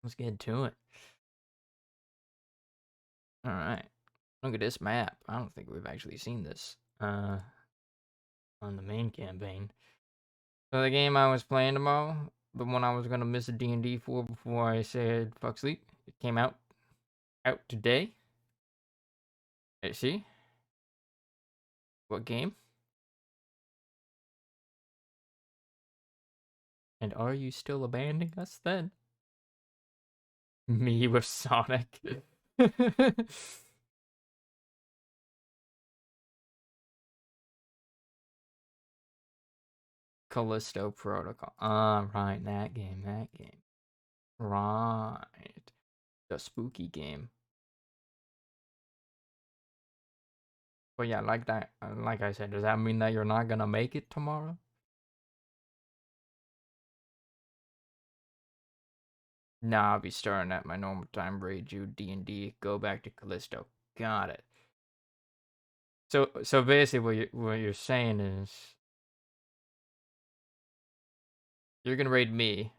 Let's get to it. All right. Look at this map. I don't think we've actually seen this on the main campaign. So the game I was playing tomorrow, the one I was gonna miss a D&D for before I said fuck sleep, it came out today. Let's see. What game? And are you still abandoning us then? Me with Sonic. Callisto Protocol. Right, that game. Right. The spooky game. But yeah, like that, like I said, does that mean that you're not gonna make it tomorrow? Nah, I'll be starting at my normal time, raid you, D&D, go back to Callisto. Got it. So basically what you're saying is you're gonna raid me,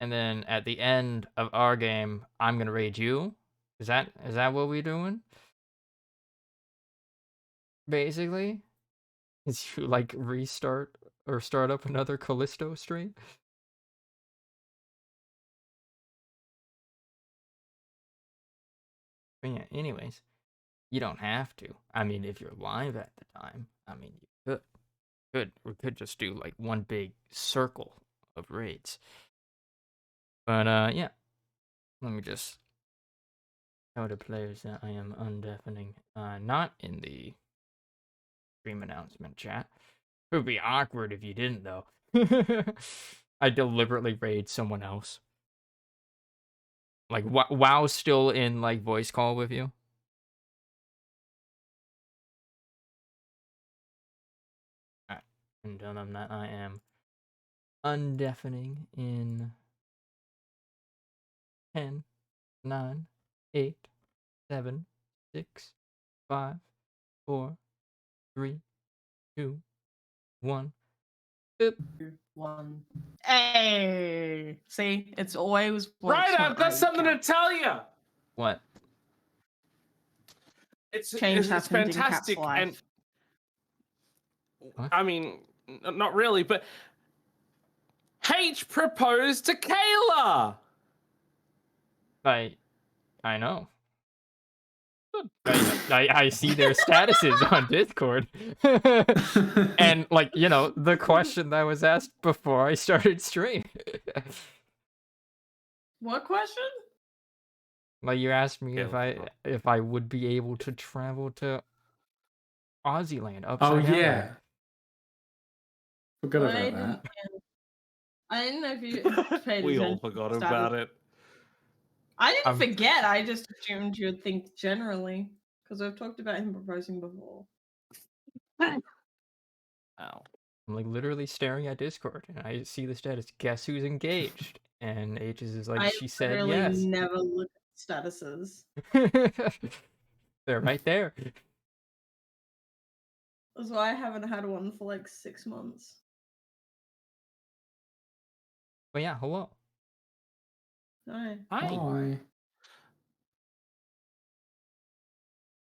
and then at the end of our game, I'm gonna raid you? Is that what we're doing? Basically? Is you like restart or start up another Callisto stream? But yeah, anyways, you don't have to. I mean, if you're live at the time, I mean, you could. We could just do like one big circle of raids. But yeah. Let me just tell the players that I am undeafening. Not in the stream announcement chat. It would be awkward if you didn't though. I deliberately raid someone else. Like WoW still in like voice call with you. Alright. And tell them that I am undeafening in 10, 9, 8, 7, 6, 5, 4, 3, 2, 1. Boop. 1. Hey, see, it's always Right, I've got something to tell you. What? It's fantastic and what? I mean, not really, but H proposed to Kayla. I know. I see their statuses on Discord. And like, you know, the question that was asked before I started stream. What question? Like you asked me if I would be able to travel to Aussie upside down. Yeah. Forgot about that. I didn't know if you paid We all attention forgot to about it. I didn't forget. I just assumed you'd think generally because I've talked about him proposing before. Ow. I'm like literally staring at Discord and I see the status, guess who's engaged? And H's is like, she said yes. I never look at statuses. They're right there. That's why I haven't had one for like 6 months. But yeah, hello. Hi. Hi.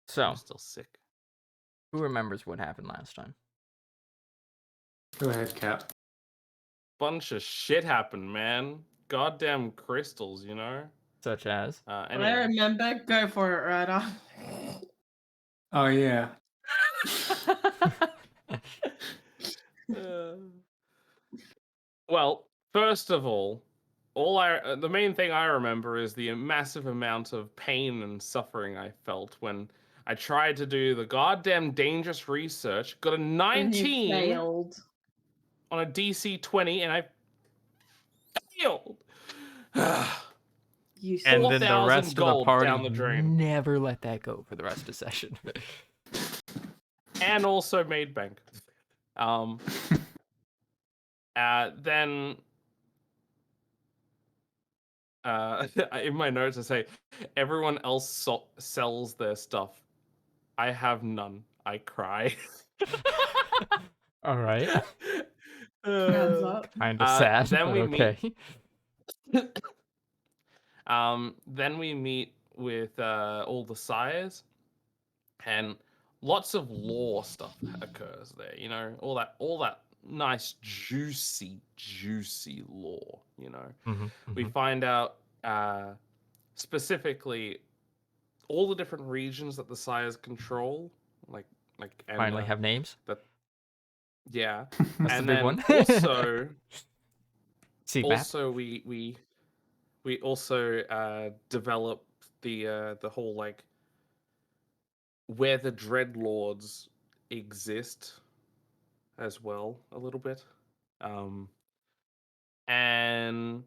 So, I'm still sick. Who remembers what happened last time? Go ahead, Cap. Bunch of shit happened, man. Goddamn crystals, you know? Such as? Anyway. I remember. Go for it, Ryder. Oh, yeah. Well, first of all the main thing I remember is the massive amount of pain and suffering I felt when I tried to do the goddamn dangerous research, got a 19 failed on a DC 20, and I failed. And then the rest of the party down the drain. Never let that go for the rest of the session. And also made bank. Then in my notes I say everyone else sells their stuff. I have none. I cry. All right. Hands up. Kind of sad, then but we okay. Then we meet with all the sires, and lots of lore stuff occurs there. You know, all that nice juicy lore. You know, we find out specifically all the different regions that the sires control, and Finally have names. that yeah, That's the and big then one. also CPAP. we also develop the whole like where the dreadlords exist as well a little bit, and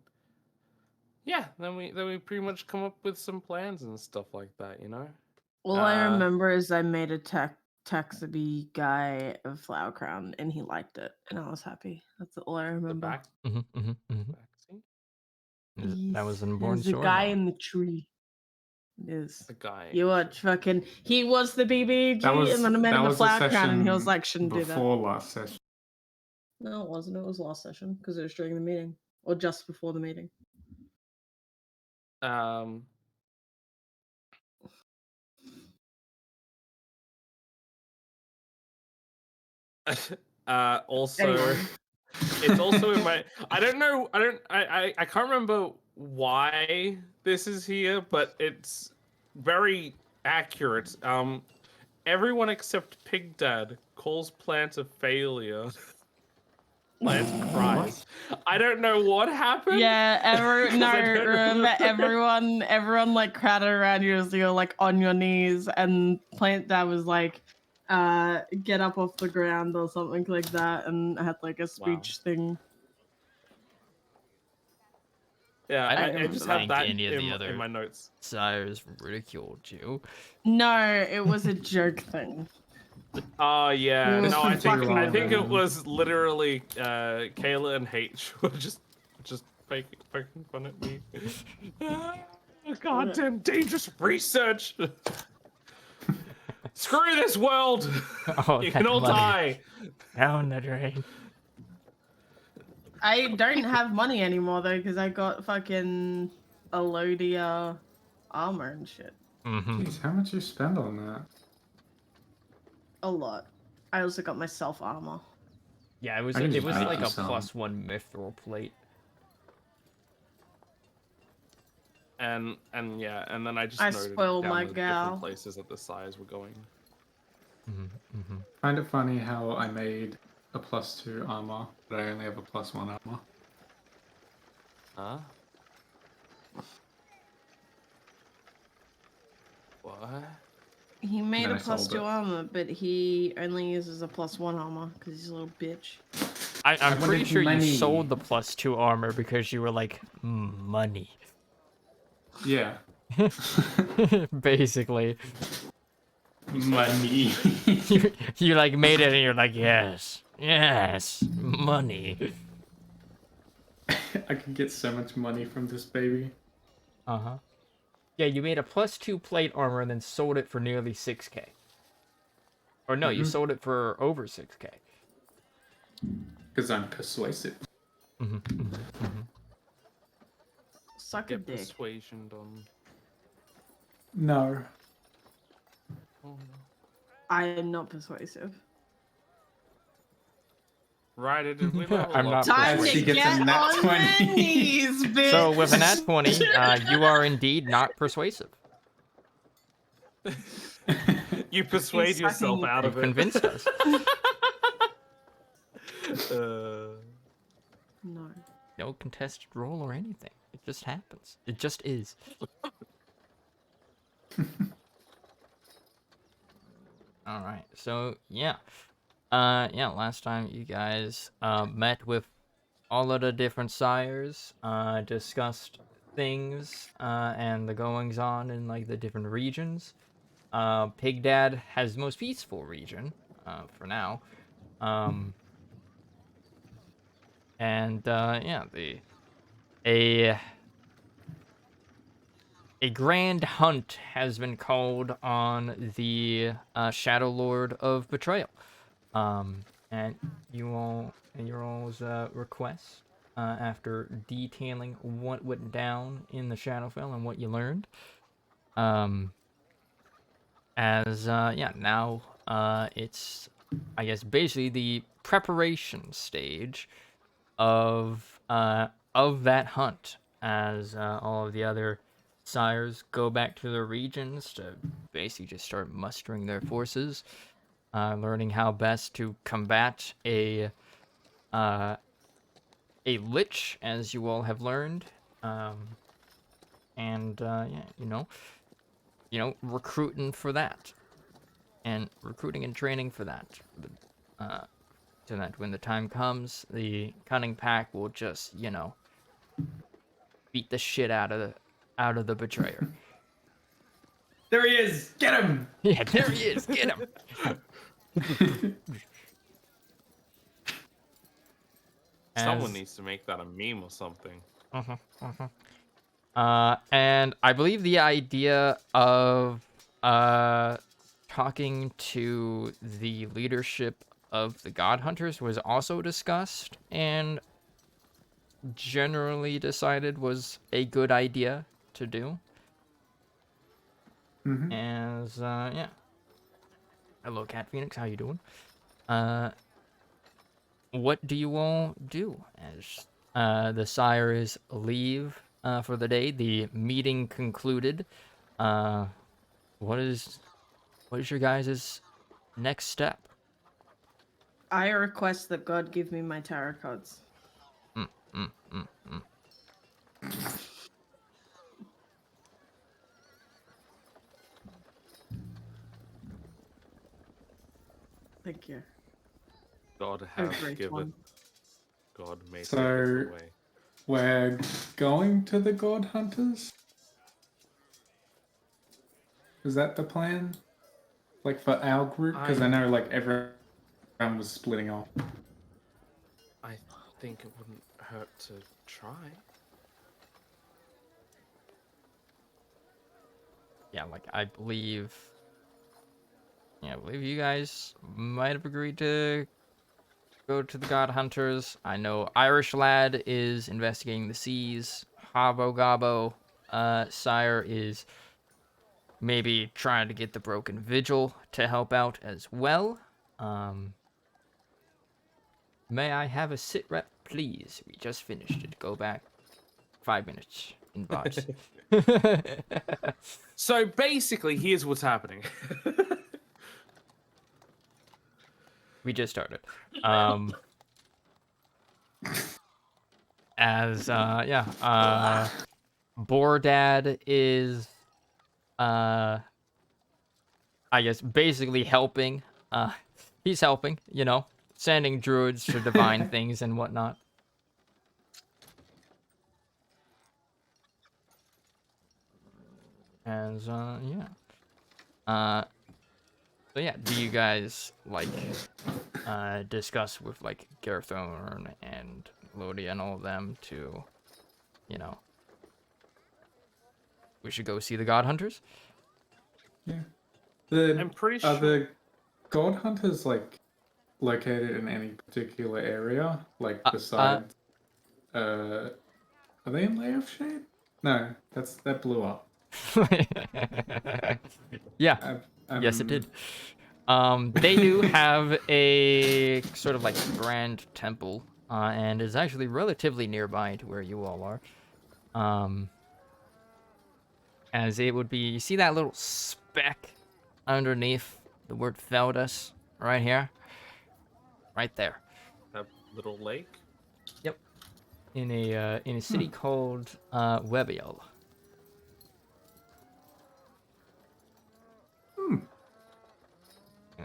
yeah, then we pretty much come up with some plans and stuff like that, you know. All I remember is I made a Taxaby guy of Flower Crown, and he liked it, and I was happy. That's all I The remember. back scene? That was an There's important a guy storyline. in the tree. It is. The guy. You watch fucking. He was the BBG, That was and then I made that him a was the Flower Crown, and he was session like, "Shouldn't do that." before last session. No, it wasn't. It was last session because it was during the meeting or just before the meeting. Also, Anyway. it's also in my. I can't remember why this is here, but it's very accurate. Everyone except Pig Dad calls Plant a failure. Plant cries. I don't know what happened. Yeah, remember everyone like crowded around you as you're like on your knees, and Plant Dad was like, get up off the ground or something like that, and I had like a speech thing. Yeah, I just have think that any of the in other my notes. sires ridiculed you. No, it was a joke thing. Oh yeah, It was no, for I think fucking with it him. was literally Kayla and H were just poking fun at me. Goddamn dangerous research. Screw this world. Oh, You that can all money. die. Down the drain. I don't have money anymore though, because I got fucking Elodia armor and shit. Jeez, how much you spend on that? A lot. I also got myself armor. Yeah, it was I can it just was make like you a some. +1 mithril plate. And yeah, and then I just I noted spoiled down my the gal. different places that the sires were going. Kind of funny how I made a +2 armor, but I only have a +1 armor. Huh? What? He made then a I sold +2 it. armor, but he only uses a +1 armor because he's a little bitch. I'm pretty wanted sure you money. sold the +2 armor because you were like, money. Yeah. Basically. Money. You like made it and you're like, yes, money. I can get so much money from this baby. Uh-huh. Yeah, you made a +2 plate armor and then sold it for nearly 6k. Or no, you sold it for over 6k. Because I'm persuasive. Suck a Get dick. persuasion done. No. Oh, no. I am not persuasive. Ryder, did we level I'm up? not Time persuasive. She to gets a get nat on 20. my knees, bitch. So with a nat 20, you are indeed not persuasive. You persuade He's yourself sucking out You've of it. convinced us. No. No contested roll or anything. It just happens. It just is. Alright, so yeah. Yeah, last time you guys met with all of the different sires, discussed things, and the goings on in like the different regions. Pig Dad has the most peaceful region, for now. And yeah, a grand hunt has been called on the Shadow Lord of Betrayal. And your all's request after detailing what went down in the Shadowfell and what you learned. Um, now it's, I guess, basically the preparation stage of that hunt, as all of the other sires go back to their regions to basically just start mustering their forces, learning how best to combat uh, a lich, as you all have learned, and yeah, recruiting for that, and recruiting and training for that, uh, so that when the time comes, the cunning pack will just, beat the shit out of the betrayer. There he is! Get him! Yeah, there he is. Get him. Someone As- needs to make that a meme or something. And I believe the idea of talking to the leadership of the God Hunters was also discussed and generally decided was a good idea to do. Mm-hmm. As yeah. Hello, Cat Phoenix. How you doing? Uh, what do you all do as the sires leave for the day? The meeting concluded. Uh, what is your guys' next step? I request that God give me my tarot cards. Mm, mm, mm, mm. Thank you. God A have great giveth, one. God may So- taketh away. We're going to the God Hunters? Is that the plan? Like for our group? Because I know like everyone was splitting off. I think it wouldn't hurt to try. Yeah, like I believe you guys might have agreed to go to the God Hunters. I know Irish Lad is investigating the seas. Habo Gabo, Sire is maybe trying to get the Broken Vigil to help out as well. May I have a sit rep, please? We just finished it. Go back 5 minutes in VODs. So basically, here's what's happening. We just started. Bordad is I guess basically helping. He's helping, sending druids to divine things and whatnot. As yeah. So yeah, do you guys discuss with Garthorn and Lodi and all of them to, we should go see the God Hunters? Yeah. I'm pretty Are sure. the God Hunters like located in any particular area? Like besides are they in Layoff Shade? No, that blew up. Yeah. Yes, it did. They do have a sort of grand temple, and is actually relatively nearby to where you all are. As it would be, you see that little speck underneath the word Feldas right here? Right there. That little lake. Yep. In a city called Webiel.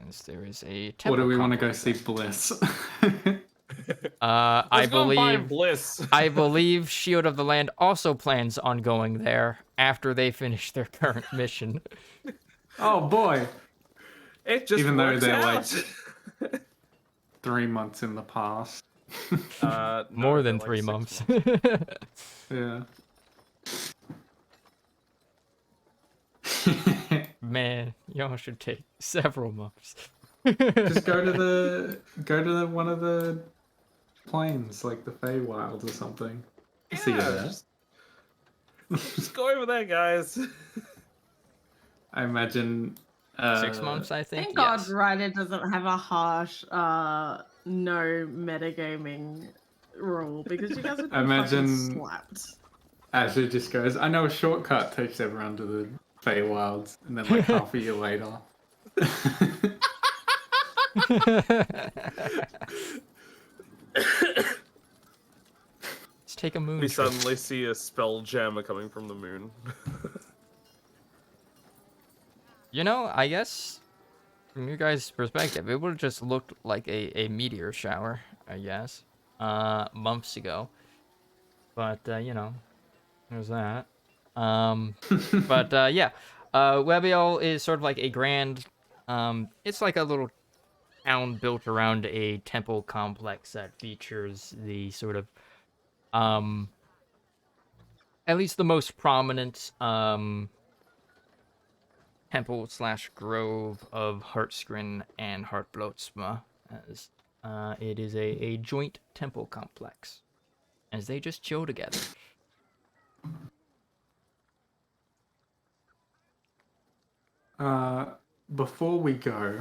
As there is a temple. Or do we want to go complex see there. Bliss? I Let's go and find believe Bliss. I believe Shield of the Land also plans on going there after they finish their current mission. Oh boy! It just Even though works they're out. 3 months in the past. No, More they're than like 3 6 months. Yeah. Man, y'all should take several months. Just go to one of the plains, like the Feywilds or something. See you Yeah, there. just go over there, guys. I imagine. 6 months, I think. Thank Yes. God Ryder doesn't have a harsh no metagaming rule because you guys would be Imagine- fucking slapped. Asher just goes, I know a shortcut takes everyone to the Feywilds, and then like half a year later. Let's take a moon We trip. suddenly see a spell jammer coming from the moon. You know, I guess from your guys' perspective, it would have just looked like a meteor shower, I guess, months ago. But you know, there's that. But yeah, Webiel is sort of like a grand. It's like a little town built around a temple complex that features the sort of at least the most prominent temple slash grove of Heartskrin and Heartblotsma, as it is a joint temple complex, as they just chill together. Before we go,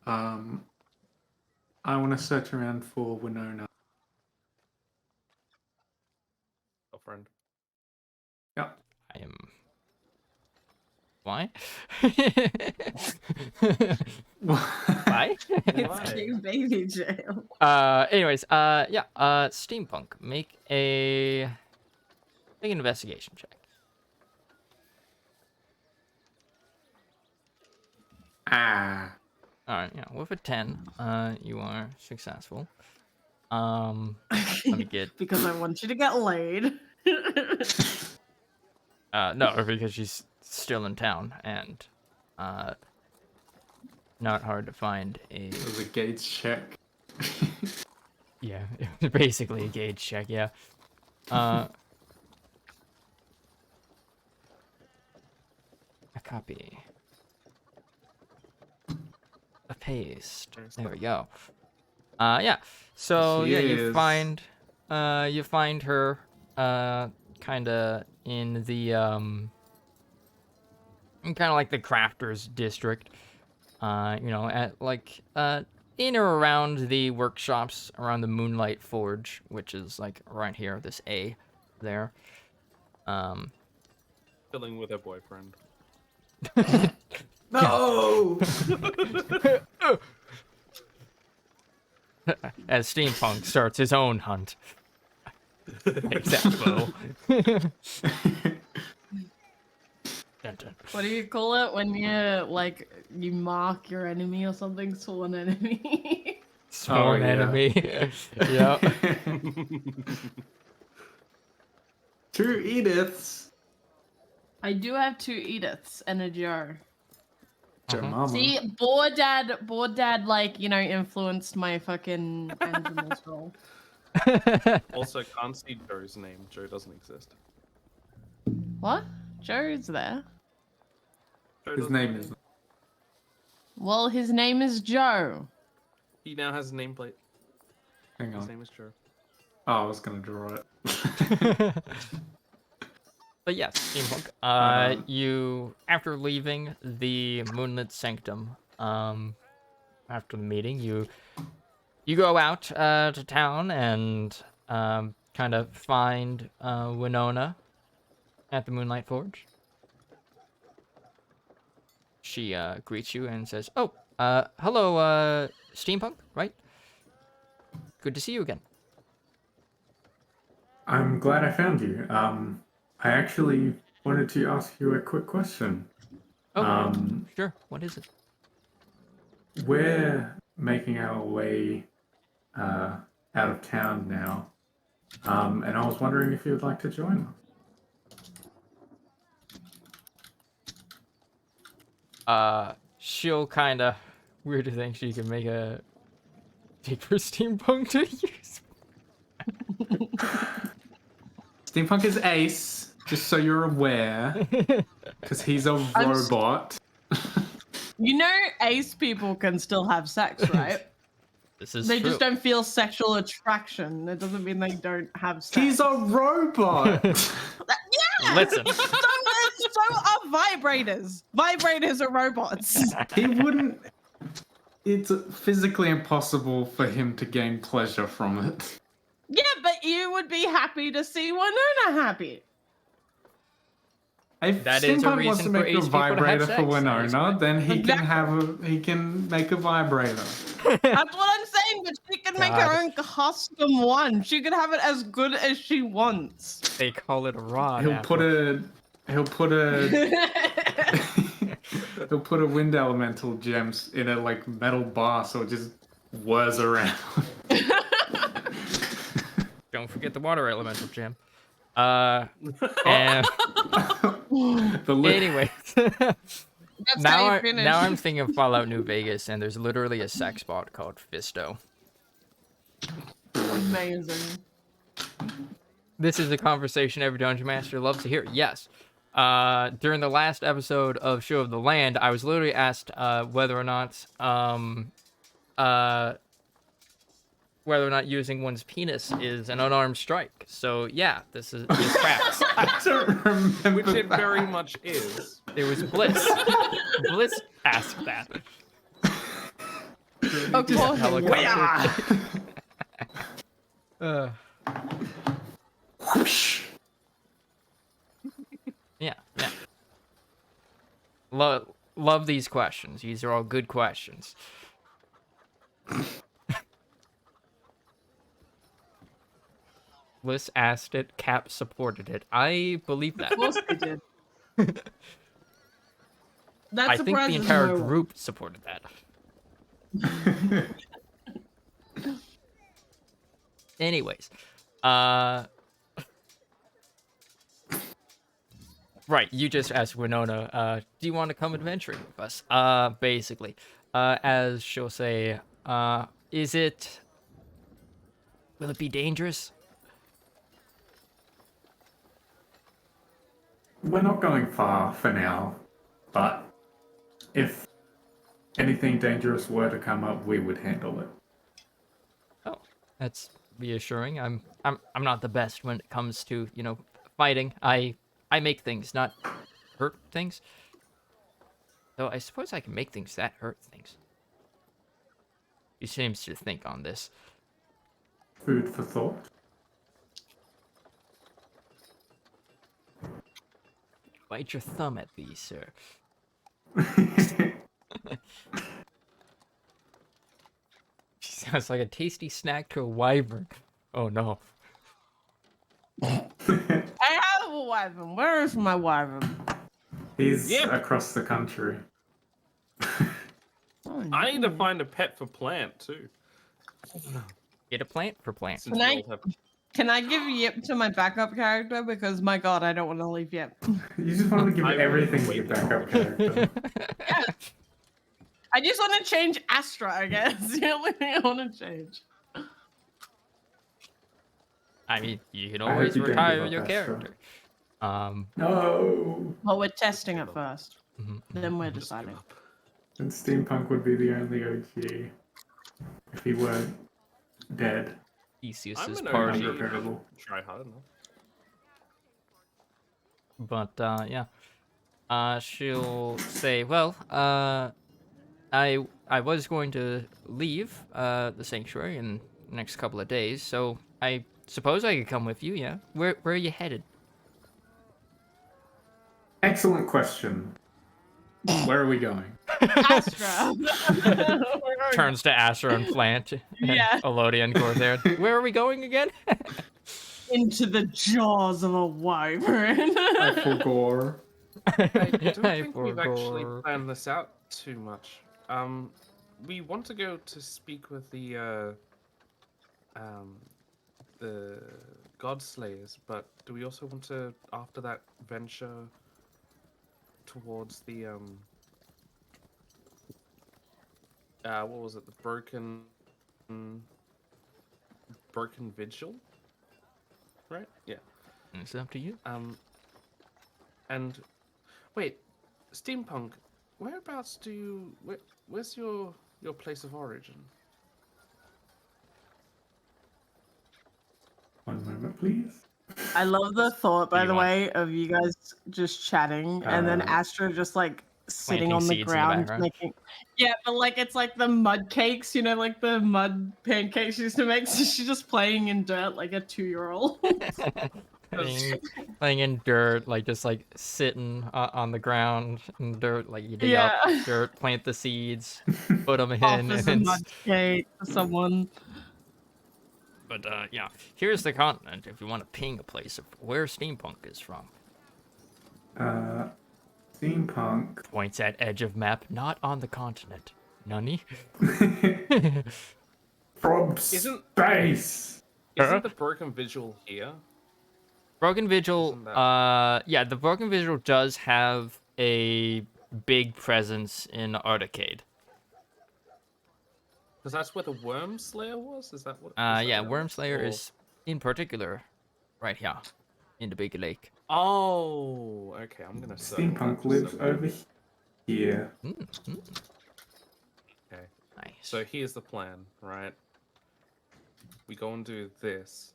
I want to search around for Winona. Girlfriend. Yep. I am. Why? Why? Why? You baby jail. Anyways, yeah, steampunk. Make an investigation check. Ah. Alright, yeah, with a 10, you are successful. Let me get Because I want you to get laid. no, because she's still in town and not hard to find a It was a gauge check. yeah, it was basically a gauge check, yeah. A copy. A paste. There we go. Yeah. So She yeah, is. you find her kinda in the kinda like the crafters district. You know, at like in or around the workshops around the Moonlight Forge, which is like right here, this A there. Chilling with her boyfriend. No! As Steampunk starts his own hunt. Takes that bow. Dun, dun. What do you call it when you like you mark your enemy or something? Sworn enemy. Sworn yeah. enemy. Yeah. 2 Ediths. I do have 2 Ediths and a Joe. Mama. See, bored dad, like, you know, influenced my fucking animals role. Also, can't see Joe's name. Joe doesn't exist. What? Joe's there. Joe His doesn't name have a is. Well, his name is Joe. He now has a nameplate. Hang His on. name is Joe. Oh, I was gonna draw it. But yes, Steampunk. You after leaving the Moonlit Sanctum, after the meeting, you go out to town and kind of find Winona at the Moonlight Forge. She greets you and says, "Oh, hello, Steampunk, right? Good to see you again." I'm glad I found you. I actually wanted to ask you a quick question. Oh, sure. What is it? We're making our way out of town now, and I was wondering if you'd like to join us. She'll kind of weird to think she can make a take for Steampunk to use. Steampunk is ace, just so you're aware, because he's a robot. You know, ace people can still have sex, right? This is They true. just don't feel sexual attraction. That doesn't mean they don't have sex. He's a robot. Yeah. Listen. So are vibrators. Vibrators are robots. He wouldn't. It's physically impossible for him to gain pleasure from it. Yeah, but you would be happy to see Winona happy. If That is a Steampunk wants to reason for make a Ace people to have vibrator sex. for That is Winona, why. then he Exactly. he can make a vibrator. That's what I'm saying, but she can make her God. own custom one. She can have it as good as she wants. They call it a rod. He'll put a he'll put a wind elemental gems in a like metal bar so it just whirs around. Don't forget the water elemental gem. And anyways, That's how you finish. now I'm thinking of Fallout New Vegas, and there's literally a sex bot called Fisto. Amazing. This is a conversation every Dungeon Master loves to hear. Yes. During the last episode of Show of the Land, I was literally asked whether or not using one's penis is an unarmed strike. So yeah, this tracks. I don't remember. Which it that. very much is. It was Bliss. Bliss asked that. Of course. Helicopter. Whoosh. Yeah. Love these questions. These are all good questions. Bliss asked it. Cap supported it. I believe that. Of course they did. That I think the surprises entire no one. group supported that. Anyways, right, you just asked Winona, do you want to come adventuring with us? Basically, as she'll say, will it be dangerous? We're not going far for now, but if anything dangerous were to come up, we would handle it. Oh, that's reassuring. I'm not the best when it comes to, fighting. I make things, not hurt things. Though I suppose I can make things that hurt things. He seems to think on this. Food for thought. Bite your thumb at these, sir. Sounds like a tasty snack to a wyvern. Oh no. I have a wyvern. Where is my wyvern? He's Yep. across the country. Oh, I need to no. find a pet for Plant too. Get a plant for plant. Since Can we I- all have... Can I give Yip to my backup character? Because my god, I don't want to leave Yip. You just want to give I everything to wait your for backup it. character. I just want to change Astra, I guess. The only thing I want to change. I mean, you can I hope always you don't retire give up your Astra. character. No. Well, we're testing it first. Mhm. Then we're Just give deciding. up. And Steampunk would be the only OG if he weren't dead. Theseus's an party. OG. Unrepairable. Try hard enough. But yeah. She'll say, well, I was going to leave the sanctuary in the next couple of days, so I suppose I could come with you, yeah? Where are you headed? Excellent question. Where are we going? Astra. Turns to Asher and Plant and Yeah. Elodia and Corsair. Where are we going again? Into the jaws of a wyvern. I forgore. I don't I think we've actually forgot. planned this out too much. We want to go to speak with the God Slayers, but do we also want to, after that, venture towards the what was it? The broken vigil, right? Yeah. It's up to you. And wait, Steampunk, whereabouts do you? Where's your place of origin? please? I love the thought, by You the want- way, of you guys just chatting and then Uh, Astra just like sitting Planting on the seeds in the ground background. making. Yeah, but like it's like the mud cakes, you know, like the mud pancakes she used to make. So she's just playing in dirt like a 2-year-old. Playing in dirt, like just like sitting on the ground in dirt, like you dig up Yeah. dirt, plant the seeds, put them in, Offers a and mud cake to someone. but yeah, here's the continent. If you want to ping a place of where steampunk is from, Steampunk. points at edge of map, not on the continent. Nunny. From Isn't- space. Isn't the broken visual here? Broken Vigil, Isn't that- yeah, the Broken Vigil does have a big presence in Arcade. Because that's where the Worm Slayer was? Is that what? Yeah, Wormslayer is in particular right here in the big lake. Oh, okay. I'm gonna search Steampunk that lives just so- over here. Okay. Nice. So here's the plan, right? We go and do this.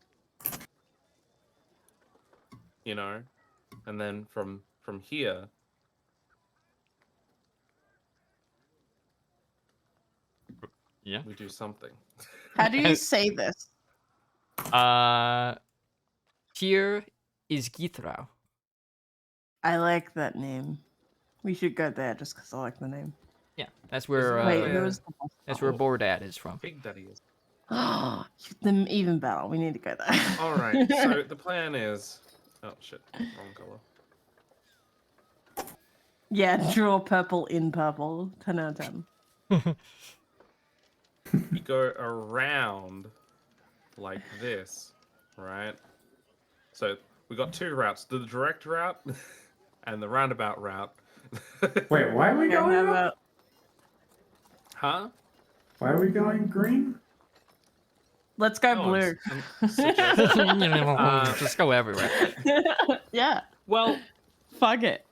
You know? And then from here, yeah. we do something. How do you say this? Here is Githrau. I like that name. We should go there just because I like the name. Yeah, that's where Wait, yeah. who was the that's where Bordad is from. Big Daddy is. them even better. We need to go there. Alright, so the plan is. Oh shit, wrong color. Yeah, draw purple in purple. 10 out of 10. You go around like this, right? So we got two routes: the direct route and the roundabout route. Wait, why are we Okay, going how up? about- Huh? Why are we going green? Let's go No, blue. I'm suggesting- Just go everywhere. Yeah, Well, fuck it.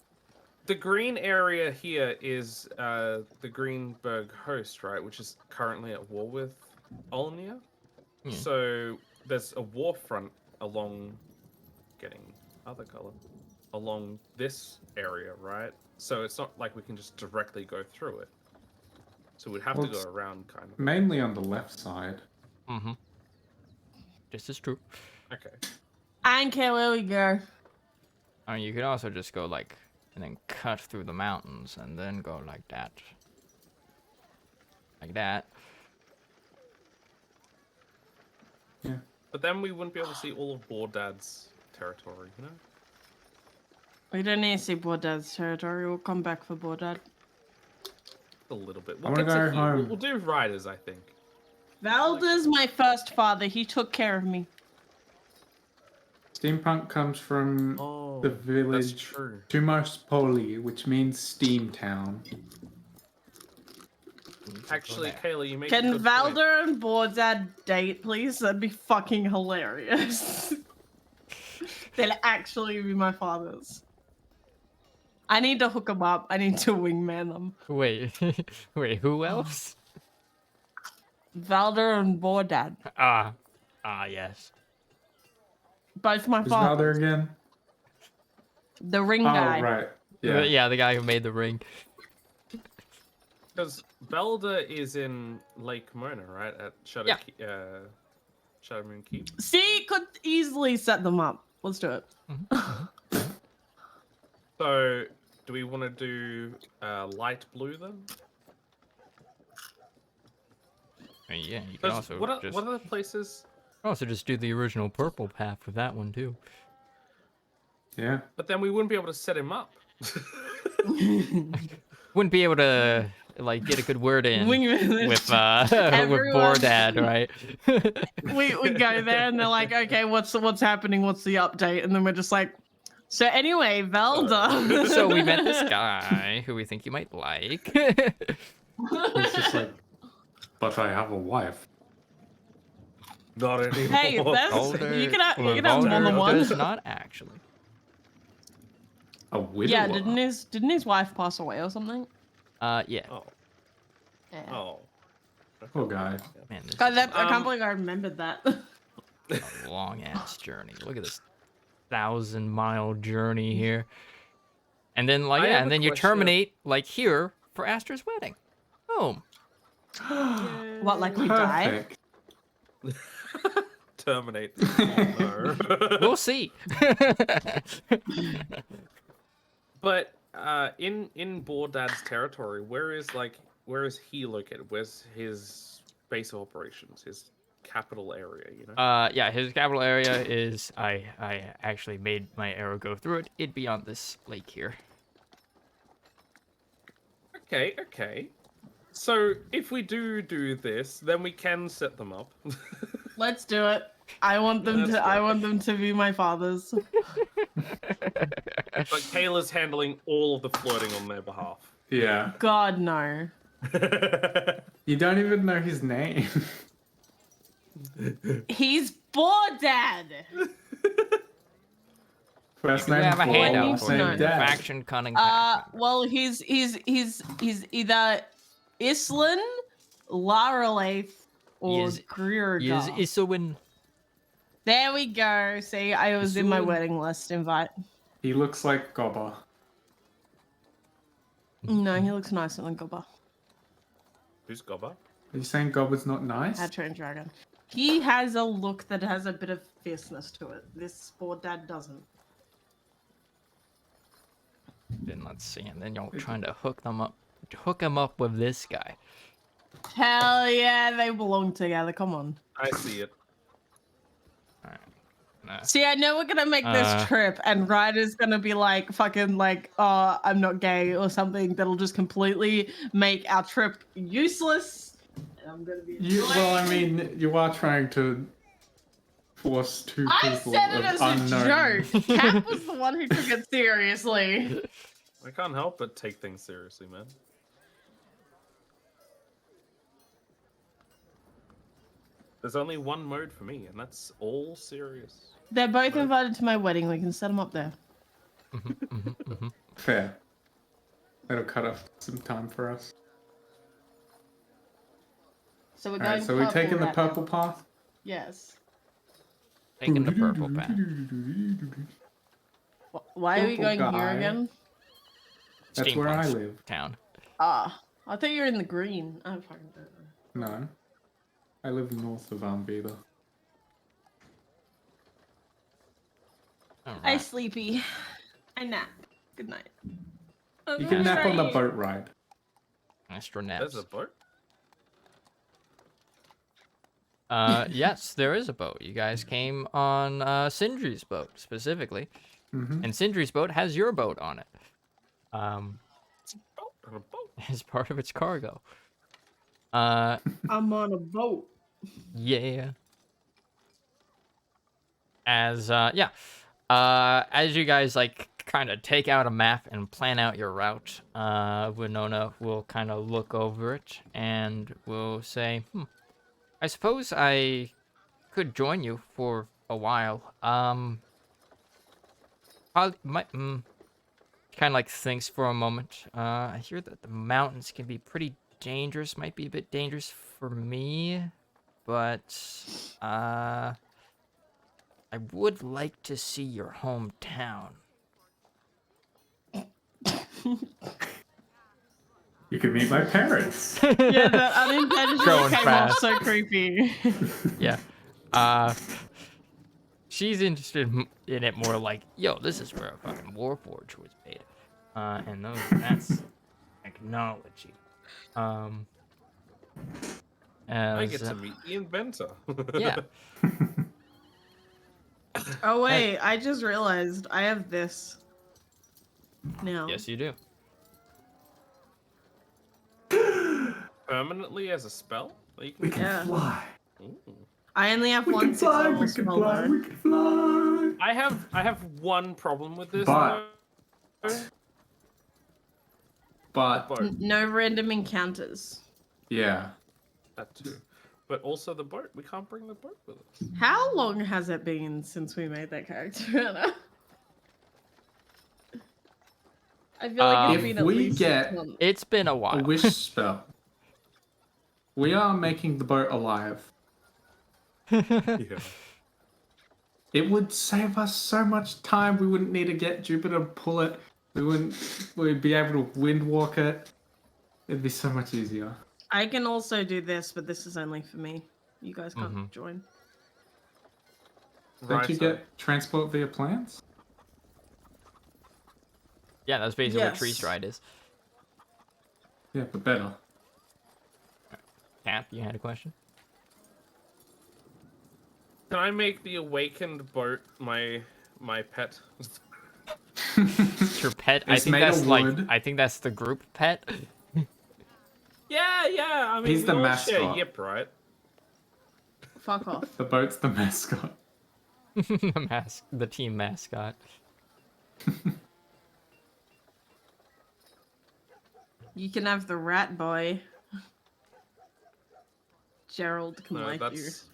the green area here is the Greenberg host, right? Which is currently at war with Olnia. Hmm. So there's a war front along, getting other color, along this area, right? So it's not like we can just directly go through it. So we'd have Well, to go it's- around, kind of. Mainly on the left side. Mm-hmm. This is true. Okay. I don't care where we go. I mean, you could also just go like, and then cut through the mountains, and then go like that. Like that. Yeah. But then we wouldn't be able to see all of Bordad's territory, you know? We don't need to see Bordad's territory. We'll come back for Bordad. A little bit. I We'll wanna get to go here. home. We'll do riders, I think. Valda's my first father. He took care of me. Steampunk comes from Oh, the that's village true. Tumospoli, which means Steam Town. Actually, Kayla, you make a Can good point. Valda and Bordad date, please? That'd be fucking hilarious. They'll actually be my fathers. I need to hook them up. I need to wingman them. Wait, wait, who else? Valda and Bordad. Yes. Both my Who's Valder fathers. again? The ring Oh, guy. right. Yeah. Yeah. The guy who made the ring. Because Velda is in Lake Mona, right? At Shadow, Shadow Moon Keep. See, could easily set them up. Let's do it. So, do we want to do light blue then? I mean, yeah, you can 'Cause also what are just the places? do the original purple path with that one too. Yeah. But then we wouldn't be able to set him up. Wouldn't be able to like get a good word in Wingman with this. with Everyone- Bordad, right? we go there and they're like, okay, what's happening? What's the update? And then we're just like, so anyway, Velda. So we met this guy who we think you might like. It's just like, but I have a wife. Not anymore. Hey, that's Older- you can have more than Baldur one. does not actually. A widower. Yeah, didn't his wife pass away or something? Yeah. Oh. Yeah. Oh. Poor guy. Man, this God, is- I can't Um, believe I remembered that. A long ass journey. Look at this 1,000-mile journey here. And then like I yeah, have and a then you question. terminate like here for Astra's wedding. Boom. What, like we die? Perfect. Terminate. Oh, no. We'll see. But in Bordad's territory, where is he located? Where's his base of operations? His capital area, you know? Yeah, his capital area is I actually made my arrow go through it. It'd be on this lake here. Okay. So if we do this, then we can set them up. Let's do it. I want them Let's to. do I it. want them to be my fathers. But Kayla's handling all of the flirting on their behalf. Yeah. God no. You don't even know his name. He's bored, Dad. First We name have a Paul, handout for same you. dad. Faction cunning. faction. Well, he's either Islin, Laralaith, or He is Greergar. Isowin. There we go. See, I was in my Islin. wedding list invite. He looks like Gobber. No, he looks nicer than Gobber. Who's Gobber? Are you saying Gobber's not nice? Hatcher and Dragon. He has a look that has a bit of fierceness to it. This poor dad doesn't. Then let's see, and then you're trying to hook him up with this guy. Hell yeah, they belong together. Come on. I see it. All right. Nah. See, I know we're gonna make this trip, and Ryder's gonna be like, fucking like, oh, I'm not gay or something that'll just completely make our trip useless. And I'm gonna be. Well, I mean, you are trying to force two I people said it of as unknown. a joke. Cap was the one who took it seriously. I can't help but take things seriously, man. There's only one mode for me, and that's all serious. They're both invited to my wedding. We can set them up there. Fair. That'll cut off some time for us. So we're Alright, going. so we're taking the right purple now. path? Yes. Taking the purple path. Why are we Purple going here guy. again? That's where I Steampunk's live. Town. Ah, I thought you were in the green. I fucking don't know. No. I live north of Armbeather. All I right. sleepy. I nap. Good night. You can nap on the boat ride. Astro There's naps. a boat. Yes, there is a boat. You guys came on Sindri's boat specifically, and Sindri's boat has your boat on it. A boat. As part of its cargo. I'm on a boat. Yeah. As you guys like kind of take out a map and plan out your route, Winona will kind of look over it and will say, I suppose I could join you for a while. Kind of like thinks for a moment. I hear that the mountains can be pretty dangerous. Might be a bit dangerous for me, but I would like to see your hometown. You can meet my parents. Yeah, that unintentionally Going came fast. off so creepy. Yeah. She's interested in it more like, yo, this is where a fucking Warforge was made. And that's technology. I get to meet the inventor. Yeah. Oh wait, I just realized I have this now. Yes, you do. Permanently as a spell? That you can We can Yeah. fly. Ooh. I only have We one can fly. We sixth can level fly. spell We can fly. I have one problem with this. But- though. But Boat. No random encounters. yeah, That too. But also the boat. We can't bring the boat with us. How long has it been since we made that character, Anna? I feel like it's If been at we least get- 6 months. It's been a while. a wish spell. We are making the boat alive. Yeah. It would save us so much time. We wouldn't need to get Jupiter to pull it. We'd be able to wind walk it. It'd be so much easier. I can also do this, but this is only for me. You guys can't join. Don't you Righto. get transport via plants? Yeah, that's basically what tree Yes. stride is. Yeah, but better. Cap, you had a question? Can I make the awakened boat my pet? It's your pet? I It's think made that's of like wood. I think that's the group pet. Yeah. I mean, He's we the all share mascot. Yip, right? Fuck off. The boat's the mascot. The team mascot. You can have the rat boy. Gerald can No, like that's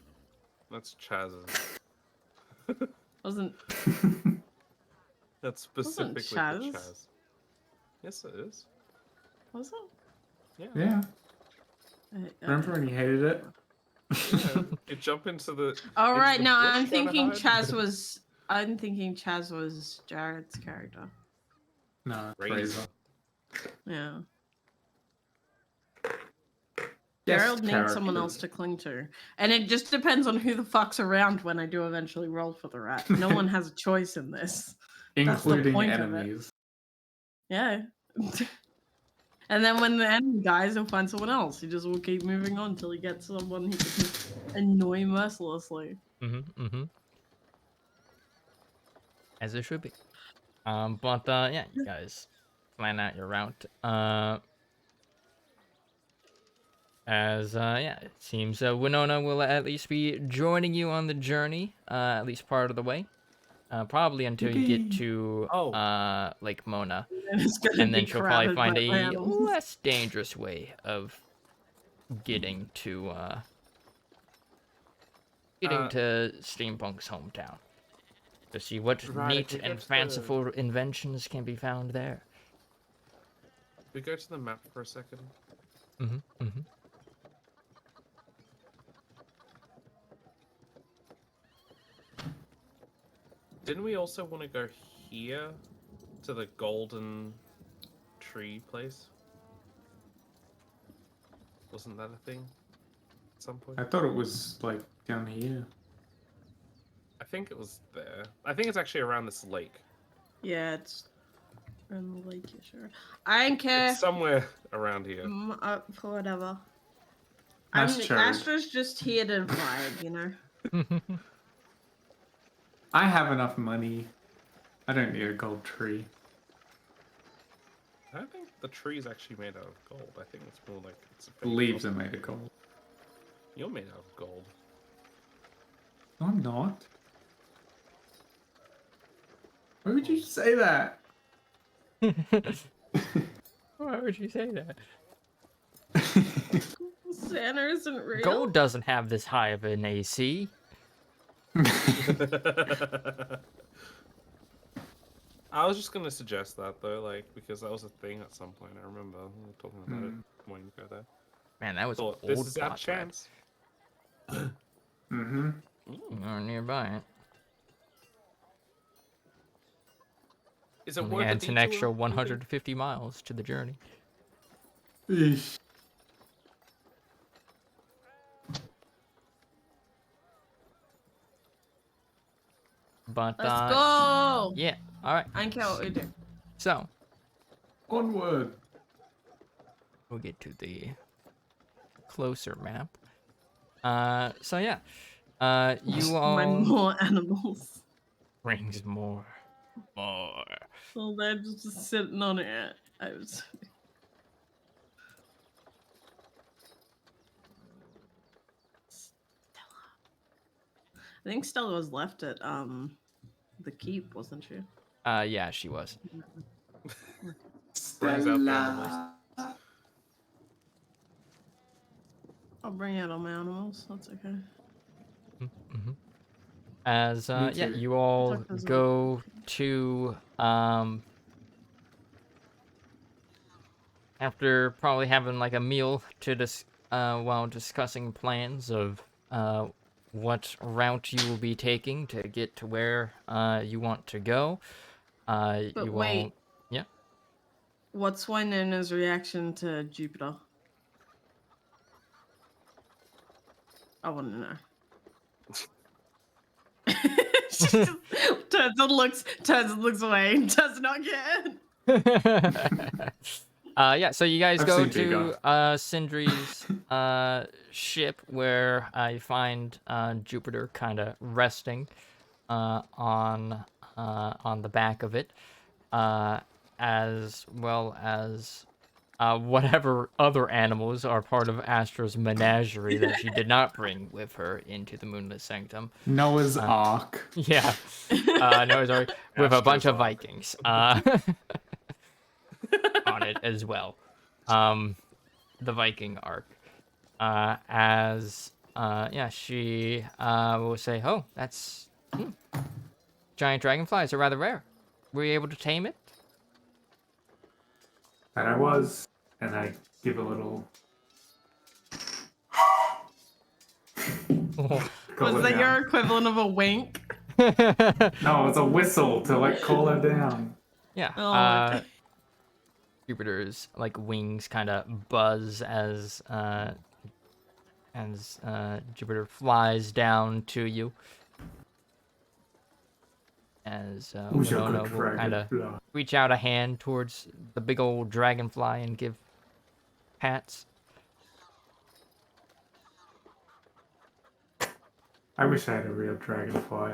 Chaz's. Wasn't That's specifically for Chaz? Chaz. Yes, it is. was it? Yeah. Yeah. Remember when he hated it? Yeah. You jump into the. Oh into right, the no, bush I'm trying to thinking hide. Chaz was. I'm thinking Chaz was Jared's character. No, Razor. Razor. Yeah. Yes, Gerald needs someone else character. to cling to. And it just depends on who the fuck's around when I do eventually roll for the rat. No one has a choice in this. That's the Including point of it. enemies. Yeah. And then when the enemy dies, he'll find someone else. He just will keep moving on until he gets someone he can annoy mercilessly. As it should be. But yeah, you guys plan out your route. Yeah, it seems Winona will at least be joining you on the journey, at least part of the way. Probably until you get to Lake Mona, And it's gonna and then be she'll probably crowded find by a animals. less dangerous way of getting to Steampunk's hometown to see what Right, neat if we and go to fanciful inventions can be found there. We go to the map for a second. Didn't we also want to go here to the golden tree place? Wasn't that a thing at some point? I thought it was like down here. I think it was there. I think it's actually around this lake. Yeah, it's in the lake, sure. I don't care. It's somewhere around here. I'm up for whatever. Nice cherry. Astra's just here to vibe, you know? I have enough money. I don't need a gold tree. I don't think the tree is actually made out of gold. I think it's more like it's a The leaves are made of gold. You're made out of gold. No, I'm not. Why would you say that? Why would you say that? Santa isn't real. Gold doesn't have this high of an AC. I was just gonna suggest that though, like because that was a thing at some point. I remember we were talking about it when you go there. Man, that was Thought old this is our plot chance. Mm-hmm. Or nearby it. Is it Only worth adds the an detour, extra do you think? 150 miles to the journey. Eesh. But Let's go! yeah, all right. I don't care what we do. So Onward. we'll get to the closer map. So yeah, you My all more animals. brings more. Well, they're just sitting on it. I was... I think Stella was left at the keep, wasn't she? Yeah, she was. Brings out the animals. I'll bring out all my animals. That's okay. As Me yeah, too. you all Talk to us go to after probably having like a meal to while discussing plans of what route you will be taking to get to where you want to go. But You wait, won't. Yeah. what's Wynona's reaction to Jupiter? I want to know. She just turns and looks away, does not get. Yeah, so you guys I've go seen bigger. to Sindri's ship where you find Jupiter kind of resting on the back of it, as well as whatever other animals are part of Astra's menagerie that she did not bring with her into the Moonlit Sanctum. Noah's Ark. Yeah, no, sorry, with a bunch Astra's of Ark. Vikings on it as well. The Viking arc. Yeah, she will say, "Oh, that's giant dragonflies are rather rare. Were you able to tame it?" And I was, and I give a little. Call Was it that your down. equivalent of a wink? No, it's a whistle to like call her down. Yeah. Oh, okay. Jupiter's like wings kind of buzz as Jupiter flies down to you. As Who's your Winona good will kind of dragonfly? reach out a hand towards the big old dragonfly and give pats. I wish I had a real dragonfly.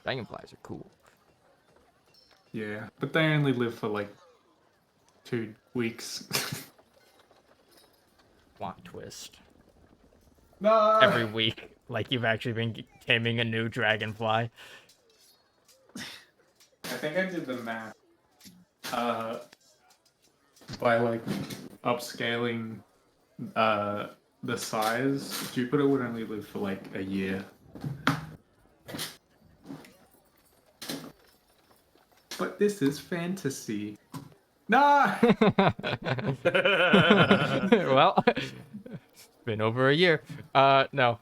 Dragonflies are cool. Yeah, but they only live for like 2 weeks. Plot twist. No. Every week, like you've actually been taming a new dragonfly. I think I did the math. By like upscaling the size, Jupiter would only live for like a year. But this is fantasy. No! Well, it's been over a year. No.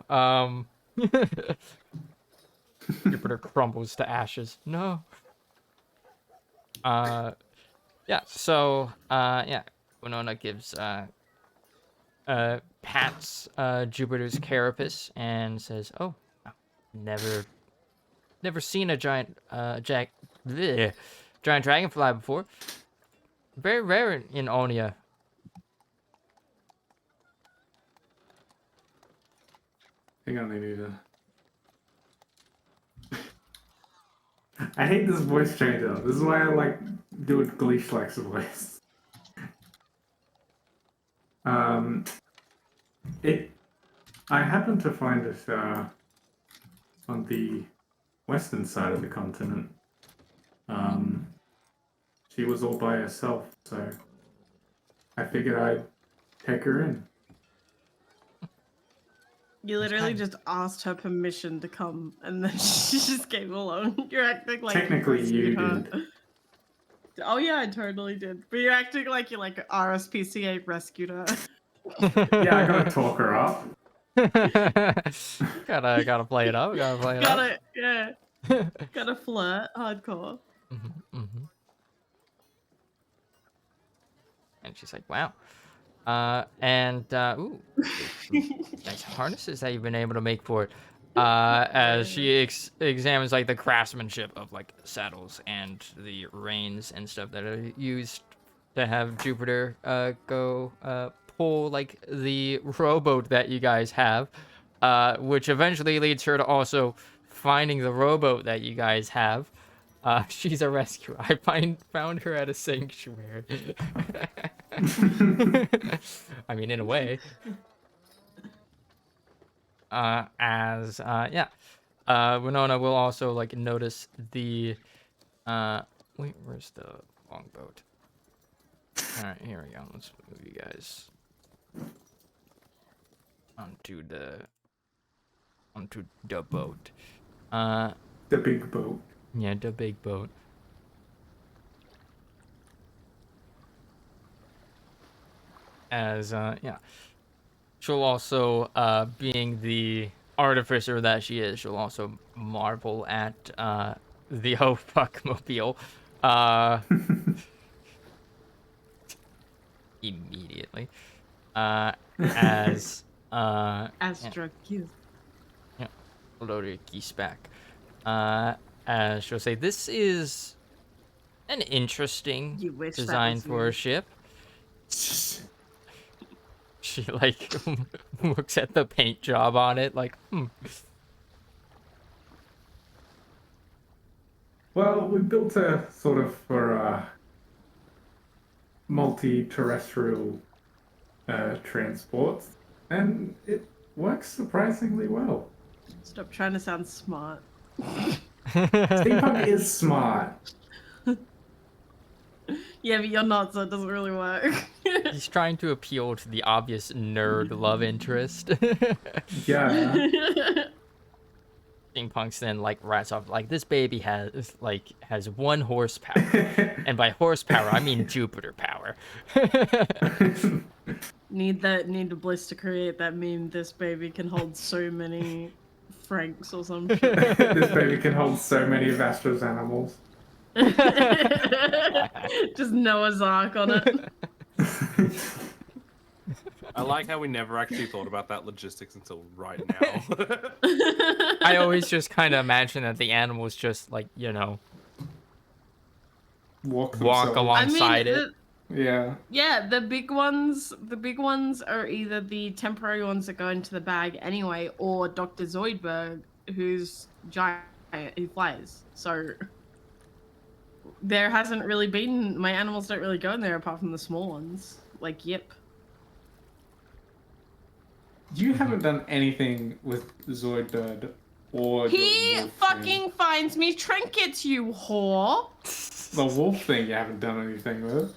Jupiter crumbles to ashes. No. Yeah. So, yeah, Winona gives pats Jupiter's carapace and says, "Oh, wow, never seen a giant giant dragonfly before. Very rare in Onia." Hang on, I need to. I hate this voice changer. This is why I like doing Gleeschlack's voice. Um, it. I happened to find it on the western side of the continent. She was all by herself, so I figured I'd take her in. You literally just asked her permission to come, and then she just came along. You're acting like Technically, you rescued her. did. Oh yeah, I totally did. But you're acting like you like RSPCA rescued her. Yeah, I gotta talk her up. gotta play it up. Gotta play it Gotta yeah. Gotta flirt hardcore. And she's like, "Wow." Ooh, nice harnesses that you've been able to make for it. As she examines like the craftsmanship of like saddles and the reins and stuff that are used to have Jupiter go pull like the rowboat that you guys have, which eventually leads her to also finding the rowboat that you guys have. She's a rescuer. I found her at a sanctuary. I mean, in a way. Yeah. Winona will also like notice the wait, where's the longboat? Alright, here we go. Let's move you guys onto the boat. The big boat. Yeah, the big boat. As yeah. She'll also being the artificer that she is, she'll also marvel at the oh fuck mobile immediately. As yeah, Astra kiss. yeah, load your geese back. As she'll say, this is an interesting You wish that design was for a me. ship. She like looks at the paint job on it, like, Well, we built a sort of for multi-terrestrial transports, and it works surprisingly well. Stop trying to sound smart. Steampunk is smart. Yeah, but you're not, so it doesn't really work. He's trying to appeal to the obvious nerd love interest. Yeah. Steampunk's then like rats off like this baby has 1 horsepower, and by horsepower I mean Jupiter power. Need the bliss to create that meme. This baby can hold so many francs or some shit. This baby can hold so many of Astra's animals. Just Noah's Ark on it. I like how we never actually thought about that logistics until right now. I always just kind of imagine that the animals just like, Walk walk themselves. alongside it. Yeah. Yeah, the big ones are either the temporary ones that go into the bag anyway, or Dr. Zoidberg, who's giant, who flies. So there hasn't really been, my animals don't really go in there apart from the small ones, like Yip. You haven't done anything with Zoidberg or He the wolf fucking thing. finds me trinkets, you whore! The wolf thing you haven't done anything with.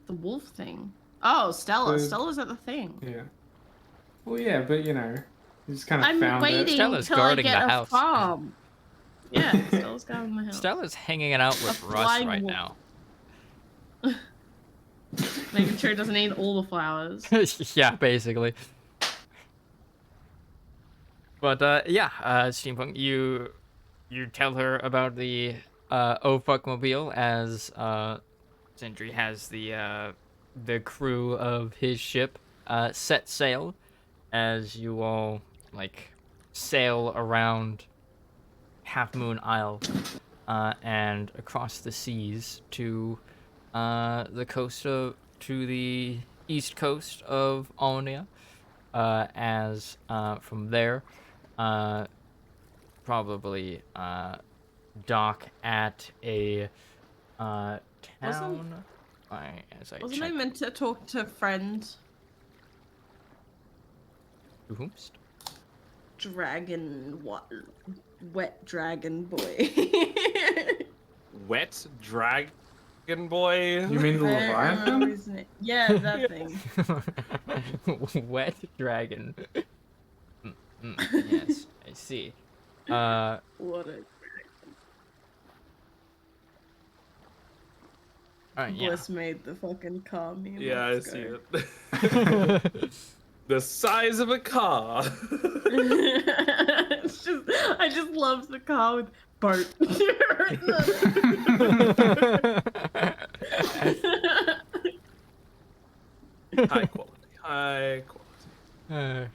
The wolf thing. Oh, Stella. The- Stella's at the thing. Yeah. Well, yeah, but you just kind of I'm found waiting it. Stella's till I guarding get the a house. farm. Yeah, Stella's guarding the house. Stella's hanging it out with Russ flying right wolf. now. Making sure it doesn't eat all the flowers. Yeah, basically. But yeah, Steampunk, you tell her about the oh fuck mobile as Sindri has the crew of his ship set sail as you all like sail around Half Moon Isle and across the seas to the east coast of Alnia. As from there, probably dock at a town. Wasn't I meant to talk to friend Whomst? dragon wet dragon boy? Wet dragon boy. You mean the I don't remember Leviathan? his name. Yeah, that thing. Wet dragon. Yes, I see. What a Alright, yeah. Bliss made the fucking car meme. Yeah, I Let's see go. it. The size of a car. It's just, I just love the car with boat. High quality. High quality.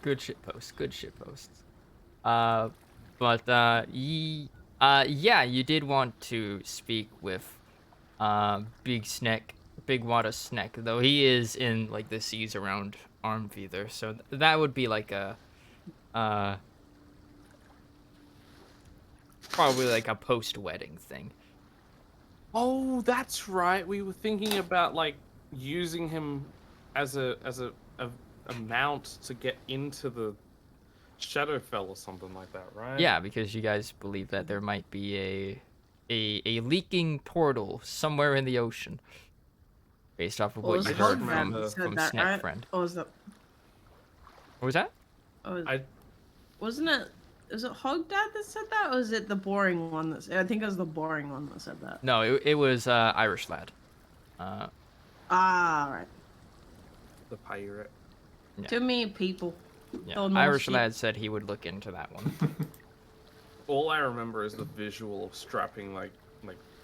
Good shit posts. Good shit posts. Yeah, you did want to speak with Big Water Snack, though he is in like the seas around Armfeather, so that would be like a probably like a post-wedding thing. Oh, that's right. We were thinking about like using him as a mount to get into the Shadowfell or something like that, right? Yeah, because you guys believe that there might be a leaking portal somewhere in the ocean, based off of What what was you it heard Hogman from that said that, Snack right? Friend. Or was that? What was that? Oh, I wasn't it? Was it Hogdad that said that, or was it the boring one that said? I think it was the boring one that said that. No, it was Irish lad. Ah, right. the pirate. Yeah. Too many people. Yeah, Oh, no Irish shit. lad said he would look into that one. All I remember is the visual of strapping like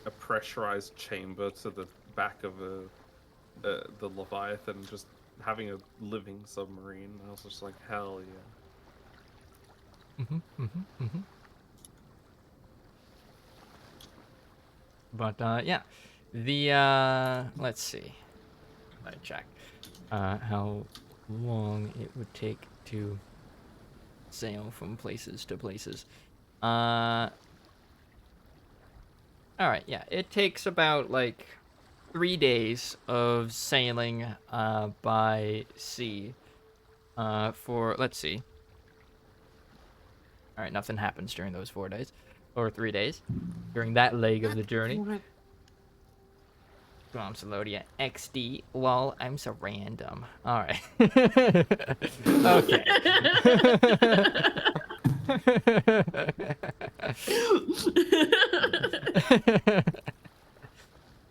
a pressurized chamber to the back of the Leviathan, just having a living submarine. I was just like, hell yeah. But yeah, the let's see. I check how long it would take to sail from places to places. All right, yeah, it takes about like 3 days of sailing by sea for, let's see. All right, nothing happens during those 4 days or 3 days during that leg of the journey. I'm Celodia XD. Lol, I'm so random. All right. Okay.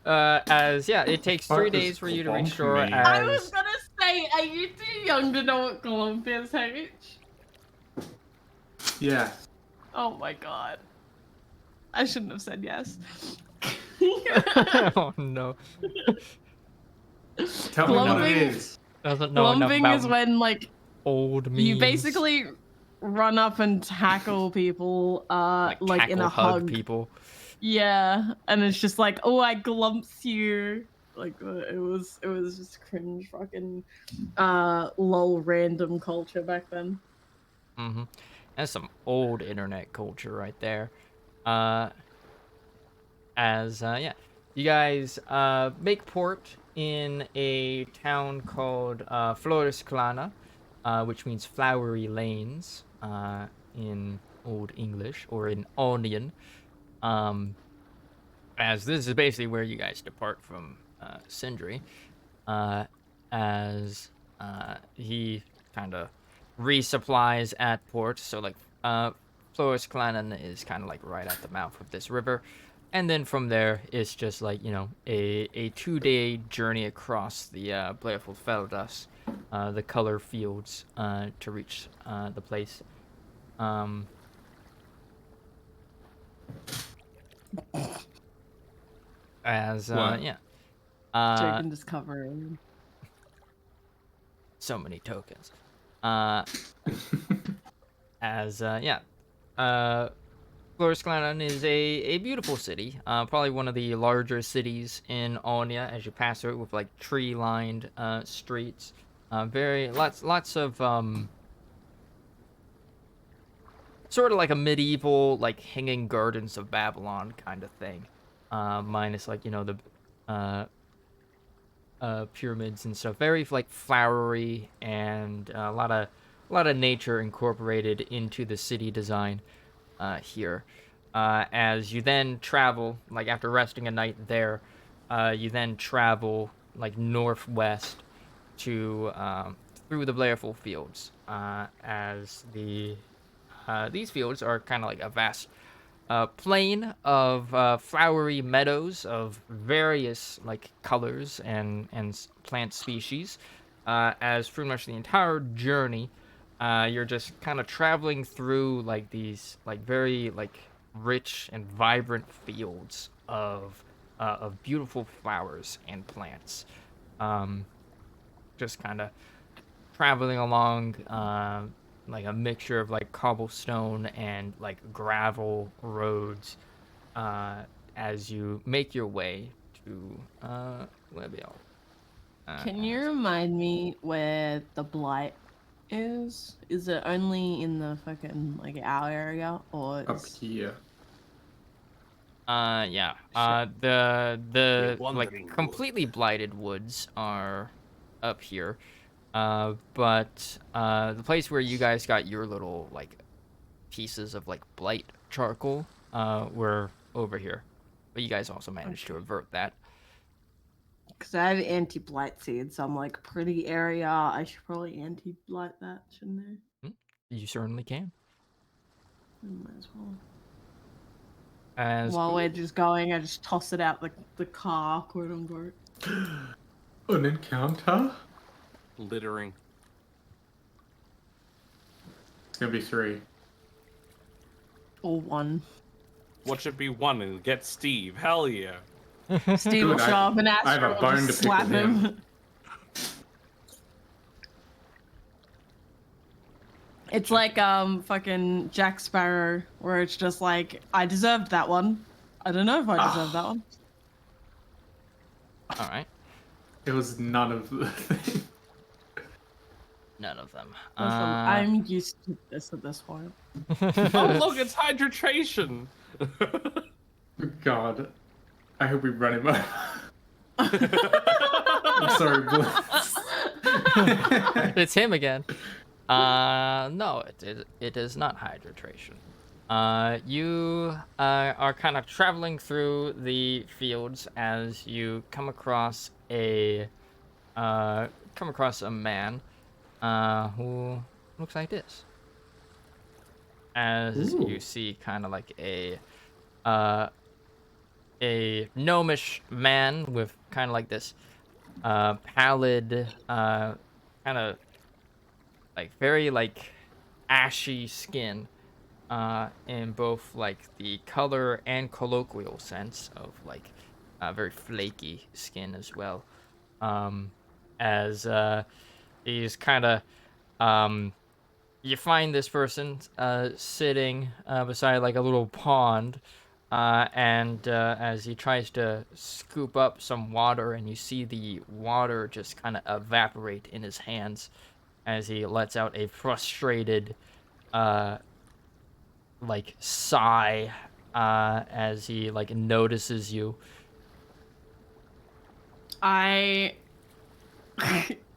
As yeah, it takes 3 days for you to reach Bonk shore. me. I was As gonna say, are you too young to know what glump is, H? Yeah. Oh my god. I shouldn't have said yes. oh no, Tell me what it Glumping, is. doesn't know enough glumping is about when like old memes. you basically run up and tackle people, like in tackle a hug hug. people. Yeah, and it's just like, oh, I glumps you. Like it was just cringe, fucking, lol, random culture back then. Mm-hmm. That's some old internet culture right there. Uh, yeah, you guys make port in a town called Florisclana, which means flowery lanes in Old English or in Onion. Um, as this is basically where you guys depart from Sindri, uh, as he kind of resupplies at port. So like Flores Clanan is kind of like right at the mouth of this river, and then from there it's just like a 2-day journey across the Blairful Feldas, the color fields to reach the place. Um, as What? yeah, Joking, discovering. so many tokens. Uh, as yeah, uh, Florisclanan is a beautiful city, probably one of the larger cities in Alnia as you pass through it, with like tree-lined streets, very lots of sort of like a medieval like hanging gardens of Babylon kind of thing, minus like the uh, pyramids and stuff. Very like flowery and a lot of nature incorporated into the city design here. As you then travel, like after resting a night there, you then travel like northwest to through the Blairful Fields. As these fields are kind of like a vast plain of flowery meadows of various like colors and plant species. As pretty much the entire journey, you're just kind of traveling through like these like very like rich and vibrant fields of beautiful flowers and plants. Um, just kind of traveling along like a mixture of like cobblestone and like gravel roads as you make your way to Lebiel. Can you remind me where the blight is? Is it only in the fucking like our area, or Up is here. Yeah. Shit. The like wandering completely blighted woods are up here. But the place where you guys got your little like pieces of like blight charcoal were over here. But you guys also managed to avert that. because I have anti-blight seeds, so I'm like pretty area. I should probably anti-blight that, shouldn't I? You certainly can. Might as well. As While we're just going, I just toss it out the car, quote unquote. An encounter? Littering. It's gonna be 3. Or 1. What should be 1 and get Steve? Hell yeah. Steve will Good, show up and I have Astro a will bone just to pick slap with him. him. It's like fucking Jack Sparrow, where it's just like, I deserved that one. I don't know if I deserved that one. All right. It was none of the things. None of them. Listen, I'm used to this at this point. Oh, look, it's hydration. God. I hope we run him over. I'm sorry, Blitz. It's him again. No, it is not hydration. You are kind of traveling through the fields as you come across a man who looks like this. As Ooh. you see, kind of like a gnomish man with kind of like this pallid, kind of like very like ashy skin, in both like the color and colloquial sense of like very flaky skin as well. As he's kind of you find this person sitting beside like a little pond, and as he tries to scoop up some water, and you see the water just kind of evaporate in his hands as he lets out a frustrated like sigh as he like notices you. I'm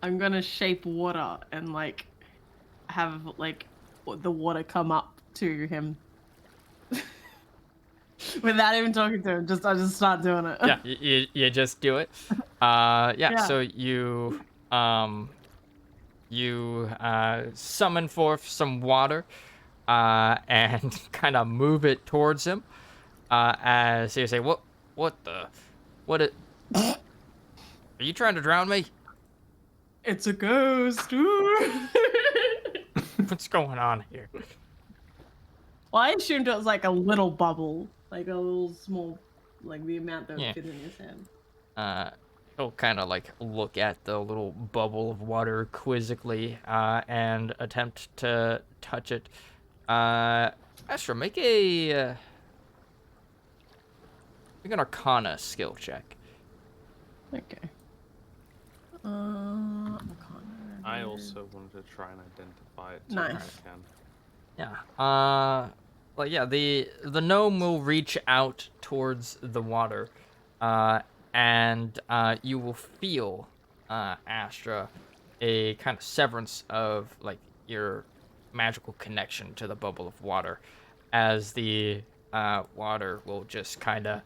gonna shape water and like have like the water come up to him without even talking to him. I just start doing it. Yeah, you just do it. Yeah. So you summon forth some water and kind of move it towards him as you say, what it are you trying to drown me? It's a ghost. What's going on here? Well, I assumed it was like a little bubble, like a little small, like the amount that would Yeah. fit in his hand. He'll kind of like look at the little bubble of water quizzically and attempt to touch it. Astra, make an Arcana skill check. Okay. Arcana. I also wanted to try and identify it. Nice. If I can. Yeah. Well, yeah. The gnome will reach out towards the water, and you will feel, Astra, a kind of severance of like your magical connection to the bubble of water, as the water will just kind of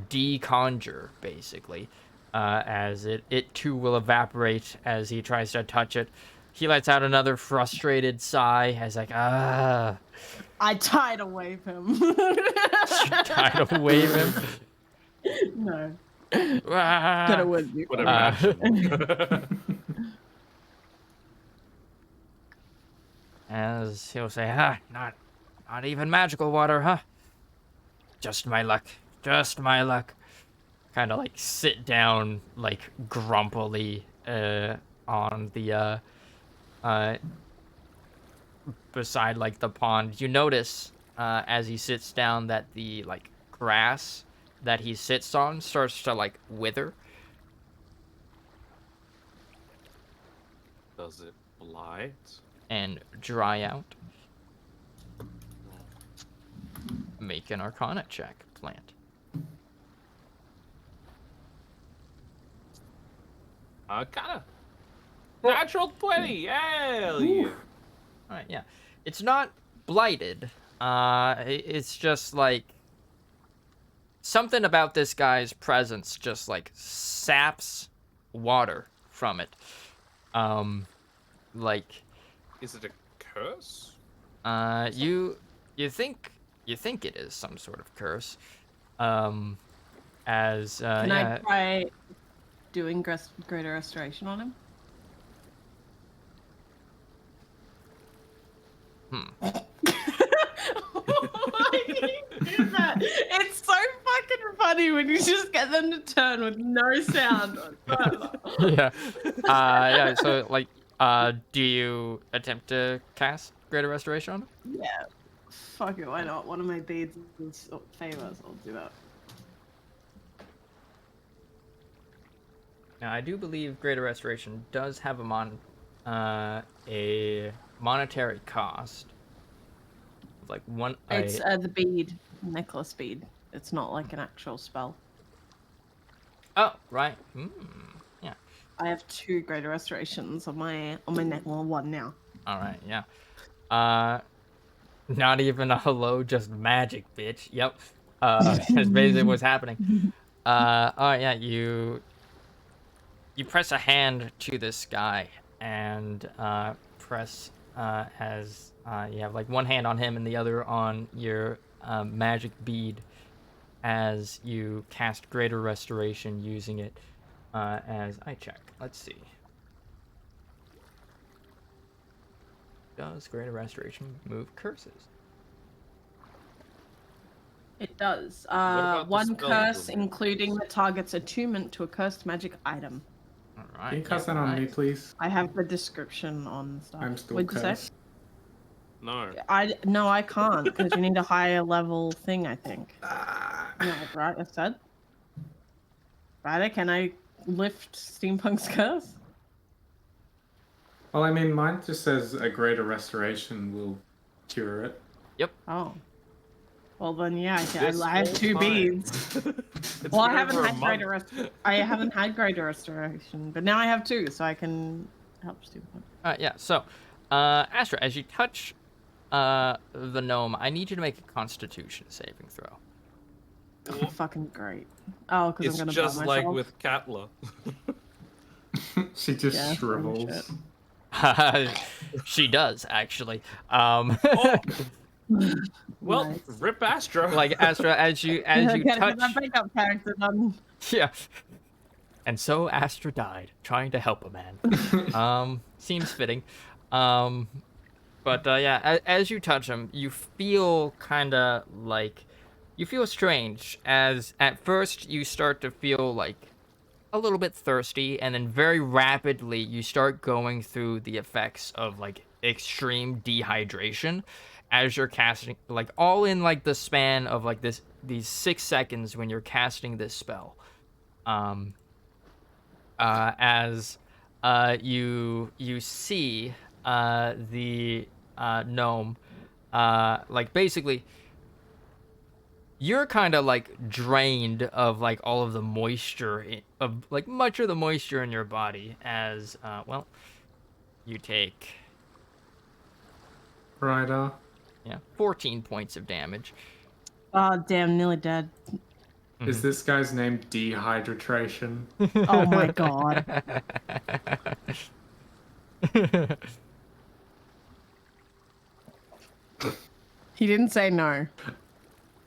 deconjure basically, as it too will evaporate as he tries to touch it. He lets out another frustrated sigh as like, ah. I try to wave him. Try to wave him. No. Ah. Get it with you. What a passion. As he'll say, not even magical water, huh? Just my luck. Just my luck. Kind of like sit down, like grumpily, on the beside like the pond. You notice, as he sits down, that the like grass that he sits on starts to like wither. Does it blight? And dry out. Make an Arcana check, plant. Arcana. Natural 20. Hell yeah. All right, yeah. It's not blighted. It's just like something about this guy's presence just like saps water from it. Like, Is it a curse? you think it is some sort of curse. As Can yeah. I try doing greater restoration on him? Why do you do that? It's so fucking funny when you just get them to turn with no sound whatsoever. Yeah. Yeah. So like, do you attempt to cast Greater Restoration on him? Yeah. Fuck it, why not? One of my beads is favors, I'll do that. Now I do believe Greater Restoration does have a monetary cost. Like It's the bead, necklace bead. It's not like an actual spell. Oh, right. Yeah. I have 2 greater restorations on my neck. Well, 1 now. All right. Yeah. Not even a hello, just magic, bitch. Yep. That's basically what's happening. All right. Yeah. You press a hand to this guy and press as you have like one hand on him and the other on your magic bead as you cast Greater Restoration using it as I check. Let's see. Does Greater Restoration move curses? It does. about the 1 spells curse, removed? including the target's attunement to a cursed magic item. All right. Can you cast that on me, please? I have the description on stuff. I'm still What'd you say? cursed. No. No, I can't because you need a higher level thing, I think. No, right? I said. Ryder, can I lift Steampunk's curse? Well, I mean, mine just says a greater restoration will cure it. Oh. Well then, yeah, This I have whole 2 time. beads. It's Well, I been haven't over a had month. I haven't had greater restoration, but now I have 2, so I can help Steampunk. Yeah. So, Astra, as you touch the gnome, I need you to make a Constitution saving throw. Oh, fucking great. Oh, because It's I'm gonna just butt like myself. with Katla. She just Yeah, same shrivels. shit. She does actually. Oh! Well, Nice. rip Astra. Like Astra, as you Get touch, that backup character done. yeah. And so Astra died trying to help a man. Seems fitting. But yeah, as you touch him, you feel kind of like you feel strange. As at first you start to feel like a little bit thirsty, and then very rapidly you start going through the effects of like extreme dehydration as you're casting, like all in like the span of like these 6 seconds when you're casting this spell. As you see the gnome, like basically you're kind of like drained of like all of the moisture of like much of the moisture in your body as well you take Ryder. 14 points of damage. Oh, damn, nearly dead. Is this guy's name Dehydration? Oh my god. He didn't say no.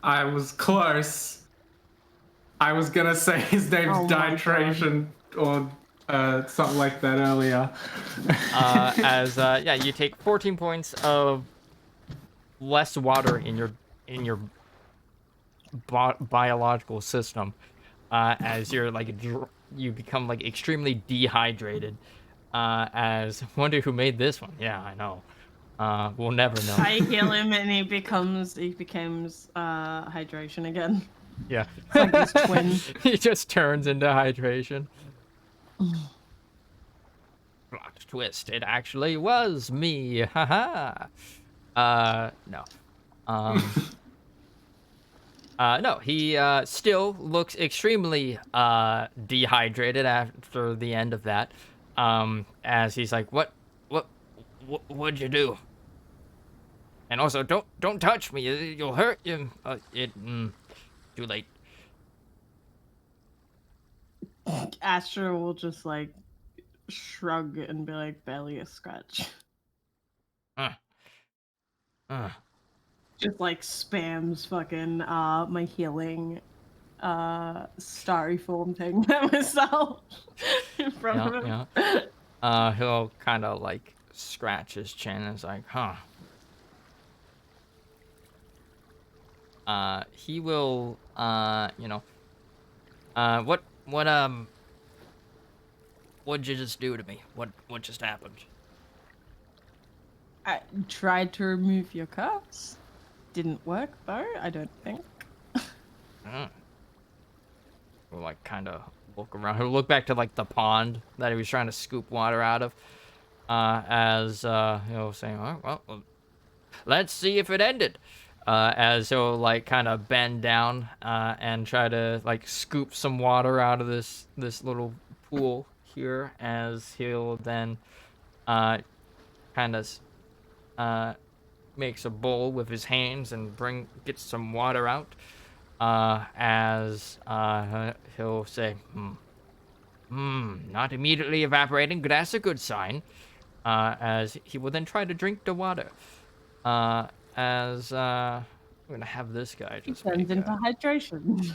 I was close. I was gonna say his name's Oh my Dihydration or something like that earlier. Yeah, you take 14 points of less water in your biological system as you're like you become like extremely dehydrated. As wonder who made this one. Yeah, I know. We'll never know. I heal him and he becomes hydration again. Yeah. It's like his twin. He just turns into hydration. Plot twist. It actually was me. Haha. No. No, he still looks extremely dehydrated after the end of that. As he's like, what'd you do? And also, don't touch me. You'll hurt you. Too late. Astra will just like shrug and be like, barely a scratch. Just like spams fucking my healing starry form thing at myself in front of him. Yeah. He'll kind of like scratch his chin and is like, huh. he will, you know, what'd you just do to me? What just happened? I tried to remove your curse. Didn't work though, I don't think. We'll like kind of look around. He'll look back to like the pond that he was trying to scoop water out of, as he'll say, "Oh, well, let's see if it ended." As he'll like kind of bend down and try to like scoop some water out of this little pool here, as he'll then kind of makes a bowl with his hands and gets some water out. As he'll say, not immediately evaporating, but that's a good sign. As he will then try to drink the water. I'm gonna have this guy It just turns make into hydration.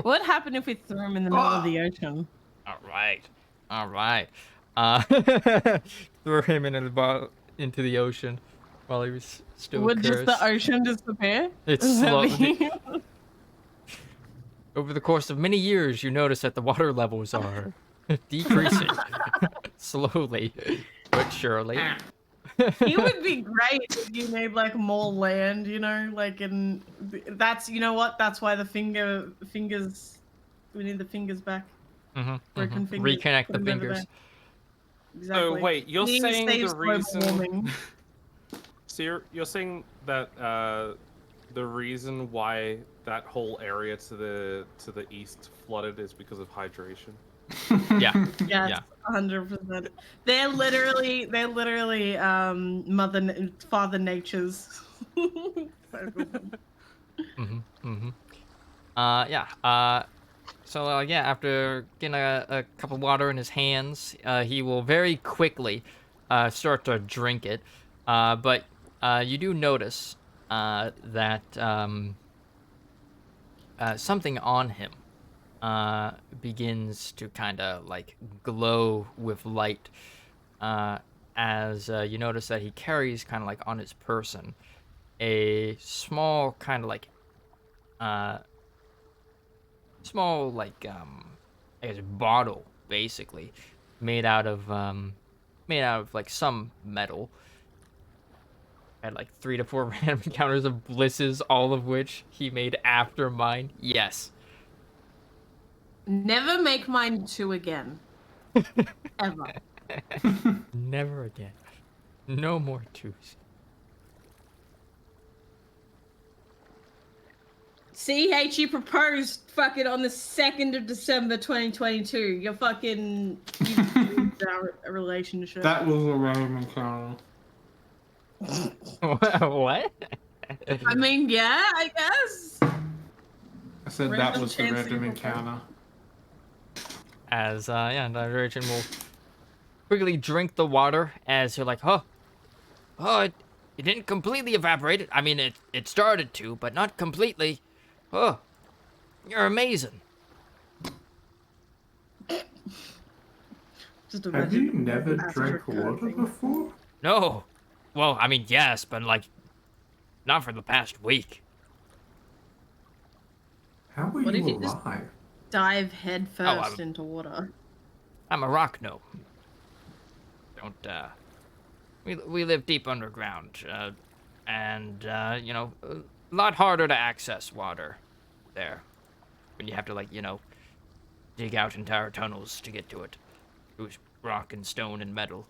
What happened if we threw him in the middle of the ocean? all right. Uh, throw him into the ocean while he was still Would just the cursed. ocean disappear? It's Does that slow. mean- Over the course of many years, you notice that the water levels are decreasing slowly but surely. He would be great if you made like more land, you know, like in that's you know what? That's why the fingers we need the fingers back. Broken fingers. Reconnect Put the 'em over fingers. there. Exactly. Oh wait, you're He saying saves the global reason? warming. So you're saying that the reason why that whole area to the east flooded is because of hydration? Yeah. Yes, Yeah. 100%. They're literally Father Nature's. Yeah. So yeah, after getting a cup of water in his hands, he will very quickly start to drink it. But you do notice that something on him begins to kind of like glow with light. As you notice that he carries kind of like on his person a small kind of like uh I guess bottle basically made out of like some metal. Had like 3 to 4 random encounters of blisses, all of which he made after mine. Yes. Never make mine 2 again. Ever. Never again. No more twos. CH, you proposed fucking on the 2nd of December 2022. You're fucking our relationship. That was a random encounter. What? I mean, yeah, I guess. I said that Random was the chance random you encounter. As Divergent will quickly drink the water as you're like, it didn't completely evaporate. I mean, it started to, but not completely. Oh, you're amazing. Just Have you imagine never drank water astrocursing. before? No. Well, I mean, yes, but like, not for the past week. How were What you if you just- alive? Dive head first I'm- into water. I'm a rock gnome. Don't, we live deep underground, and, you know, a lot harder to access water there. When you have to, like, you know, dig out entire tunnels to get to it. It was rock and stone and metal.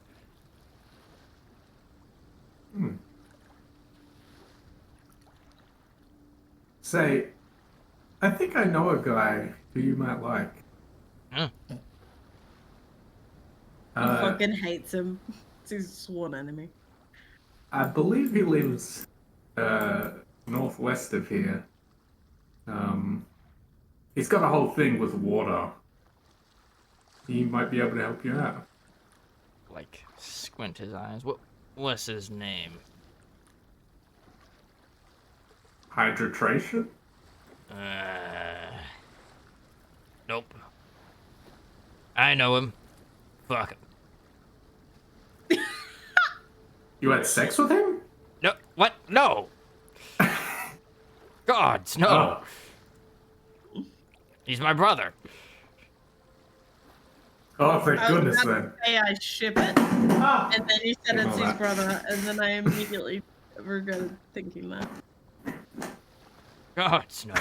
Say, I think I know a guy who you might like. Hmm. He fucking hates him. It's his sworn enemy. I believe he lives northwest of here. He's got a whole thing with water. He might be able to help you out. Like, squint his eyes. What's his name? Hydration? Nope. I know him. Fuck him. You had sex with him? No, what? No, Gods, no. Oh, He's my brother. oh, thank I was goodness about then. to say I ship it, Ah, and then he said Give it's all his that. brother, and then I immediately regretted thinking that. Gods, no.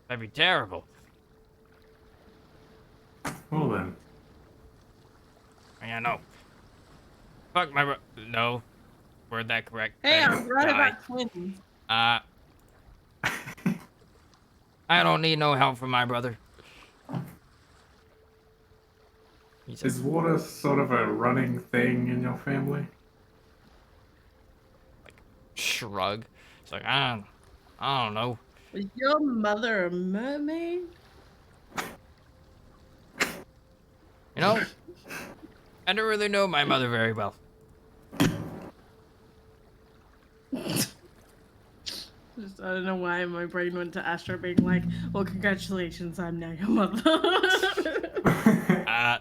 That'd be terrible. Well then. Yeah, no. Fuck my no. Word that correct. Hey, I was right Die. about twins. I don't need no help from my brother. He's a Is water sort of a running thing in your family? shrug. It's like, I don't know. Was your mother a mermaid? You know, I don't really know my mother very well. Just, I don't know why my brain went to Astro being like, well, congratulations, I'm now your mother.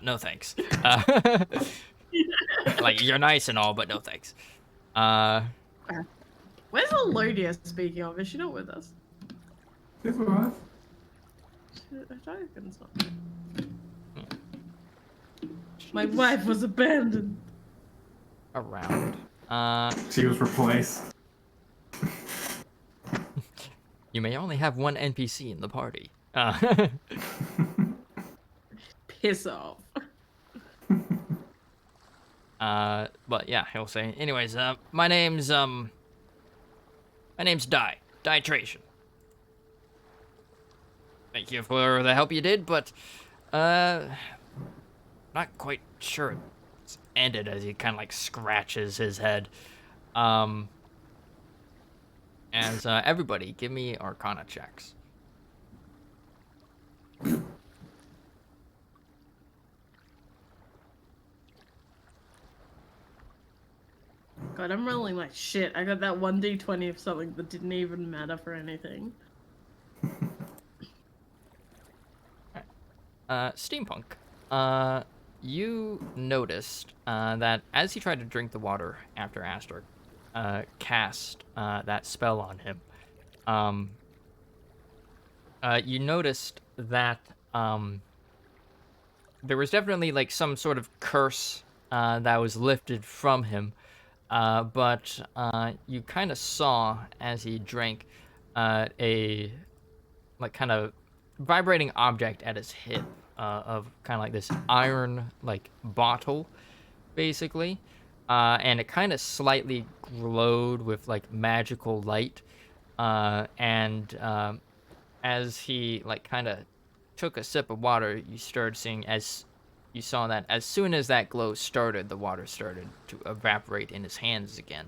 No thanks. Like, you're nice and all, but no thanks. Where's Elodia, speaking of? Is she not with us? She's with us. I don't think it's not. My wife was abandoned. Around. She was replaced. You may only have one NPC in the party. Piss off. But yeah, he'll say. Anyways, my name's Ditration. Thank you for the help you did, but not quite sure it's ended as he kind of like scratches his head. As everybody, give me Arcana checks. God, I'm rolling like shit. I got that 1d20 of something that didn't even matter for anything. Steampunk. You noticed that as he tried to drink the water after Aster cast that spell on him, you noticed that there was definitely like some sort of curse that was lifted from him, but you kind of saw as he drank a like kind of vibrating object at his hip of kind of like this iron like bottle basically, and it kind of slightly glowed with like magical light, and as he like kind of took a sip of water, you started seeing as you saw that as soon as that glow started, the water started to evaporate in his hands again.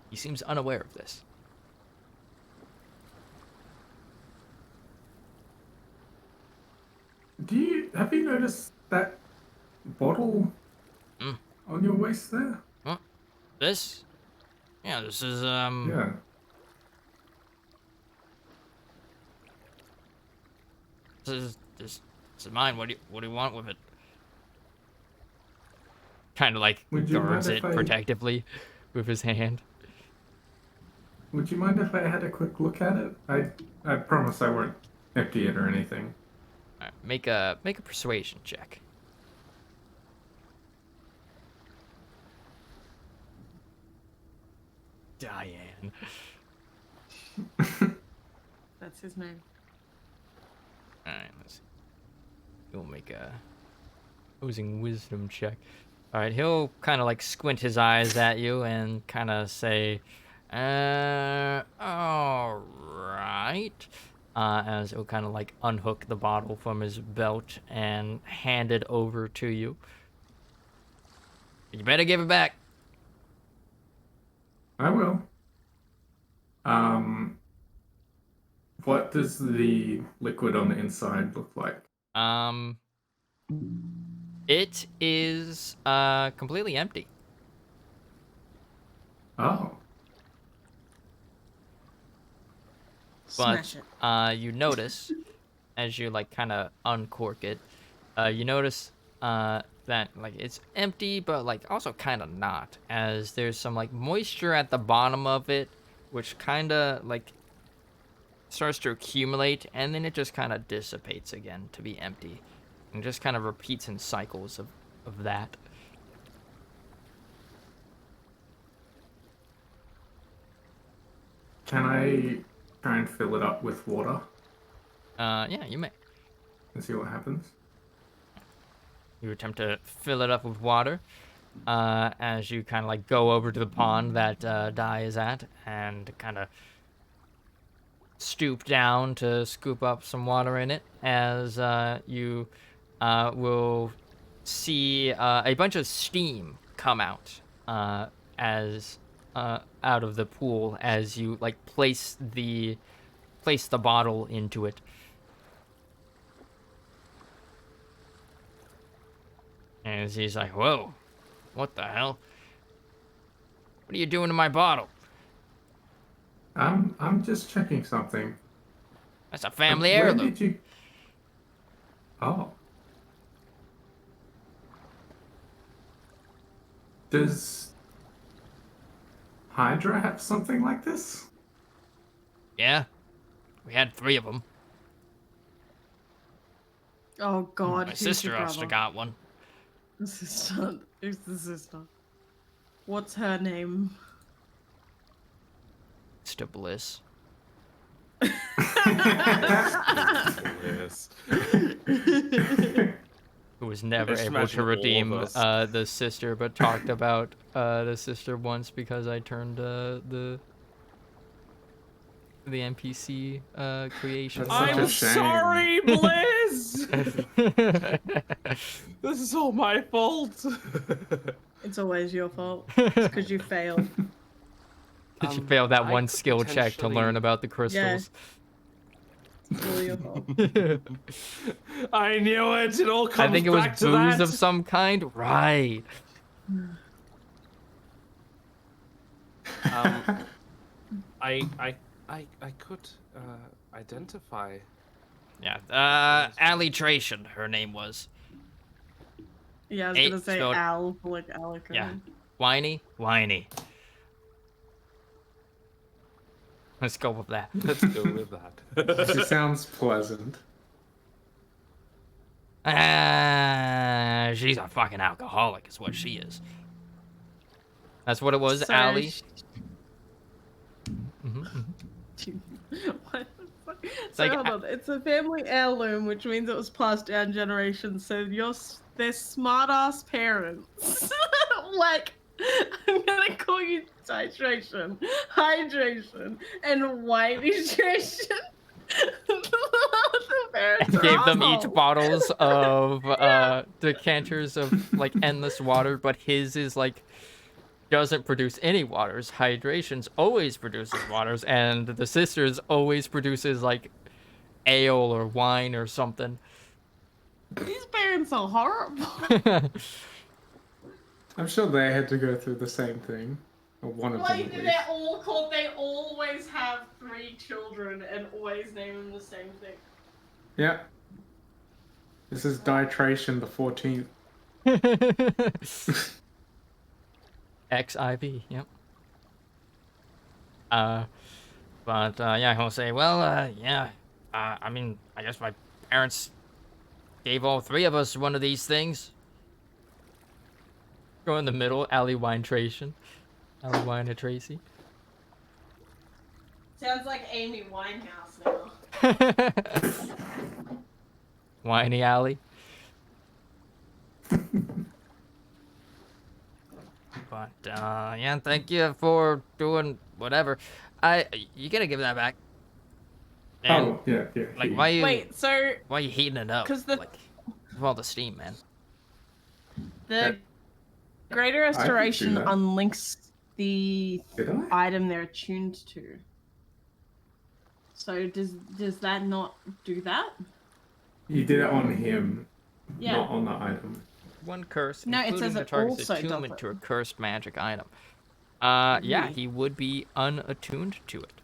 He seems unaware of this. Have you noticed that bottle on your waist there? This? Yeah, this is, Yeah. this is mine. What do you want with it? Kind of like Would you guards mind it if I- protectively with his hand. Would you mind if I had a quick look at it? I promise I won't empty it or anything. All right, make a persuasion check. Diane. That's his name. All right, let's see. He'll make a opposing wisdom check. All right, he'll kind of like squint his eyes at you and kind of say, all right. As he'll kind of like unhook the bottle from his belt and hand it over to you. You better give it back. I will. What does the liquid on the inside look like? It is completely empty. Oh. Smash it. You notice as you like kind of uncork it, you notice that like it's empty, but like also kind of not, as there's some like moisture at the bottom of it, which kind of like starts to accumulate, and then it just kind of dissipates again to be empty, and just kind of repeats in cycles of that. Can I try and fill it up with water Yeah, you may. and see what happens? You attempt to fill it up with water, as you kind of like go over to the pond that Dai is at, and kind of stoop down to scoop up some water in it, as you will see a bunch of steam come out as out of the pool as you like place the bottle into it. And he's like, "Whoa, what the hell? What are you doing to my bottle? I'm just checking something. That's a family Where heirloom." did you? Oh. Does Hydra have something like this? Yeah, we had 3 of them. Oh God, My who's your sister also brother? got one. The sister. Who's the sister? What's her name? Mr. Bliss. Yes. Who was never Just able imagine to all of redeem us. the sister, but talked about the sister once because I turned the NPC creation. That's such a I'm shame. sorry, Bliss. This is all my fault. It's always your fault. It's because you failed. Did you fail that I one could skill check to learn potentially- about the crystals? It's all your fault. I knew it. It all comes I think it was back to booze that. of some kind. Right. I could identify. Yeah. Allitration, her name was. Yeah, I was 8 gonna say spelled- Al for like Alec. Yeah. Whiny. Let's go with that. Let's go with that. She sounds pleasant. She's a fucking alcoholic, is what she is. That's what it was, So Allie. sh- Mhm. What the fuck? So like, hold on, it's a family heirloom, which means it was passed down generations. So they're smart ass parents. Like, I'm gonna call you titration, hydration, and whiteytration. The parents are Gave them each assholes. bottles of decanters of like endless water, but his is like doesn't produce any waters. Hydrations always produces waters, and the sisters always produces like ale or wine or something. These parents are horrible. I'm sure they had to go through the same thing. Or one of them Like at least. they're all called. They always have 3 children and always name them the same thing. Yeah. This is Ditration the 14th. XIV, yep. But yeah, he'll say, well, yeah, I mean, I guess my parents gave all 3 of us one of these things. Go in the middle, Alley Wine Tration. Alley Wine and Tracy. Sounds like Amy Winehouse now. Whiny Alley. But yeah, thank you for doing whatever. You gotta give that back. And, Oh, yeah. like, why you Wait, so why you heating it up? 'cause the- like, with all the steam, man. the Greater I could do Restoration that. unlinks the Did I? item they're attuned to. So does that not do that? You did it on him, Yeah. not on the item. One curse, No, it including says the it target's also does attunement it. to a cursed magic item. Yeah, Really? he would be unattuned to it.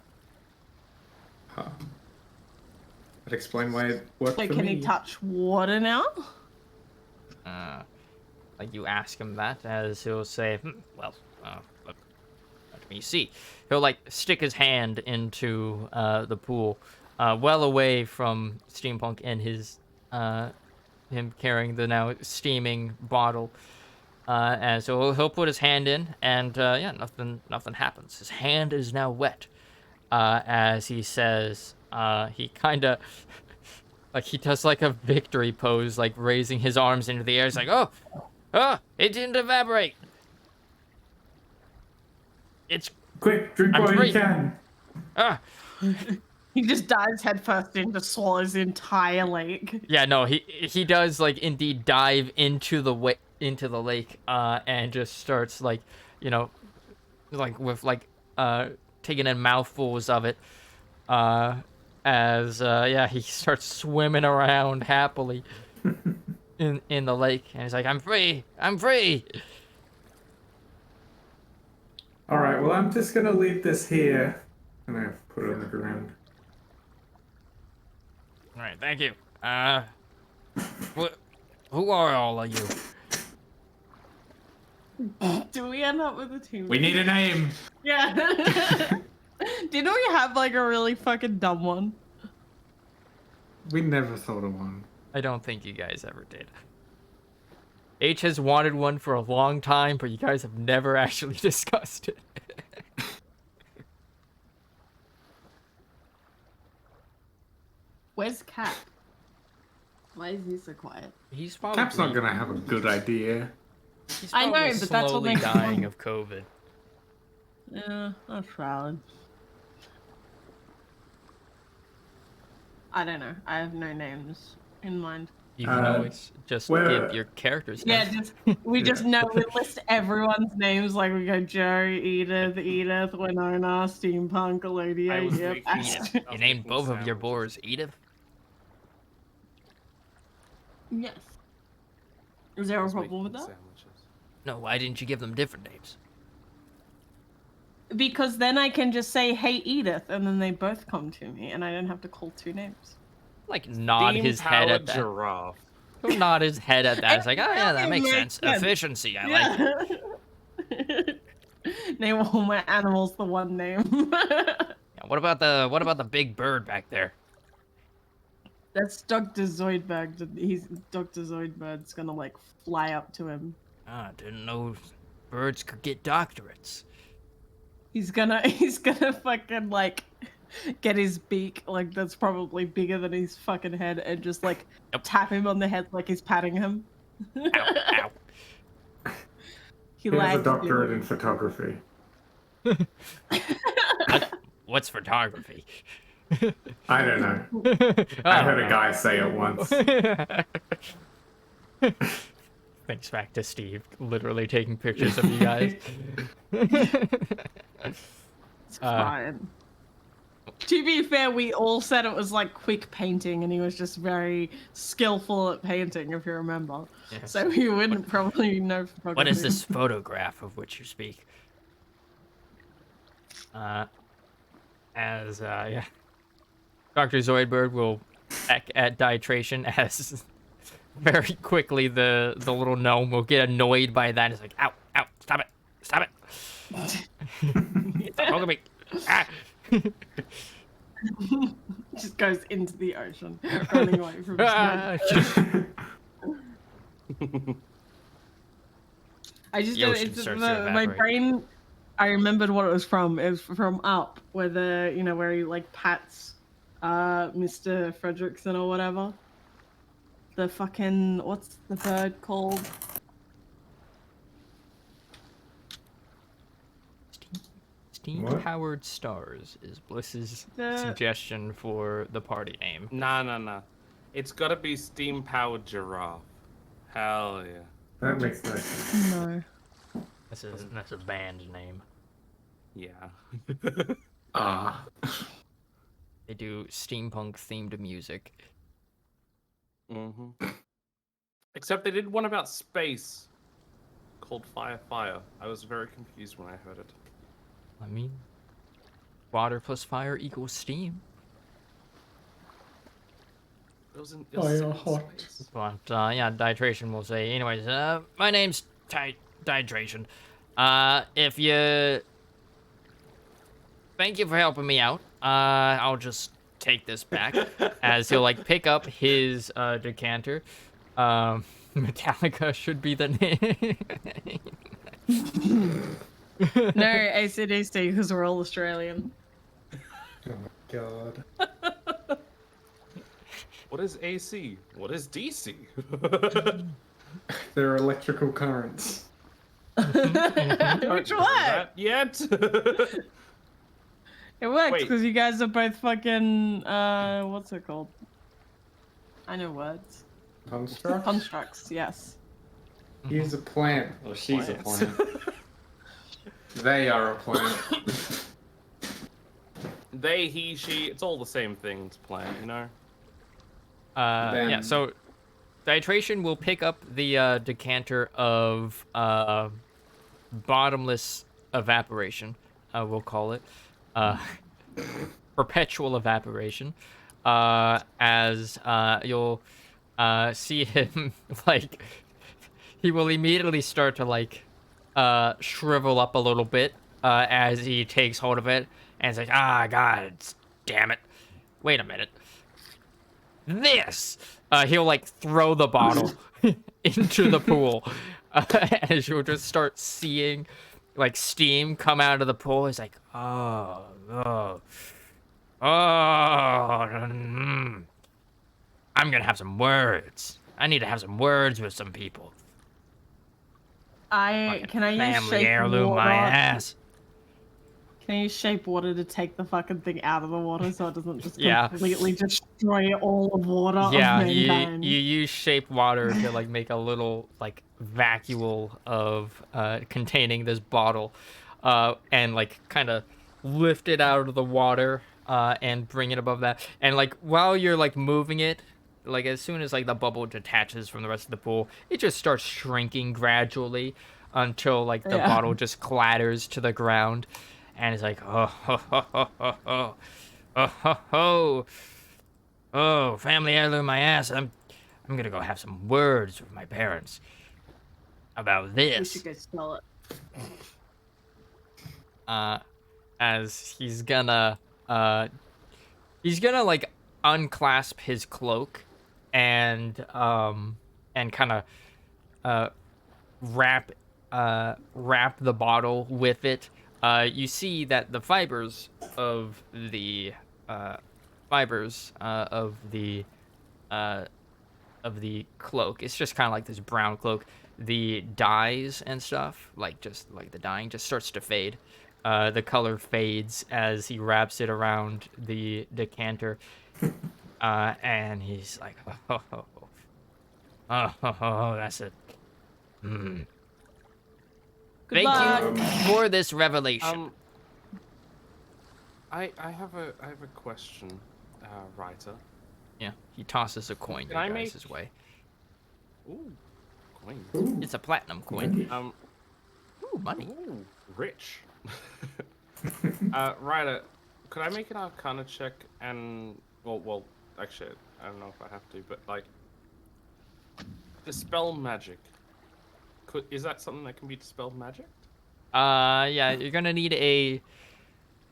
Huh. That explain why it worked So for can me. he touch water now? Like you ask him that, as he'll say, well, let me see. He'll like stick his hand into the pool, well away from Steampunk and his him carrying the now steaming bottle. And so he'll put his hand in, and yeah, nothing happens. His hand is now wet. As he says, he kind of like he does like a victory pose, like raising his arms into the air. He's like, oh, it didn't evaporate. It's Quick, drink I'm while you free. can. Ah, He just dives headfirst into swallows the entire lake. yeah, no, he does like indeed dive into the lake, and just starts like, you know, like with like taking in mouthfuls of it, as yeah, he starts swimming around happily in the lake, and he's like, I'm free. All right. Well, I'm just gonna leave this here, and I put it on the ground. All right, thank you. Who are all of you? Do we end up with a team? We need a name. Yeah. Didn't we have like a really fucking dumb one? We never thought of one. I don't think you guys ever did. H has wanted one for a long time, but you guys have never actually discussed it. Where's Cap? Why is he so quiet? He's probably Cap's not gonna have a good idea. He's I know, probably but that's what slowly makes it dying fun. of COVID. Yeah, that's valid. I don't know. I have no names in mind. You can always just give your characters Yeah, names. we just know we list everyone's names like we go Joe, Edith, Winona, Steampunk, I Alodia, was yep. making- Astrid. You named making both of your sandwiches. boars Edith? Yes. Is there I a was problem with making that? sandwiches. No, why didn't you give them different names? Because then I can just say, "Hey, Edith," and then they both come to me, and I don't have to call two names. Like nod his head at Steam-powered that. giraffe. He'll nod his head at that. It's like, oh yeah, that It makes makes sense. sense. Efficiency, I like it. Name all my animals the one name. Yeah, what about the big bird back there? That's Dr. Zoidberg. He's Dr. Zoidberg's gonna like fly up to him. Ah, didn't know birds could get doctorates. He's gonna fucking like get his beak like that's probably bigger than his fucking head and just like Yep. tap him on the head like he's patting him. Ow, He He has a likes doctorate it. in photography. ow. What's photography? I don't know. Oh, I heard a guy say it once. Thanks back to Steve, literally taking pictures of you guys. It's fine. To be fair, we all said it was like quick painting, and he was just very skillful at painting, if you remember. Yes. So he wouldn't probably know photography. What is this photograph of which you speak? Yeah. Dr. Zoidberg will back at Dietration as very quickly the little gnome will get annoyed by that. It's like, ow, stop it. Stop poking me. Ah. Just goes into the ocean, running away from his Ah. I just The don't, ocean it's starts to my evaporate. brain. I remembered what it was from. It was from Up, where where he like pats, Mr. Fredrickson or whatever. The fucking what's the bird called? Steam-powered stars is Bliss's suggestion for the party name. Nah. It's gotta be steam-powered giraffe. Hell yeah. That makes no sense. No. That's a band name. Yeah. Ah. They do steampunk themed music. Except they did one about space called Fire. I was very confused when I heard it. I mean, water plus fire equals steam. It was you're in hot. space. But yeah, Dihydration will say, anyways, my name's Dihydration. If you thank you for helping me out. I'll just take this back as he'll like pick up his decanter. Metallica should be the name. No, ACDC, because we're all Australian. Oh my god. What is AC? What is DC? There are electrical currents. Which one? That yet? It works Wait. because you guys are both fucking what's it called? I know words. Construct? Constructs, yes. He's a plant. Or she's a Plants. plant. They are a plant. They, he, she, it's all the same thing. It's plant, you know? Yeah, Then- so Dihydration will pick up the decanter of bottomless evaporation, we'll call it. Perpetual evaporation. As you'll see him, like, he will immediately start to, like, shrivel up a little bit as he takes hold of it. And it's like, ah, God, damn it. Wait a minute. This! He'll, like, throw the bottle into the pool. As you'll just start seeing, like, steam come out of the pool. He's like, oh. I'm gonna have some words. I need to have some words with some people. Can I use Family shape heirloom water? my ass. Can I use shape water to take the fucking thing out of the water so it doesn't just Yeah. completely destroy all the water Yeah, of you mankind? use shape water to like make a little like vacuole of containing this bottle, and like kind of lift it out of the water and bring it above that. And like while you're like moving it, like as soon as like the bubble detaches from the rest of the pool, it just starts shrinking gradually until like the Yeah. bottle just clatters to the ground, and it's like oh ho ho ho ho ho oh ho ho. Oh, family heirloom my ass. I'm gonna go have some words with my parents about We this. should go smell it. As he's gonna like unclasp his cloak and kind of wrap the bottle with it. You see that the fibers of the cloak. It's just kind of like this brown cloak. The dyes and stuff, like just like the dyeing, just starts to fade. The color fades as he wraps it around the decanter, and he's like, that's it. Good Thank luck. you for this revelation. I have a question, writer. Yeah, he tosses a coin Can I your make- guys' way. Ooh, coin. Ooh. It's a platinum coin. Ooh, Money. Ooh, rich. Ryder, could I make an Arcana check and well, actually, I don't know if I have to, but like, dispel magic. Is that something that can be dispelled magic? Yeah, you're gonna need a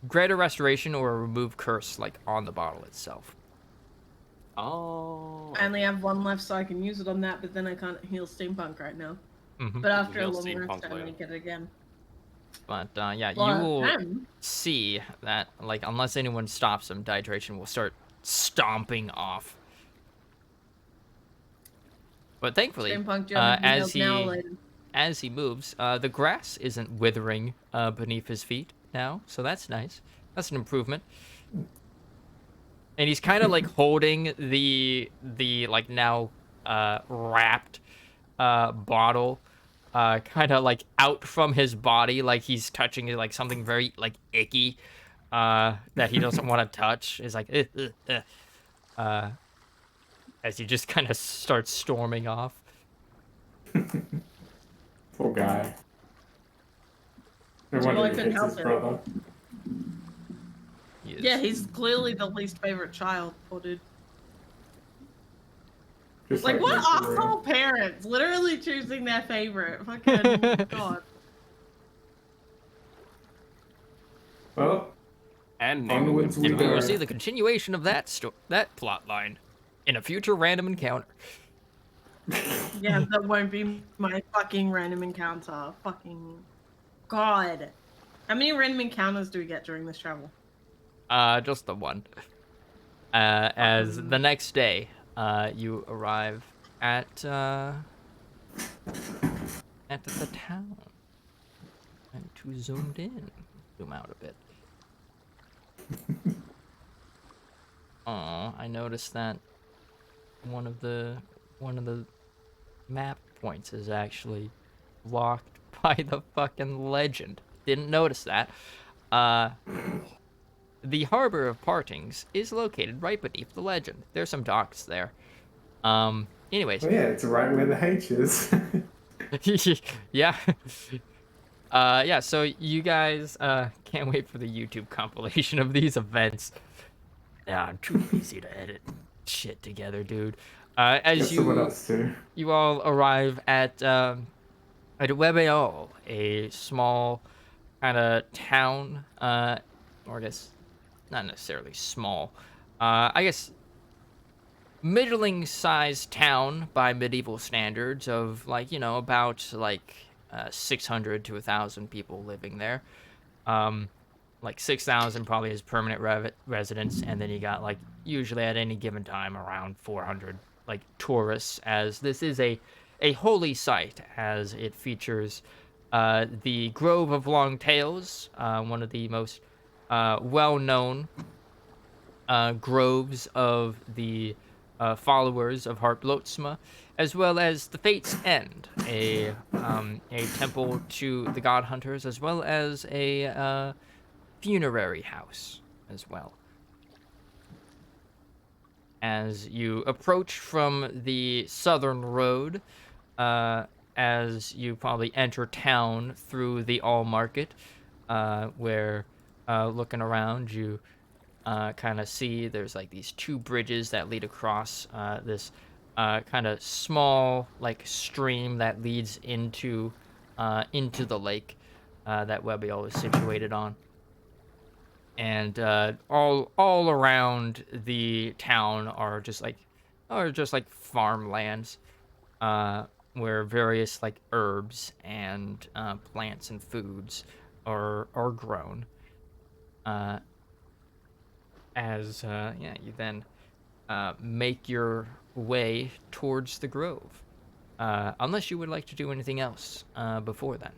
greater restoration or a remove curse, like on the bottle itself. Oh. I only have one left, so I can use it on that, but then I can't heal steampunk right now. Mhm. But after a heal long steampunk rest, I later. may get it again. But yeah, Well, you I will can. see that, like, unless anyone stops him, Dihydration will start stomping off. But thankfully, Steampunk, do you want to be as healed now or he later? as he moves, the grass isn't withering beneath his feet now, so that's nice. That's an improvement. And he's kind of like holding the like now wrapped bottle kind of like out from his body, like he's touching it, like something very like icky that he doesn't want to touch. Is like as he just kind of starts storming off. Poor guy. No So wonder I he couldn't hates help his it. brother. He is. Yeah, he's clearly the least favorite child, poor dude. Just Like, what make the room. asshole parents? Literally choosing their favorite. Fucking God. Well, And onwards we And we will go. see the continuation of that plot line in a future random encounter. Yeah, that won't be my fucking random encounter. Fucking God. How many random encounters do we get during this travel? Just the one. As the next day, you arrive at the town. And to zoomed in, zoom out a bit. Oh, I noticed that one of the map points is actually blocked by the fucking legend. Didn't notice that. The harbor of Partings is located right beneath the legend. There's some docks there. Anyways. Oh yeah, it's right where the H is. Yeah. Yeah, so you guys can't wait for the YouTube compilation of these events. Yeah, I'm too busy to edit shit together, dude. As someone else too. you all arrive at Webeol, a small kind of town, or I guess not necessarily small. I guess middling-sized town by medieval standards of about 600 to 1,000 people living there. Like 6,000 probably is permanent residents, and then you got usually at any given time around 400 tourists, as this is a holy site, as it features the Grove of Long Tails, one of the most well-known groves of the followers of Hartblotsma, as well as the Fate's End, a temple to the God Hunters, as well as a funerary house as well. As you approach from the southern road, as you probably enter town through the All Market, where looking around you kind of see there's these two bridges that lead across this kind of small stream that leads into the lake that Webiol is situated on. And all around the town are just farmlands, where various herbs and plants and foods are grown. You then make your way towards the grove, unless you would like to do anything else before then.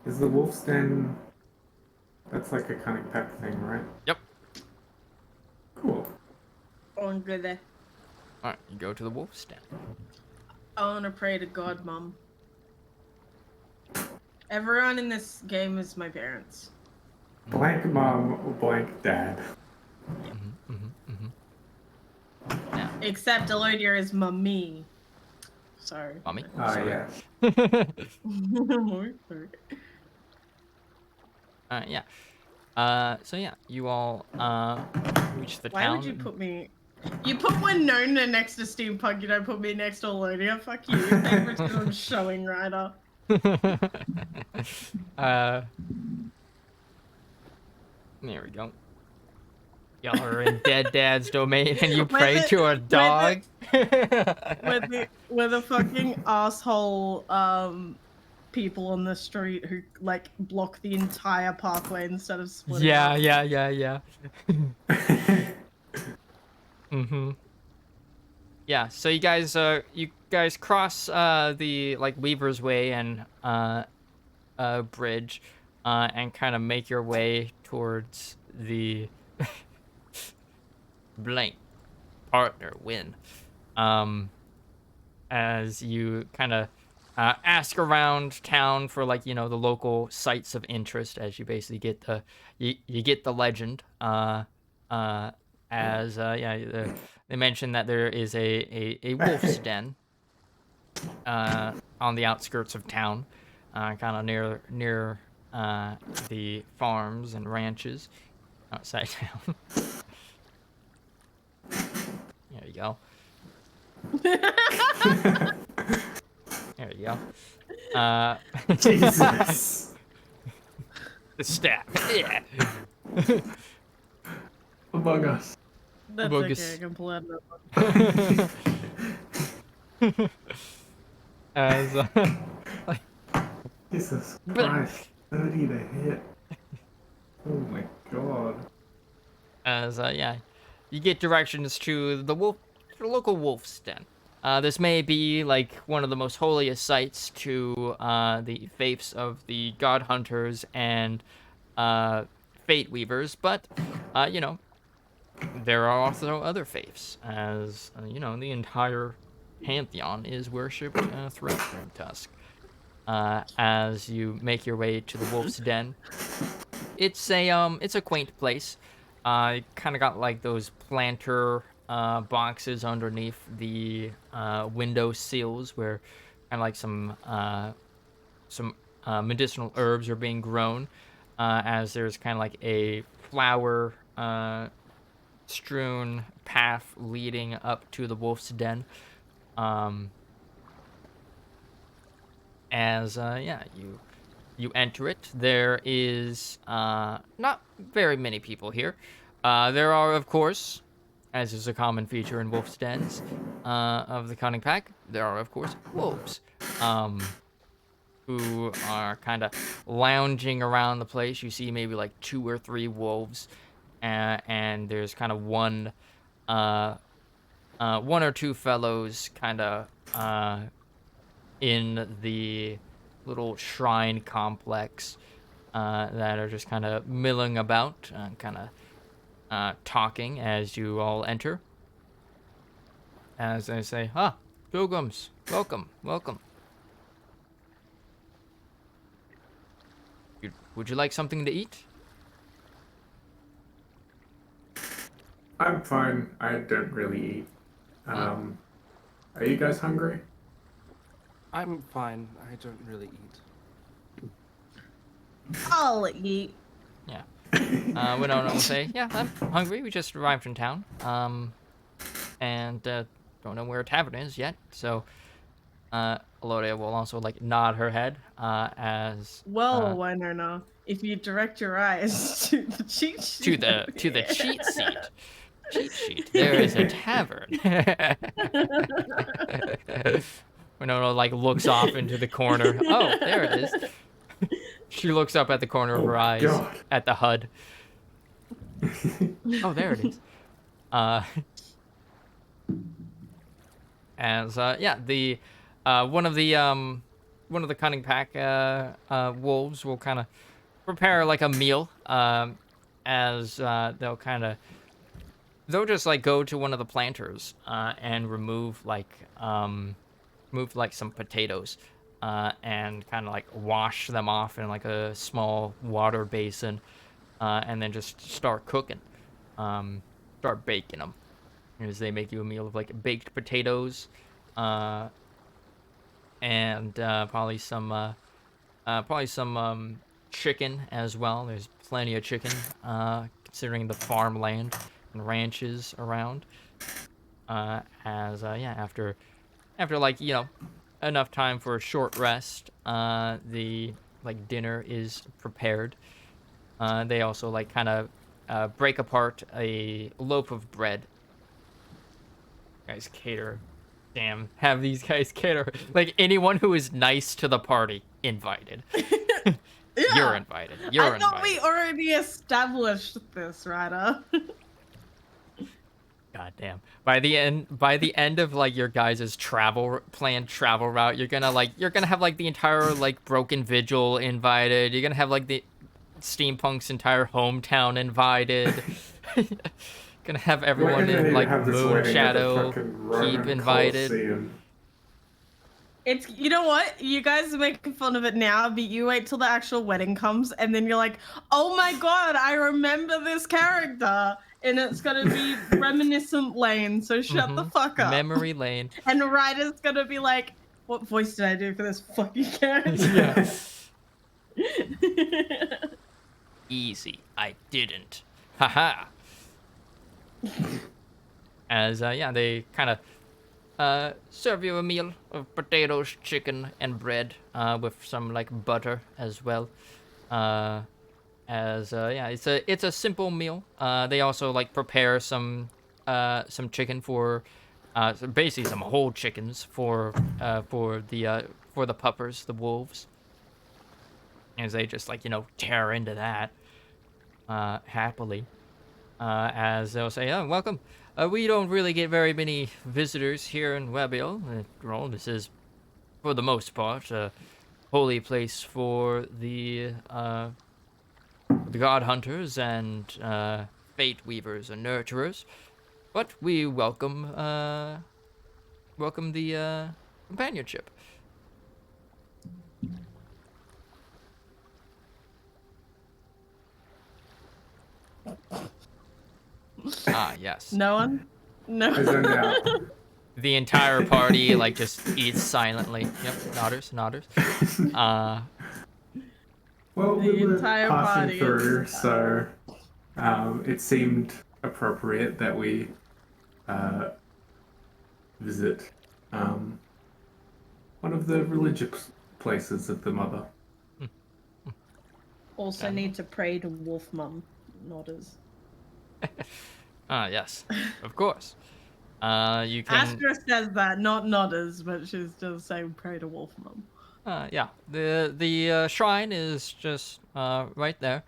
Is the wolf's den? That's like a cunning pack thing, right? Yep. Cool. Oh, good there. All right, you go to the wolf's den. I want to pray to God, Mom. Everyone in this game is my parents. Blank mom, blank dad. Yeah. Except Elodia is mommy. Sorry. Mommy? Oh yeah. Sorry. Yeah. So yeah, you all reach the Why town. would you put me? You put Winona next to Steampunk, you don't put me next to Elodia. Fuck you. Favorites because I'm showing Ryder. There we go. Y'all are in Dead Dad's domain and you pray to a dog? With the fucking asshole people on the street who block the entire pathway instead of splitting up. Yeah. Yeah, so you guys cross the Weaver's Way and bridge and kind of make your way towards the blank partner win. As you kind of ask around town for the local sites of interest, as you basically get you get the legend. They mentioned that there is a wolf's den on the outskirts of town, kind of near the farms and ranches outside town. you go. There you go. Jesus. The staff. Yeah. Among Us. That's Bogus. okay. I can pull out another one. As like, Jesus blink. Christ. 30 to hit. Oh my god. As yeah, you get directions to the local wolf's den. This may be like one of the most holiest sites to the faiths of the god hunters and fate weavers, but you know, there are also other faiths, as you know, the entire pantheon is worshipped throughout Grimtusk. As you make your way to the wolf's den, it's a quaint place. Kind of got like those planter boxes underneath the window sills where kind of like some medicinal herbs are being grown. As there's kind of like a flower strewn path leading up to the wolf's den. Um, as yeah, you enter it. There is not very many people here. There are, of course, as is a common feature in wolf's dens of the cunning pack, there are, of course, wolves who are kind of lounging around the place. You see maybe like 2 or 3 wolves, and there's kind of one or two fellows kind of in the little shrine complex that are just kind of milling about, kind of talking as you all enter. As they say, "Ah, pilgrims, welcome, welcome. Would you like something to eat?" I'm fine. I don't really eat. Are you guys hungry? I'm fine. I don't really eat. I'll eat. Yeah. We don't say, "Yeah, I'm hungry. We just arrived in town. And don't know where a tavern is yet." So, Alodia will also like nod her head as Well, Winona, if you direct your eyes to the cheat sheet. to the cheat sheet. Cheat sheet. There is a tavern. Winona like looks off into the corner. Oh, there it is. She looks up at the corner of her eyes God. at the HUD. Oh, there it is. As yeah, the one of the cunning pack wolves will kind of prepare like a meal. As they'll just like go to one of the planters and remove like some potatoes and kind of like wash them off in like a small water basin and then just start cooking, start baking them. As they make you a meal of like baked potatoes and probably some chicken as well. There's plenty of chicken considering the farmland and ranches around. As yeah, after like, you know, enough time for a short rest, the like dinner is prepared. They also like kind of break apart a loaf of bread. Guys cater. Damn, have these guys cater. Like anyone who is nice to the party invited. Yeah. You're invited. You're I thought invited. we already established this, Ryder. God damn. By the end of like your guys' planned travel route, you're gonna have like the entire like Broken Vigil invited. You're gonna have like the Steampunk's entire hometown invited. Gonna have everyone in like Moonshadow Keep invited. Colosseum. It's, you know what? You guys are making fun of it now, but you wait till the actual wedding comes, and then you're like, "Oh my god, I remember this character," and it's gonna be reminiscent lane. So shut the fuck up. Memory lane. And Ryder's gonna be like, "What voice did I do for this fucking character?" Yeah. Easy. I didn't. Haha. As yeah, they kind of serve you a meal of potatoes, chicken, and bread with some like butter as well. As yeah, it's a simple meal. They also like prepare some chicken for so basically some whole chickens for the puppers, the wolves, as they just like tear into that happily. As they'll say, "Oh, welcome. We don't really get very many visitors here in Wabiel. After all, this is, for the most part, a holy place for the god hunters and fate weavers and nurturers. But we welcome the companionship." Ah, yes. No one? No. I zoned out. The entire party like just eats silently. Yep, nodders. Well, The we were entire passing party through, is so it seemed appropriate that we visit one of the religious places of the mother. Also need to pray to Wolf Mum, nodders. Ah, yes, of course. You can. Astra says that, not nodders, but she's just saying pray to Wolf Mum. Yeah, the shrine is just right there,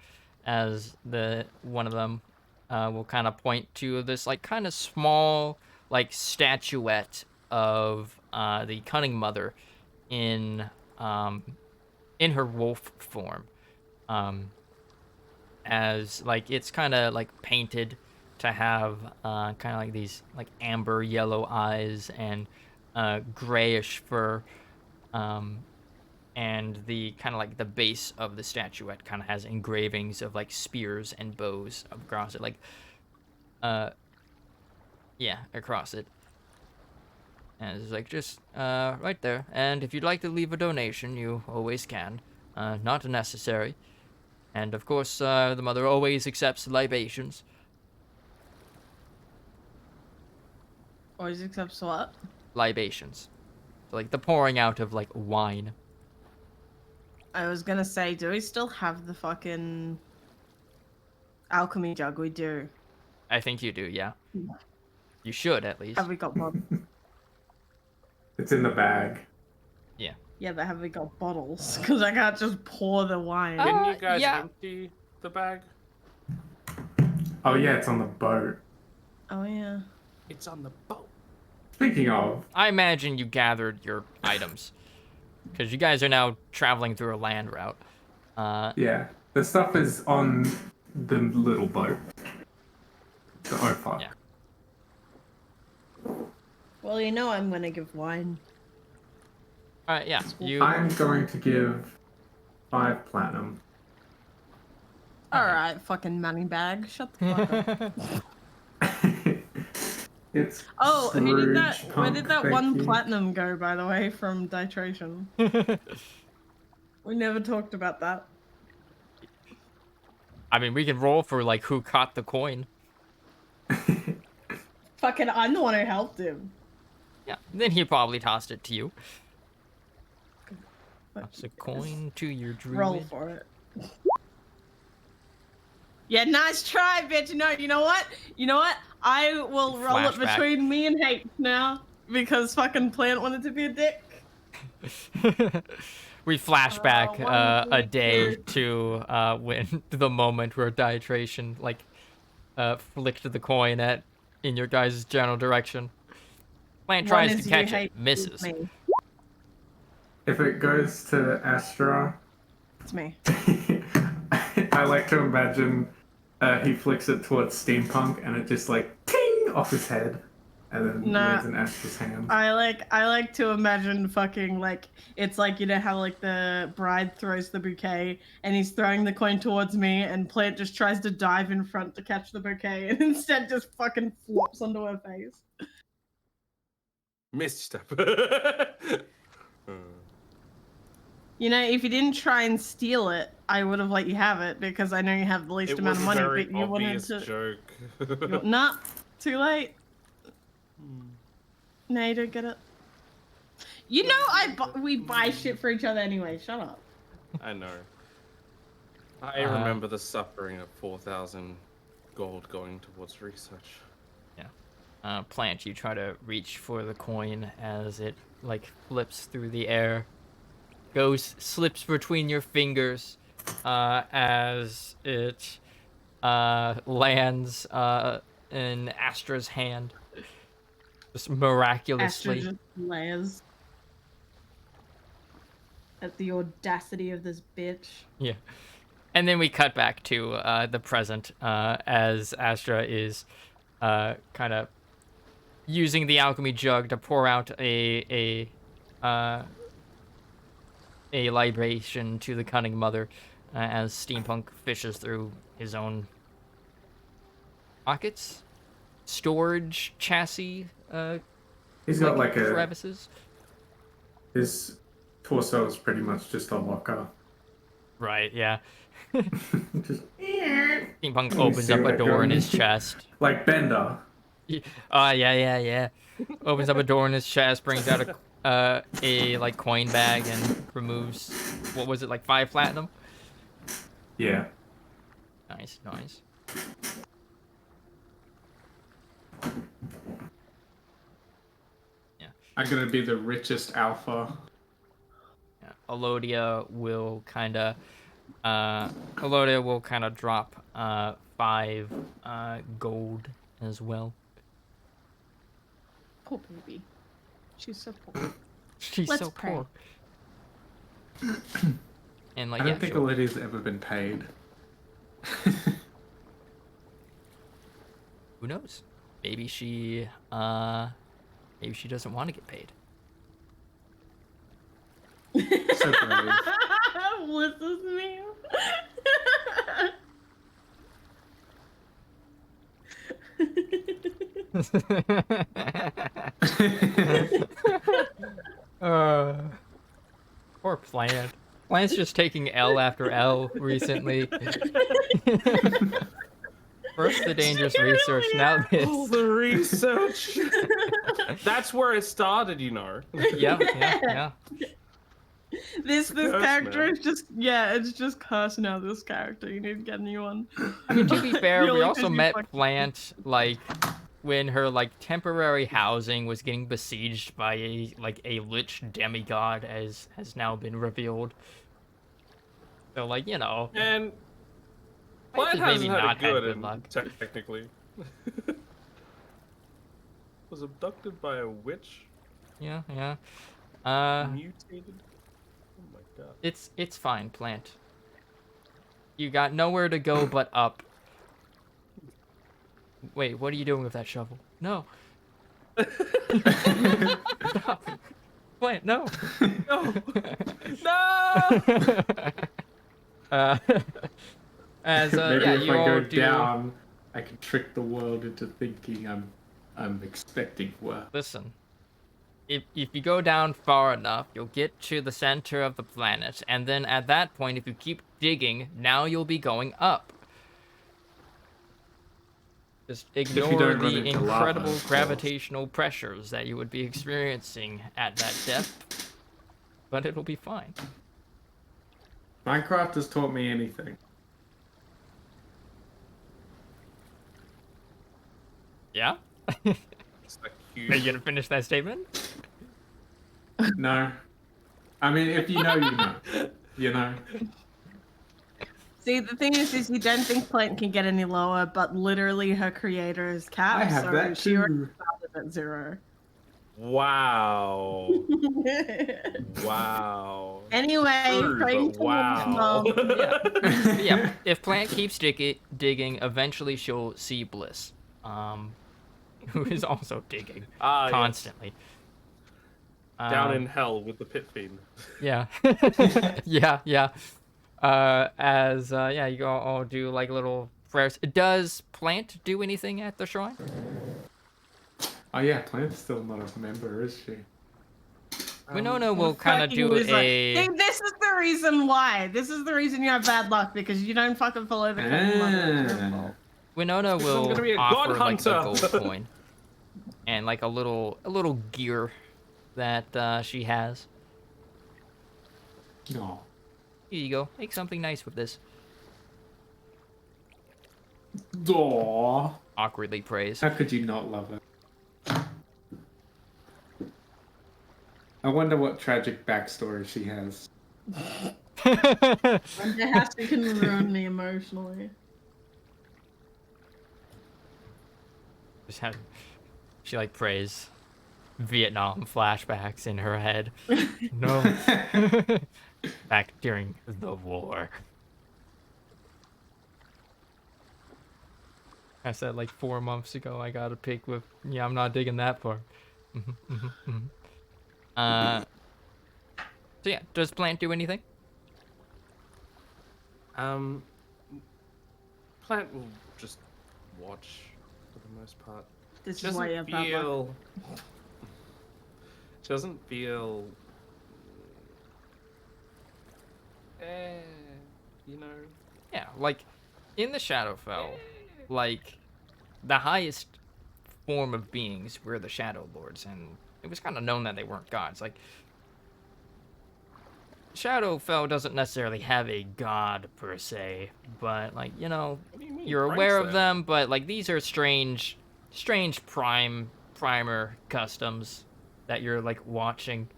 as the one of them will kind of point to this like kind of small like statuette of the cunning mother in um in her wolf form, as like it's kind of like painted to have kind of like these like amber yellow eyes and grayish fur. Um, and the kind of like the base of the statuette kind of has engravings of like spears and bows across it, like yeah, across it. And it's like just right there. And if you'd like to leave a donation, you always can. Not necessary. And of course, the mother always accepts libations. Always accepts what? Libations. So, like the pouring out of like wine. I was gonna say, do we still have the fucking alchemy jug? We do. I think you do, yeah. You should, at least. Have we got one? It's in the bag. Yeah. Yeah, but have we got bottles? Because I can't just pour the wine. Didn't you guys yeah. empty the bag? Oh yeah, it's on the boat. Oh yeah. It's on the boat. Speaking of, I imagine you gathered your items. Because you guys are now traveling through a land route. yeah, the stuff is on the little boat. Oh fuck. Yeah. Well, you know I'm gonna give wine. Yeah, you... I'm going to give 5 platinum. Alright, fucking money bag. Shut the fuck up. It's Oh, who did that? Scrooge Where Punk, did that thank one you. platinum go, by the way, from Ditration? We never talked about that. I mean, we can roll for, like, who caught the coin. Fucking, I'm the one who helped him. Yeah, then he probably tossed it to you. But Toss a coin to your druid. roll for it. Yeah, nice try, bitch. No, you know what? You know what? I will roll it Flashback. between me and H now because fucking Plant wanted to be a dick. We flash back one, a two, day three. to when the moment where Dietration like flicked the coin in your guys' general direction. Plant One tries is to you, catch it, H is misses. me. If it goes to Astra, It's me. I like to imagine he flicks it towards Steampunk and it just like ting off his head and then Nah. lands in Astra's hand. I like to imagine fucking like it's like, you know how like the bride throws the bouquet and he's throwing the coin towards me and Plant just tries to dive in front to catch the bouquet and instead just fucking flops onto her face. Misstep. You know, if you didn't try and steal it, I would have let you have it because I know you have the least It amount was of a money, very but you wanted obvious to. joke. Nah, too late. No, you don't get it. You know, we buy shit for each other anyway. Shut up. I know. I remember the suffering of 4,000 gold going towards research. Yeah. Plant, you try to reach for the coin as it like flips through the air, slips between your fingers, as it lands in Astra's hand, just Astra miraculously. just layers at the audacity of this bitch. Yeah. And then we cut back to the present, as Astra is kind of using the alchemy jug to pour out a libation to the cunning mother, as Steampunk fishes through his own pockets, storage chassis, He's got like a crevices. his torso is pretty much just a locker. Right, yeah. Just, Steampunk me opens see up what a I door in got. his chest. like Bender. Yeah. Opens up a door in his chest, brings out a like coin bag and removes, what was it, like 5 platinum? Yeah. Nice. Yeah. I'm gonna be the richest alpha. Yeah. Elodia will kind of drop 5 gold as well. Poor baby. She's so poor. She's Let's so pray. poor. And like, I don't think sure. Olivia's ever been paid. Who knows? Maybe she doesn't want to get paid. So brave. What's this meme? Poor Plant. Plant's just taking L after L recently. First the dangerous research, now this. Oh, the research! That's where it started, you know. Yeah. This Curse, character man. is just it's just cursed now. This character, you need to get a new one. I mean, to be fair, we Really also busy met fucking- Plant like when her like temporary housing was getting besieged by a lich demigod, as has now been revealed. So like, you know, And Plant Plant has hasn't maybe had not it had good, good luck. technically. Was abducted by a witch, Yeah. mutated. Oh my god. It's fine, Plant. You got nowhere to go but up. Wait, what are you doing with that shovel? No. Stop. Plant, no. No! No! As Maybe yeah, if you I all go do. down, I can trick the world into thinking I'm expecting work. Listen, if you go down far enough, you'll get to the center of the planet, and then at that point, if you keep digging, now you'll be going up. Just you ignore don't run the into incredible lava, of course. gravitational pressures that you would be experiencing at that depth, but it'll be fine. Minecraft has taught me anything. Yeah? It's like Are you huge. gonna finish that statement? No. I mean, if you know, you know. You know. See, the thing is you don't think Plant can get any lower, but literally her creator is Cap, I have so that she already too. started at 0. Wow. Wow. Anyway, True, praying but to wow. Yeah, if Plant keeps digging, eventually she'll see Bliss, who is also digging Yes. constantly. Down in hell with the pit fiend. Yeah. yeah. You go all do like little prayers. Does Plant do anything at the shrine? Oh yeah, Plant's still not a member, is she? Winona will kind of Fucking do loser. a. See, this is the reason why. This is the reason you have bad luck, because you don't fucking follow the fucking mother. It's your fault. Winona Because I'm will gonna be a offer god like a hunter. gold coin, and like a little gear that she has. No. Here you go. Make something nice with this. Aw. Awkwardly praise. How could you not love it? I wonder what tragic backstory she has. And how she can ruin me emotionally. She like prays Vietnam flashbacks in her head. No. Back during the war. I said like 4 months ago I got a pig with. Yeah, I'm not digging that part. So yeah, does Plant do anything? Plant will just watch for the most part. This She is why you doesn't have bad luck. feel. She doesn't feel. You know. Yeah, like in the Shadowfell, like the highest form of beings were the Shadow Lords, and it was kind of known that they weren't gods. Like Shadowfell doesn't necessarily have a god per se, but like What do you mean? you're Frank's aware of there. them. But like these are strange primer customs that you're like watching.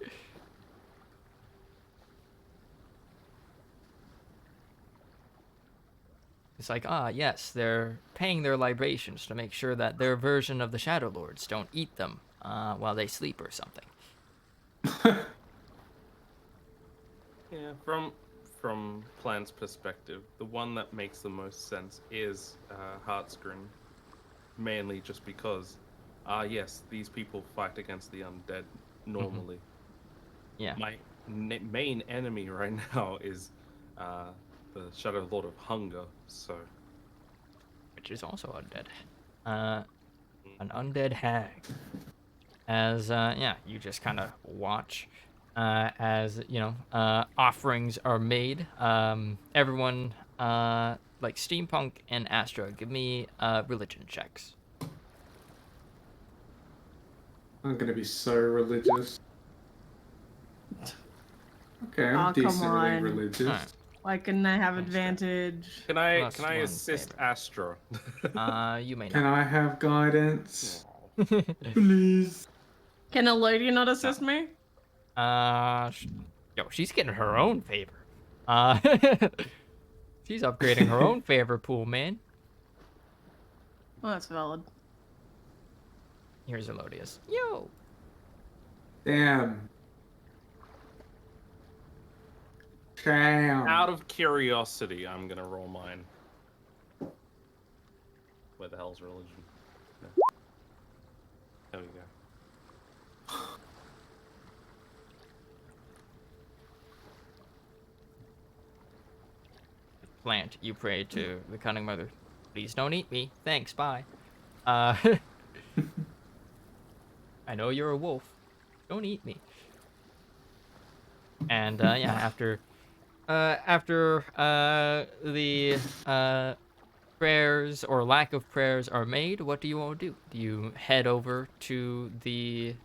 It's like, yes, they're paying their libations to make sure that their version of the Shadow Lords don't eat them while they sleep or something. Yeah, from Plant's perspective, the one that makes the most sense is Heartscreen, mainly just because, yes, these people fight against the undead normally. Yeah. My main enemy right now is the Shadow Lord of Hunger, so Which is also undead. An undead hag. As, yeah, you just kind of watch as, offerings are made. Everyone, like Steampunk and Astra, give me religion checks. I'm gonna be so religious. Okay, I'm Oh, come decently on. religious. Alright. Why couldn't I have That's advantage? can I Plus one assist favor. Astra? You may Can not. I have guidance? Aw. Please. Can a lady not assist me? Yo, she's getting her own favor. She's upgrading her own favor pool, man. Well, that's valid. Here's Elodius. Yo. Damn. Damn. Out of curiosity, I'm gonna roll mine. Where the hell's religion? No. There we go. Plant, you pray to the cunning mother. Please don't eat me. Thanks, bye. I know you're a wolf. Don't eat me. And yeah, after the prayers or lack of prayers are made, what do you all do? Do you head over to the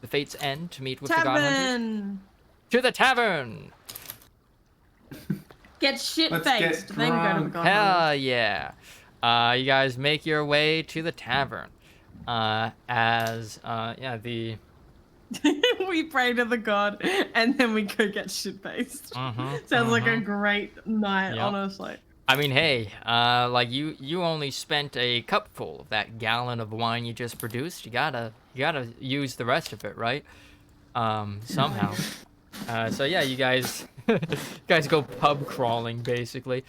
Fate's End to meet with the God Hunters? Tavern! To the tavern! Get shit Let's faced, get then go to the drunk. god. Hell yeah. You guys make your way to the tavern. As yeah, the We pray to the god and then we go get shit faced. Sounds like a great night, Yep. honestly. I mean, hey, like you only spent a cupful of that gallon of wine you just produced. You gotta use the rest of it, right? Somehow. So yeah, you guys go pub crawling basically.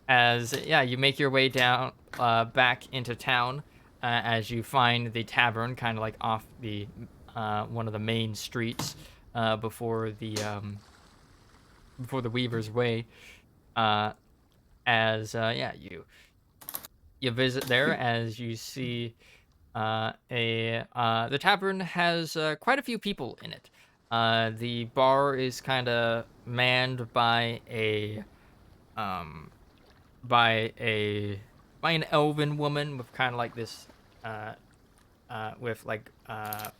As yeah, you make your way down back into town as you find the tavern kind of like off the one of the main streets before the Weaver's Way. As yeah, you visit there as you see the tavern has quite a few people in it. The bar is kind of manned by um by an elven woman with kind of like this with like kind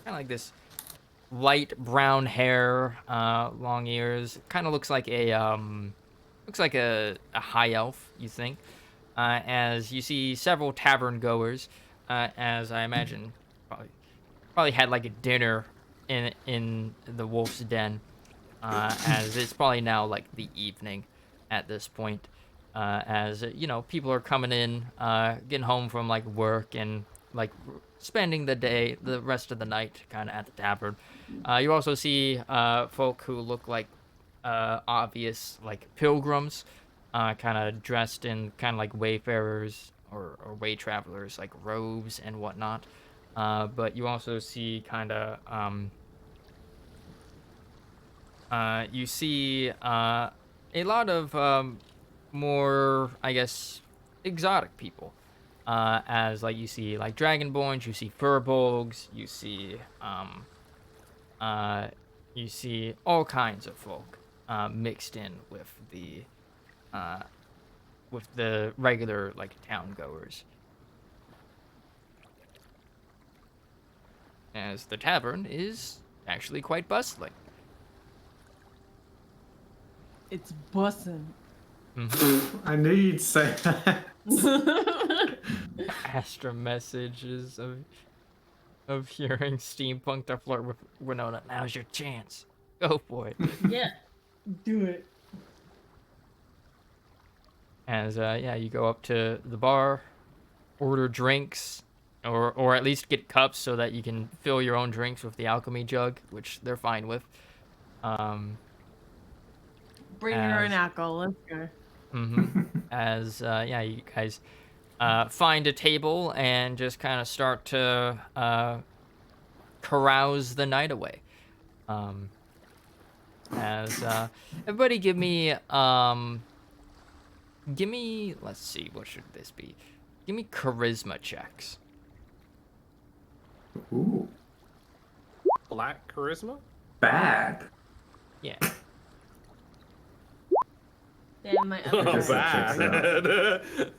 of like this light brown hair, long ears. Kind of looks like a high elf, you think. As you see several tavern goers, as I imagine probably had like a dinner in the wolf's den, as it's probably now like the evening at this point, as you know people are coming in, getting home from like work and like spending the rest of the night kind of at the tavern. You also see folk who look like obvious like pilgrims, kind of dressed in kind of like wayfarers or way travelers, like robes and whatnot. But you also see kind of you see a lot of more, I guess, exotic people. As like you see like dragonborns, you see furbolgs, uh, you see all kinds of folk mixed in uh, with the regular like town goers. As the tavern is actually quite bustling. It's bussin'. I knew you'd say that. Astra messages of hearing steampunk to flirt with Winona. Now's your chance. Go for it. Yeah, do it. As yeah, you go up to the bar, order drinks, or at least get cups so that you can fill your own drinks with the alchemy jug, which they're fine with. Bring your own As alcohol. Let's go. as yeah, you guys find a table and just kind of start to carouse the night away. As everybody give me, let's see, what should this be? Give me charisma checks. Ooh, Black charisma? bad. Yeah. Damn, my Oh, other guess that checks out. bad.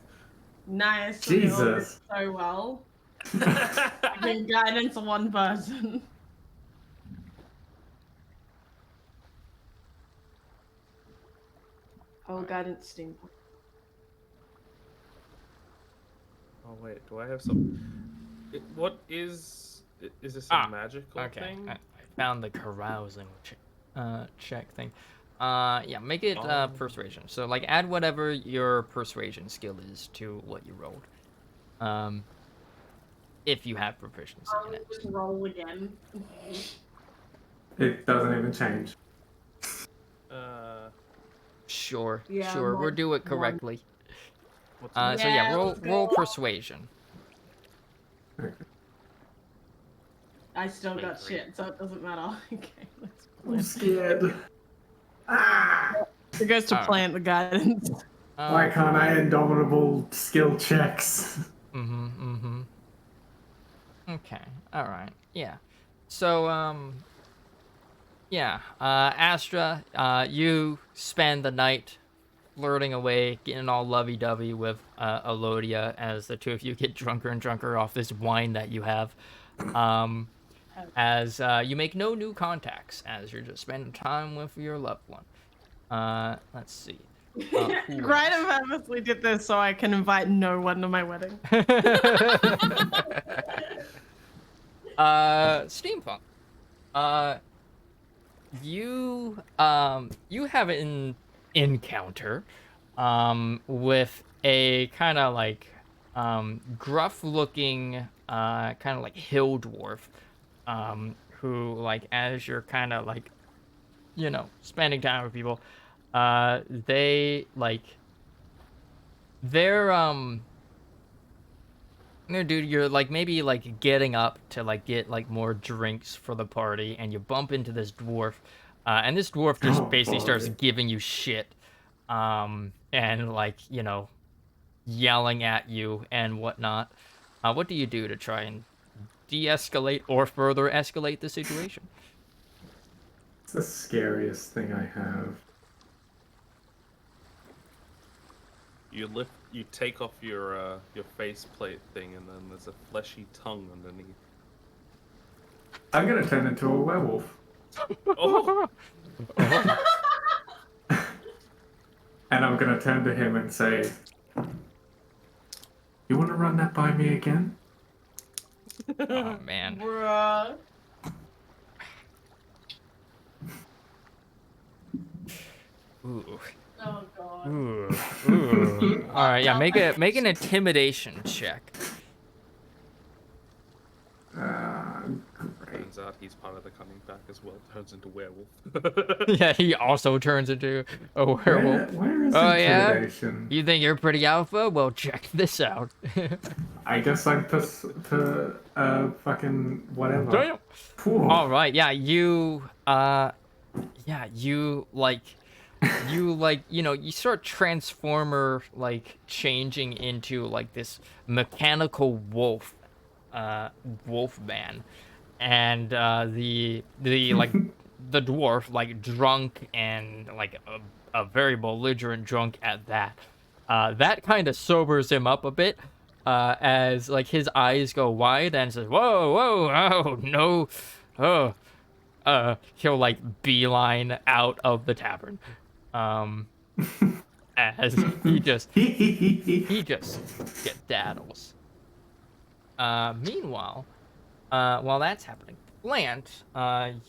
Nice. We all did Jesus. so well. I can guidance on one person. Oh, guidance steampunk. Oh wait, do I have some? What is this a magical Okay. thing? I found the carousing check thing. Yeah, make it Oh. persuasion. So like add whatever your persuasion skill is to what you rolled. If you have proficiency in it. Just roll again. It doesn't even change. Sure, Yeah, sure. We'll do it one. correctly. What's So yeah, Yeah, roll let's go. persuasion. Okay. I still got Wait, shit, so it doesn't matter. Okay, let's I'm plan. scared. Ah! It goes to Alright. plant the guidance. Why can't I indomitable skill checks? Okay. All right. Yeah. So yeah, Astra, you spend the night flirting away, getting all lovey-dovey with Elodia as the two of you get drunker and drunker off this wine that you have. As you make no new contacts, as you're just spending time with your loved one. Let's see. Great, I purposely did this so I can invite no one to my wedding. Steampunk. You have an encounter with a kind of like gruff looking kind of like hill dwarf who, like, as you're kind of like, you know, spending time with people, they're no, dude, you're like maybe like getting up to like get like more drinks for the party, and you bump into this dwarf, and this dwarf just Oh, basically starts boy. giving you shit, and like, you know, yelling at you and whatnot. What do you do to try and de-escalate or further escalate the situation? It's the scariest thing I have. you take off your faceplate thing, and then there's a fleshy tongue underneath. I'm gonna turn into a werewolf. Oh, And I'm gonna turn to him and say, "You want to run that by me again?" Oh man. Bruh. Ooh. Oh god. Ooh. Ooh. All right, yeah. Make an intimidation check. Great. turns out he's part of the coming back as well. Turns into werewolf. Yeah, he also turns into a werewolf. Where is Oh yeah. intimidation? You think you're pretty alpha? Well, check this out. I guess I'm fucking whatever. Damn. Phew. All right, yeah, you you start transformer like changing into like this mechanical wolf man, and the like the dwarf, like drunk and like a very belligerent drunk at that, that kind of sobers him up a bit, as like his eyes go wide and says, whoa, whoa, oh no, oh, he'll like beeline out of the tavern, as he just skedaddles. Meanwhile, while that's happening, Plant,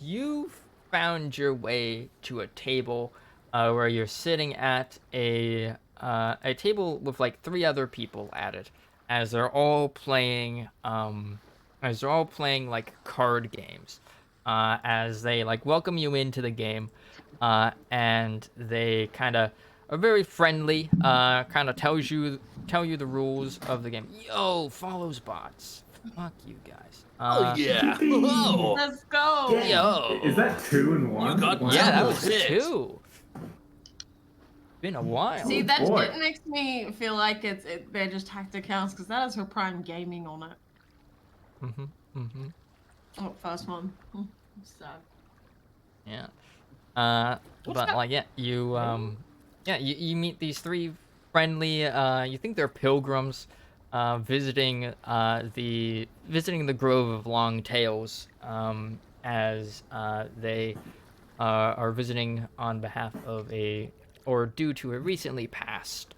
you found your way to a table, where you're sitting at a table with like 3 other people at it, as they're all playing like card games, as they like welcome you into the game, and they kind of are very friendly, kind of tell you the rules of the game. Yo, follows bots. Fuck you guys. Oh yeah! Whoa! Let's go. Yo. Is that 2 and 1? You got Wow. Yeah, that double was hit. 2. Been a while. See, that boy. shit makes me feel like they're just hacked accounts because that has her Prime Gaming on it. Oh, first one. Sad. Yeah. What's But that? like, yeah, you meet these 3 friendly, you think they're pilgrims, visiting the Grove of Long Tails, as they are visiting on behalf of or due to a recently passed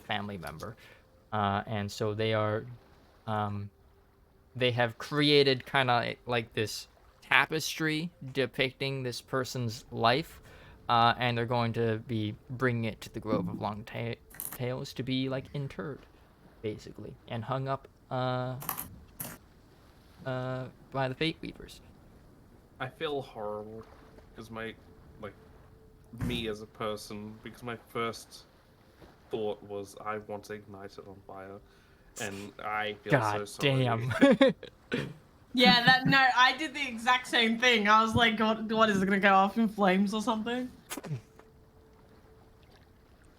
family member, and so they have created kind of like this tapestry depicting this person's life, and they're going to be bringing it to the Grove of Long Tails to be like interred, basically, and hung up by the Fate Weavers. I feel horrible because me as a person, because my first thought was I want to ignite it on fire, and I feel God so sorry. damn. Yeah, no, I did the exact same thing. I was like, what is it gonna go off in flames or something?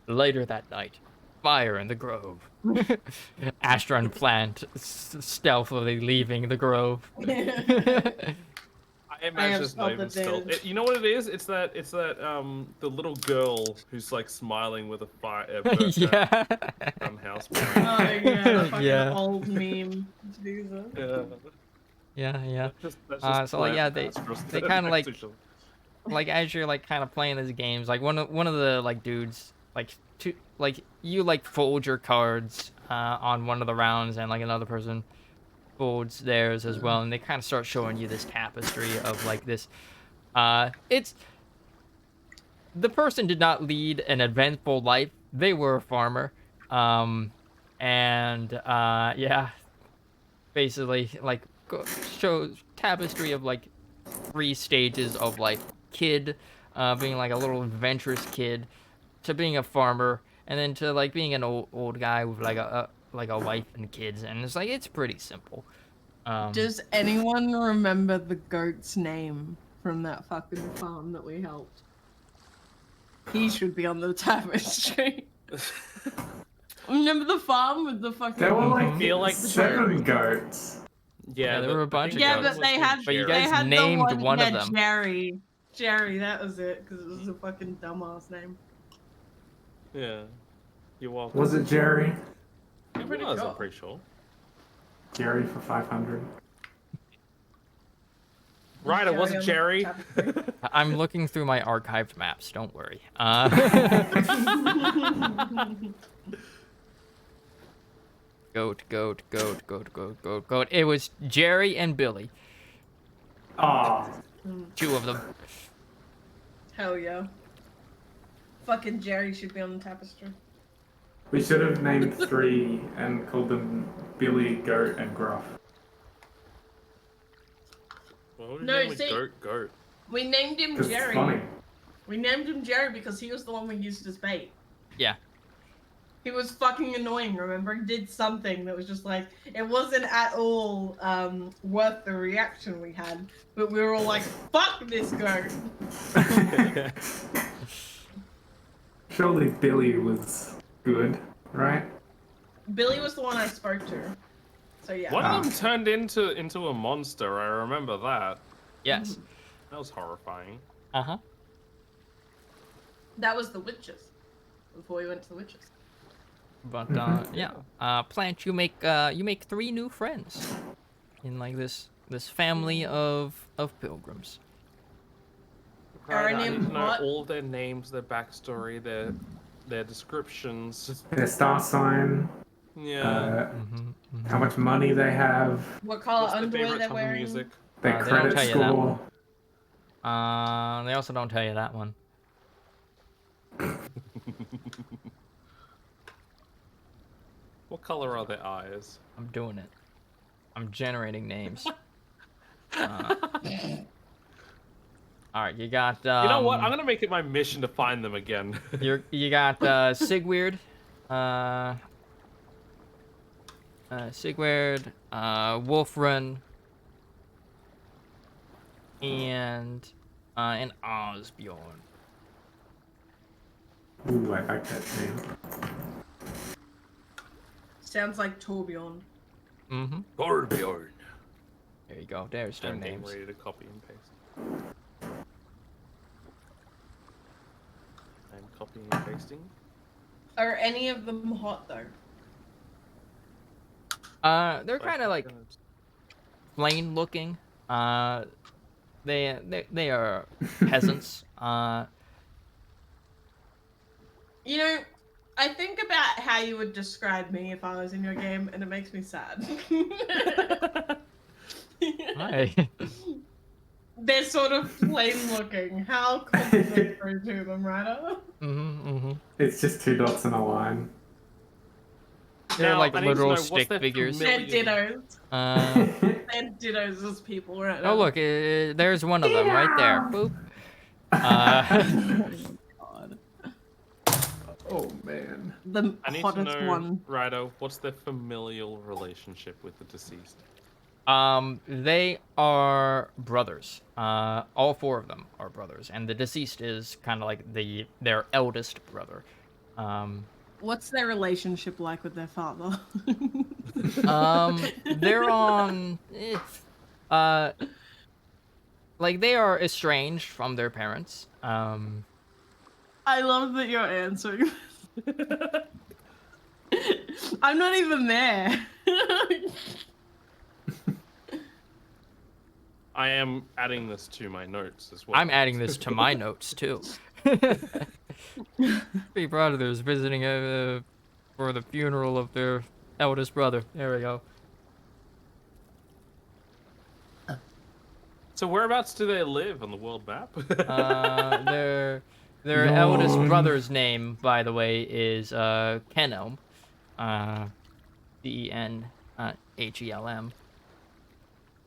Later that night, fire in the grove. Astra and Plant stealthily leaving the grove. I imagine it's not even stealth. You know what it is? It's that the little girl who's like smiling with a fire burst Yeah. from house. Oh yeah, the fucking Yeah. old meme. Jesus. Yeah. Yeah. That's just So like, yeah, they Astros kind of next to each other. like as you're like kind of playing these games, like one of the like dudes like you like fold your cards on one of the rounds, and like another person folds theirs as well, and they kind of start showing you this tapestry of like this. It's the person did not lead an eventful life. They were a farmer, and yeah, basically like shows tapestry of like 3 stages of like kid, being like a little adventurous kid, to being a farmer, and then to like being an old guy with like a wife and kids, and it's like it's pretty simple. Does anyone remember the goat's name from that fucking farm that we helped? He should be on the tapestry. Remember the farm with the fucking... There were like I feel like 7 goats. Yeah, there were a bunch of Yeah, goats. but they had... But you they guys had named the one of them. Jerry, that was it, because it was a fucking dumbass name. Yeah. You're welcome. Was it Jerry? It Pretty was, sure. I'm pretty sure. Jerry for 500. Right, it was on the Jerry. tapestry. I'm looking through my archived maps. Don't worry. Goat, goat, goat, goat, goat, goat, goat. It was Jerry and Billy. Oh, Two of them. Hell yeah. Fucking Jerry should be on the tapestry. we should have named 3 and called them Billy, Goat, and Gruff. Why would No, no, see- goat. We named him Because it's Jerry. funny. We named him Jerry because he was the one we used as bait. Yeah. He was fucking annoying, remember? He did something that was just like, it wasn't at all worth the reaction we had, but we were all like, fuck this goat. Surely Billy was good, right? Billy was the one I spoke to. So yeah. One of them turned into a monster, I remember that. Yes. That was horrifying. Uh-huh. That was the witches. Before we went to the witches. But yeah. Plant, you make 3 new friends in like this family of pilgrims. Are Right, I any need of to know what? all their names, their backstory, their descriptions. Their star sign, Yeah. how much money they have, What color What's their underwear favorite they're type wearing? of music? their They don't credit tell you that score. one. They also don't tell you that one. What color are their eyes? I'm doing it. I'm generating names. All right, you got. You know what? I'm gonna make it my mission to find them again. You got Sigweird, Wolfrun, and Osbjorn. Ooh, I like that name. Sounds like Torbjorn. Mm-hmm. Torbjorn. There you go. There's their I'm getting names. ready to copy and paste. I'm copying and pasting. Are any of them hot though? They're kind of like plain looking. They are peasants. You know, I think about how you would describe me if I was in your game, and it makes me sad. Hi. They're sort of plain looking. How complimentary to them, right? It's just 2 dots in a line. They're Now, like I need to know, literal what's stick their figures. They're familiar- dittos. They're dittos as people, right? Oh look, there's one of them right there. Boop. God. Oh man. The I need to hottest know, one. Rido, what's their familial relationship with the deceased? They are brothers. All 4 of them are brothers, and the deceased is kind of like their eldest brother. What's their relationship like with their father? They're on, like they are estranged from their parents. I love that you're answering. I'm not even there. I am adding this to my notes as well. I'm adding this to my notes too. 3 brothers visiting for the funeral of their eldest brother. There we go. So whereabouts do they live on the world map? Their eldest brother's name, by the way, is Kenelm. Denhelm.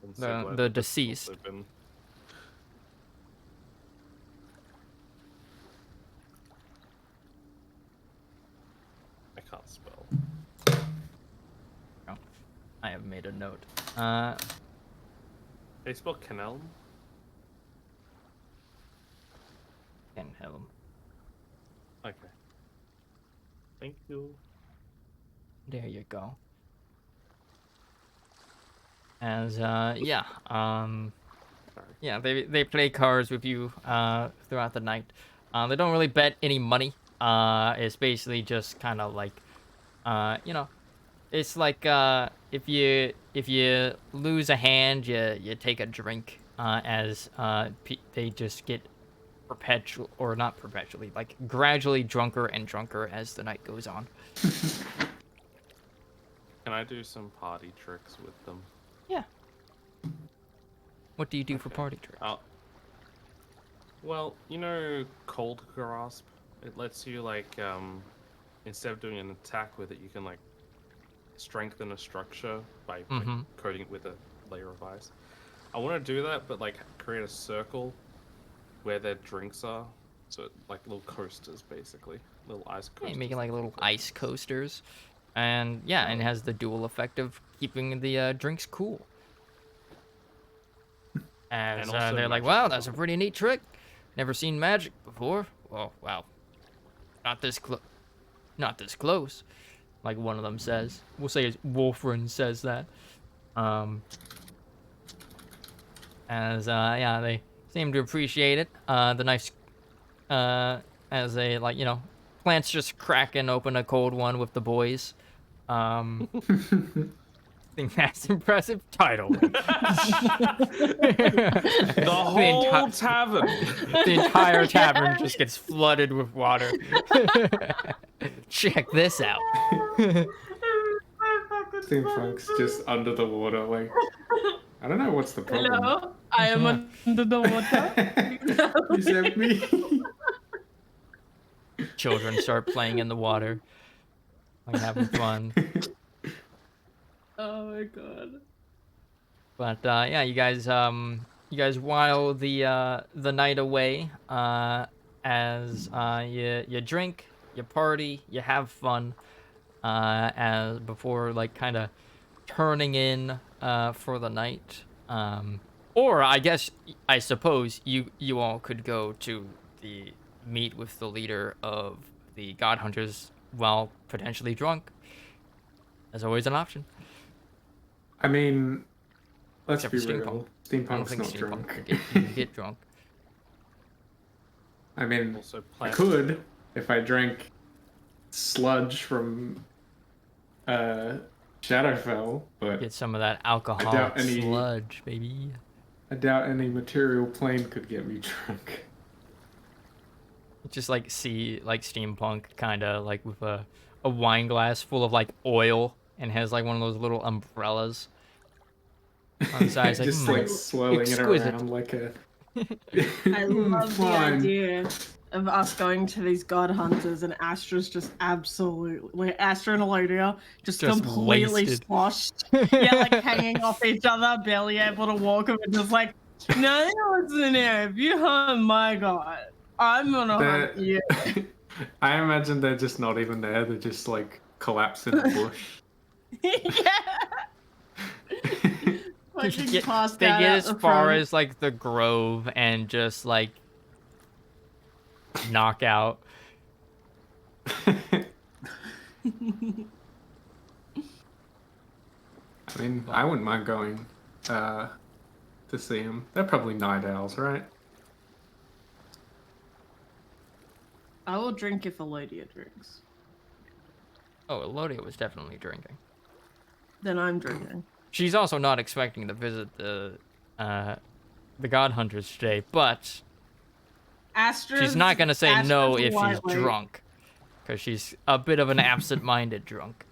I'm so glad The that deceased. they've been- I can't spell. Oh, I have made a note. They spell canal? Kenhelm. Okay. Thank you. There you go. As yeah, Sorry. yeah, they play cards with you throughout the night. They don't really bet any money is basically just kind of like, you know, it's like if you lose a hand, you take a drink, as they just get perpetual or not perpetually, like gradually drunker and drunker as the night goes on. Can I do some party tricks with them? Yeah. What do you do for Okay. party tricks? Well, you know, cold grasp. It lets you like instead of doing an attack with it, you can like strengthen a structure by like, coating it with a layer of ice. I want to do that, but like create a circle where their drinks are, so like little coasters, basically, little ice Yeah, coasters. you're making like little ice coasters, and yeah, and it has the dual effect of keeping the drinks cool. As And also they're like, magic wow, as that's a well. pretty neat trick. Never seen magic before. Well, wow. Not this close. Like one of them says. We'll say Wolfrin says that. As yeah, they seem to appreciate it. The nice as they like, you know, Plant's just cracking open a cold one with the boys. I think that's impressive titling. The whole tavern. The entire tavern just gets flooded with water. Check this out. Steampunk's just under the water, like, I don't know what's the problem. Hello, I am under the water. You saved me. Children start playing in the water, like having fun. Oh my god. But yeah, you guys while the night away, as you drink, you party, you have fun, as before like kind of turning in for the night. Or I suppose you all could go to the meet with the leader of the God Hunters while potentially drunk. There's always an option. I mean, let's Except be for real. I don't Steampunk's think not Steampunk drunk. can get drunk. I mean, Also, I plant. could if I drank sludge from Shadowfell, but Get some of that alcoholic any- sludge, baby. I doubt any material plane could get me drunk. Just like see like Steampunk kind of like with a wine glass full of like oil and has like one of those little umbrellas on the side. It's like, Just like swirling exquisite. it around like a. I love the fine. idea of us going to these god hunters and Astra's just absolutely Astra and Elodia just completely wasted. sloshed. Yeah, like hanging off each other, barely able to walk, and just like, no, listen here, if you hunt my god, I'm gonna hunt you. I imagine they're just not even there. They're just like collapsed in a bush. Yeah. Fucking passed They out get out as the far front. as like the grove and just like knock out. I mean, I wouldn't mind going to see them. They're probably night owls, right? I will drink if Elodia drinks. Oh, Elodia was definitely drinking. Then I'm drinking. She's also not expecting to visit the God Hunters today, but she's not gonna say no if she's drunk, because she's a bit of an absent-minded drunk.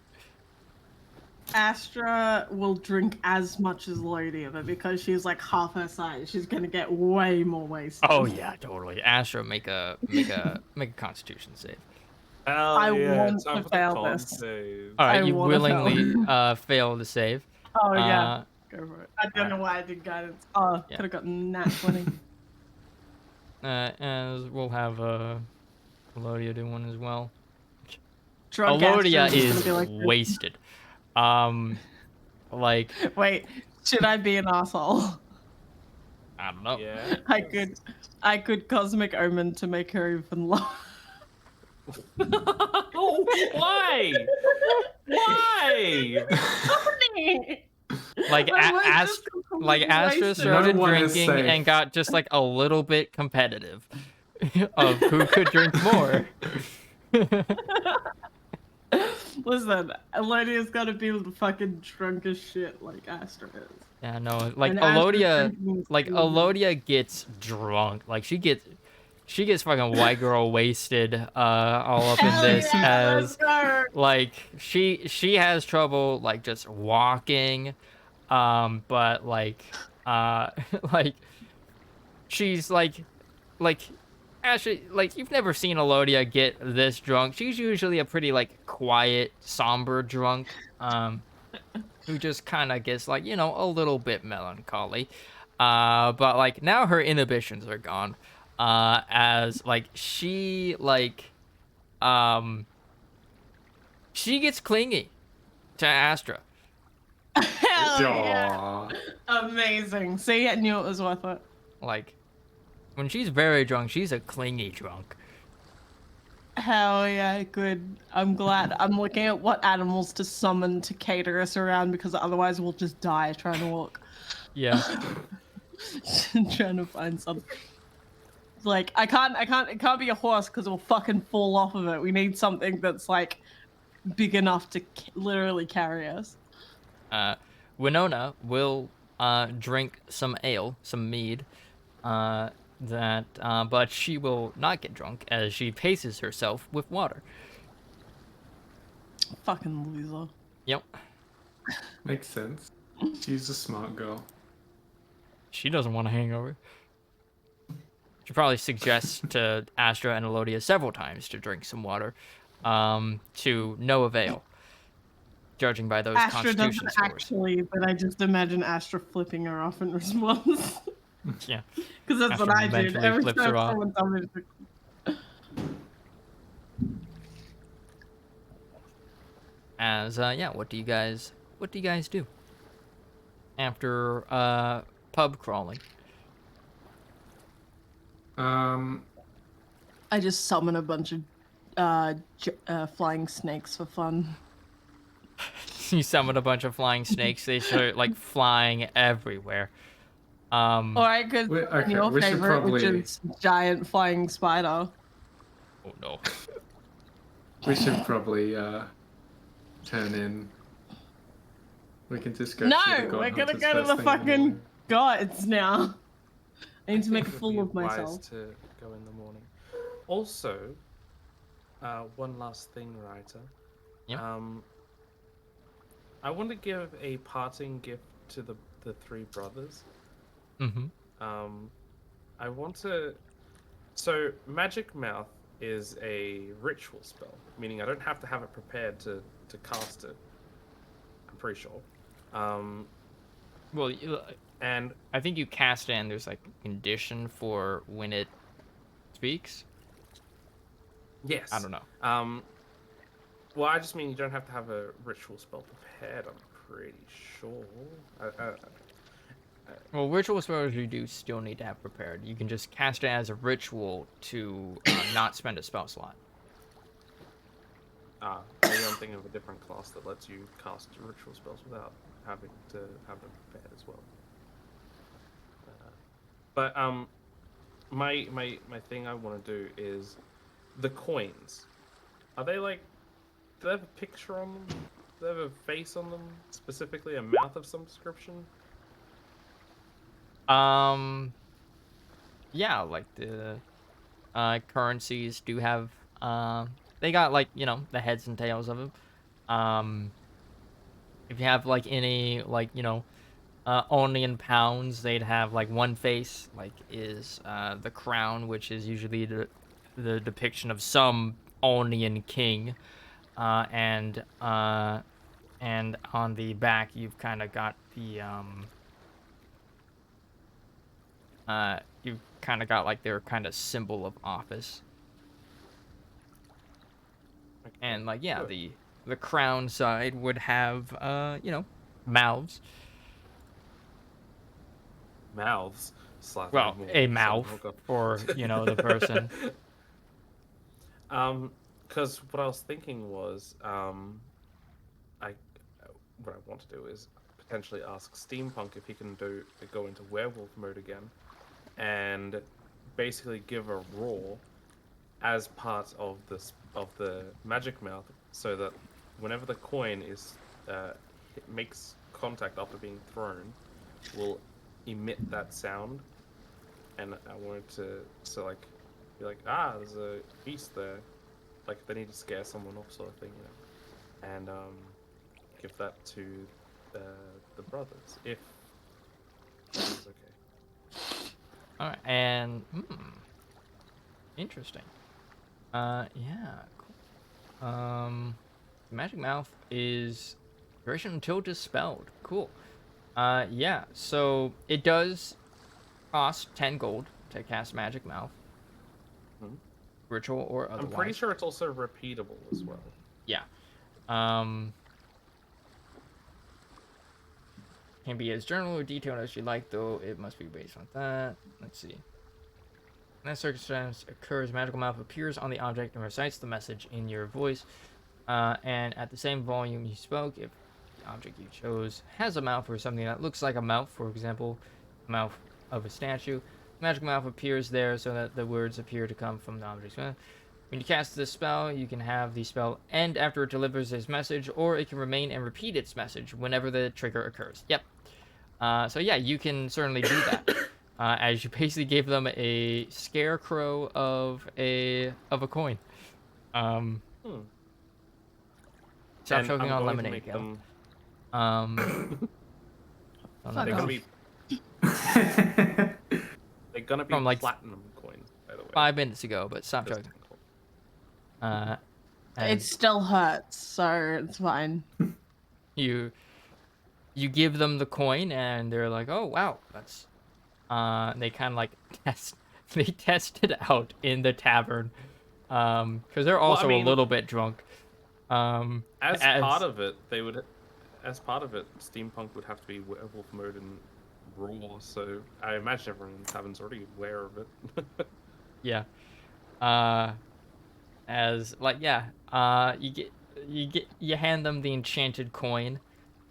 Astra will drink as much as Elodia, but because she's like half her size, she's gonna get way more wasted. Oh yeah, totally. Astra, make a Constitution save. Hell I yeah, want time to for the fail con this. save. All right, I you wanna fail. willingly fail to save. Oh yeah, go for it. I don't know alright. why I did guidance. Oh, Yeah. could have gotten nat 20. As we'll have Elodia do one as well. Drunk Elodia Astra's is gonna be like this. wasted. Like Wait, should I be an asshole? I don't know. Yeah. I could cosmic omen to make her even lower. Oh, why? Why? Like Astra started No one is drinking safe. and got just like a little bit competitive of who could drink more. Listen, Elodia's gotta be the fucking drunk as shit like Astra is. Yeah, no, like And Astra's Elodia, drinking like screaming. Elodia gets drunk. Like she gets fucking white girl wasted, all up in Hell this yeah, let's as go! like she has trouble like just walking, but like, like she's like actually like you've never seen Elodia get this drunk. She's usually a pretty like quiet, somber drunk. Who just kind of gets like, a little bit melancholy. But like now her inhibitions are gone. As like um she gets clingy to Astra. Hell yeah! Aw. Amazing. See, I knew it was worth it. Like when she's very drunk, she's a clingy drunk. Hell yeah, good. I'm glad. I'm looking at what animals to summon to cater us around because otherwise we'll just die trying to walk. Yeah. Trying to find something. Like it can't be a horse because it'll fucking fall off of it. We need something that's like big enough to literally carry us. Winona will drink some ale, some mead. But she will not get drunk as she paces herself with water. Fucking loser. Yep. Makes sense. She's a smart girl. She doesn't want a hangover. She probably suggests to Astra and Elodia several times to drink some water, to no avail, judging by those Astra constitution doesn't scores. actually, but I just imagine Astra flipping her off in response. Yeah. Because that's Astra what I did. mentally Every flips time her off. someone told me to. What do you guys do after pub crawling? I just summon a bunch of flying snakes for fun. You summon a bunch of flying snakes. They start like flying everywhere. Or I could Okay, your we should favorite, which probably is giant flying spider. Oh no. we should probably turn in. We can just go. No, see the God we're gonna Hunters go to first the thing in fucking morning. gods now. I need to make a think it would fool be of wise myself. to go in the morning. Also, one last thing, writer. Yep. I want to give a parting gift to the three brothers. Mm-hmm. I want to. So, Magic Mouth is a ritual spell, meaning I don't have to have it prepared to cast it. I'm pretty sure. Well, And I think you cast it and there's like a condition for when it speaks. yes, I don't know. Well, I just mean you don't have to have a ritual spell prepared. I'm pretty sure. Well, ritual spells you do still need to have prepared. You can just cast it as a ritual to not spend a spell slot. Maybe I'm thinking of a different class that lets you cast ritual spells without having to have them prepared as well. But my thing I want to do is the coins. Are they like? Do they have a picture on them? Do they have a face on them? Specifically, a mouth of some description? Yeah, like the currencies do have they got like, the heads and tails of them. If you have like any like, only in pounds, they'd have like one face, like is the crown, which is usually the depiction of some Onian king, and on the back you've kind of got the you've kind of got like their kind of symbol of office, Okay, and like yeah, good. the crown side would have mouths. Mouths. Slightly Well, more a than mouth seven. Oh, for God. the person. Because what I was thinking was, I what I want to do is potentially ask Steampunk if he can go into werewolf mode again, and basically give a roar as part of this of the magic mouth, so that whenever the coin is makes contact after being thrown, will emit that sound. And I wanted to like be like, ah, there's a beast there, like they need to scare someone off, sort of thing, and give that to the brothers if it's okay. All right, and interesting. Yeah, cool. Magic Mouth is duration until dispelled. Cool. Yeah. So it does cost 10 gold to cast Magic Mouth, Hmm. ritual or I'm pretty otherwise. sure it's also repeatable as well. Yeah. Can be as general or detailed as you like, though it must be based on that. Let's see. When that circumstance occurs, Magical Mouth appears on the object and recites the message in your voice. And at the same volume you spoke, if the object you chose has a mouth or something that looks like a mouth, for example, a mouth of a statue, Magical Mouth appears there so that the words appear to come from the object's mouth. When you cast this spell, you can have the spell end after it delivers its message, or it can remain and repeat its message whenever the trigger occurs. Yep. So yeah, you can certainly do that. As you basically gave them a scarecrow of a coin. Stop And choking I'm on going to lemonade, make Gil. them. They're They're gonna off. be. They're gonna be From, like, platinum coins, by the way. 5 minutes ago, but stop Just choking. It And still hurts, so it's fine. you give them the coin, and they're like, "Oh wow, that's." They kind of like test it out in the tavern, because they're Well, I also a mean, little bit drunk. as part of it, they would. As part of it, steampunk would have to be werewolf mode and raw. So I imagine everyone in the tavern's already aware of it. Yeah. As like yeah, you hand them the enchanted coin,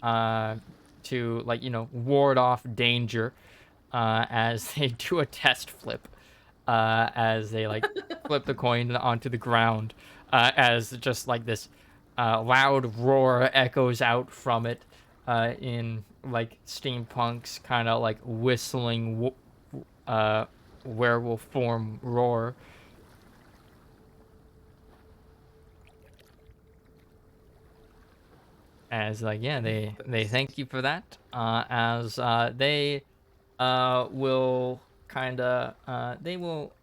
to like ward off danger, as they do a test flip, as they like flip the coin onto the ground, as just like this loud roar echoes out from it, in like steampunk's kind of like whistling werewolf form roar. As like yeah, they thank you for that. As they will kind of they will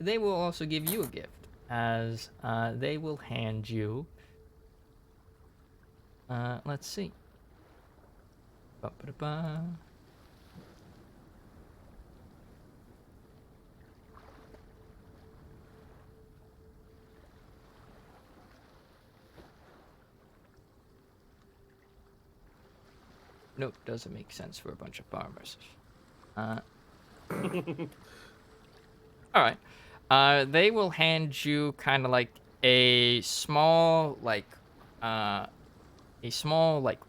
also give you a gift, as they will hand you let's see. Ba-ba-da-ba. Nope, doesn't make sense for a bunch of farmers. All right. They will hand you kind of like a small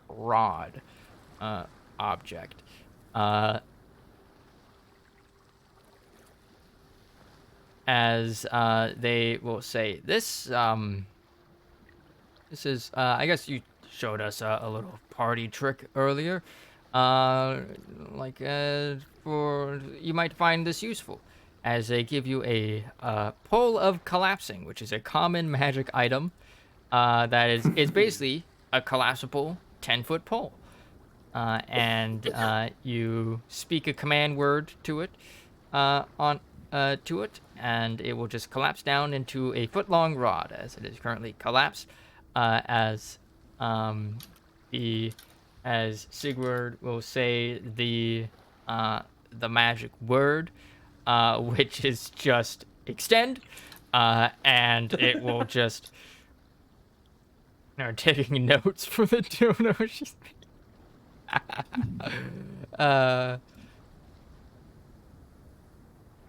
rod object. As they will say, this is I guess you showed us a little party trick earlier. For you might find this useful, as they give you a pole of collapsing, which is a common magic item. That is basically a collapsible 10-foot pole, and you speak a command word to it, and it will just collapse down into a foot-long rod, as it is currently collapsed. As the as Sigurd will say the magic word, which is just extend, and it will just. Now taking notes for the dono. She's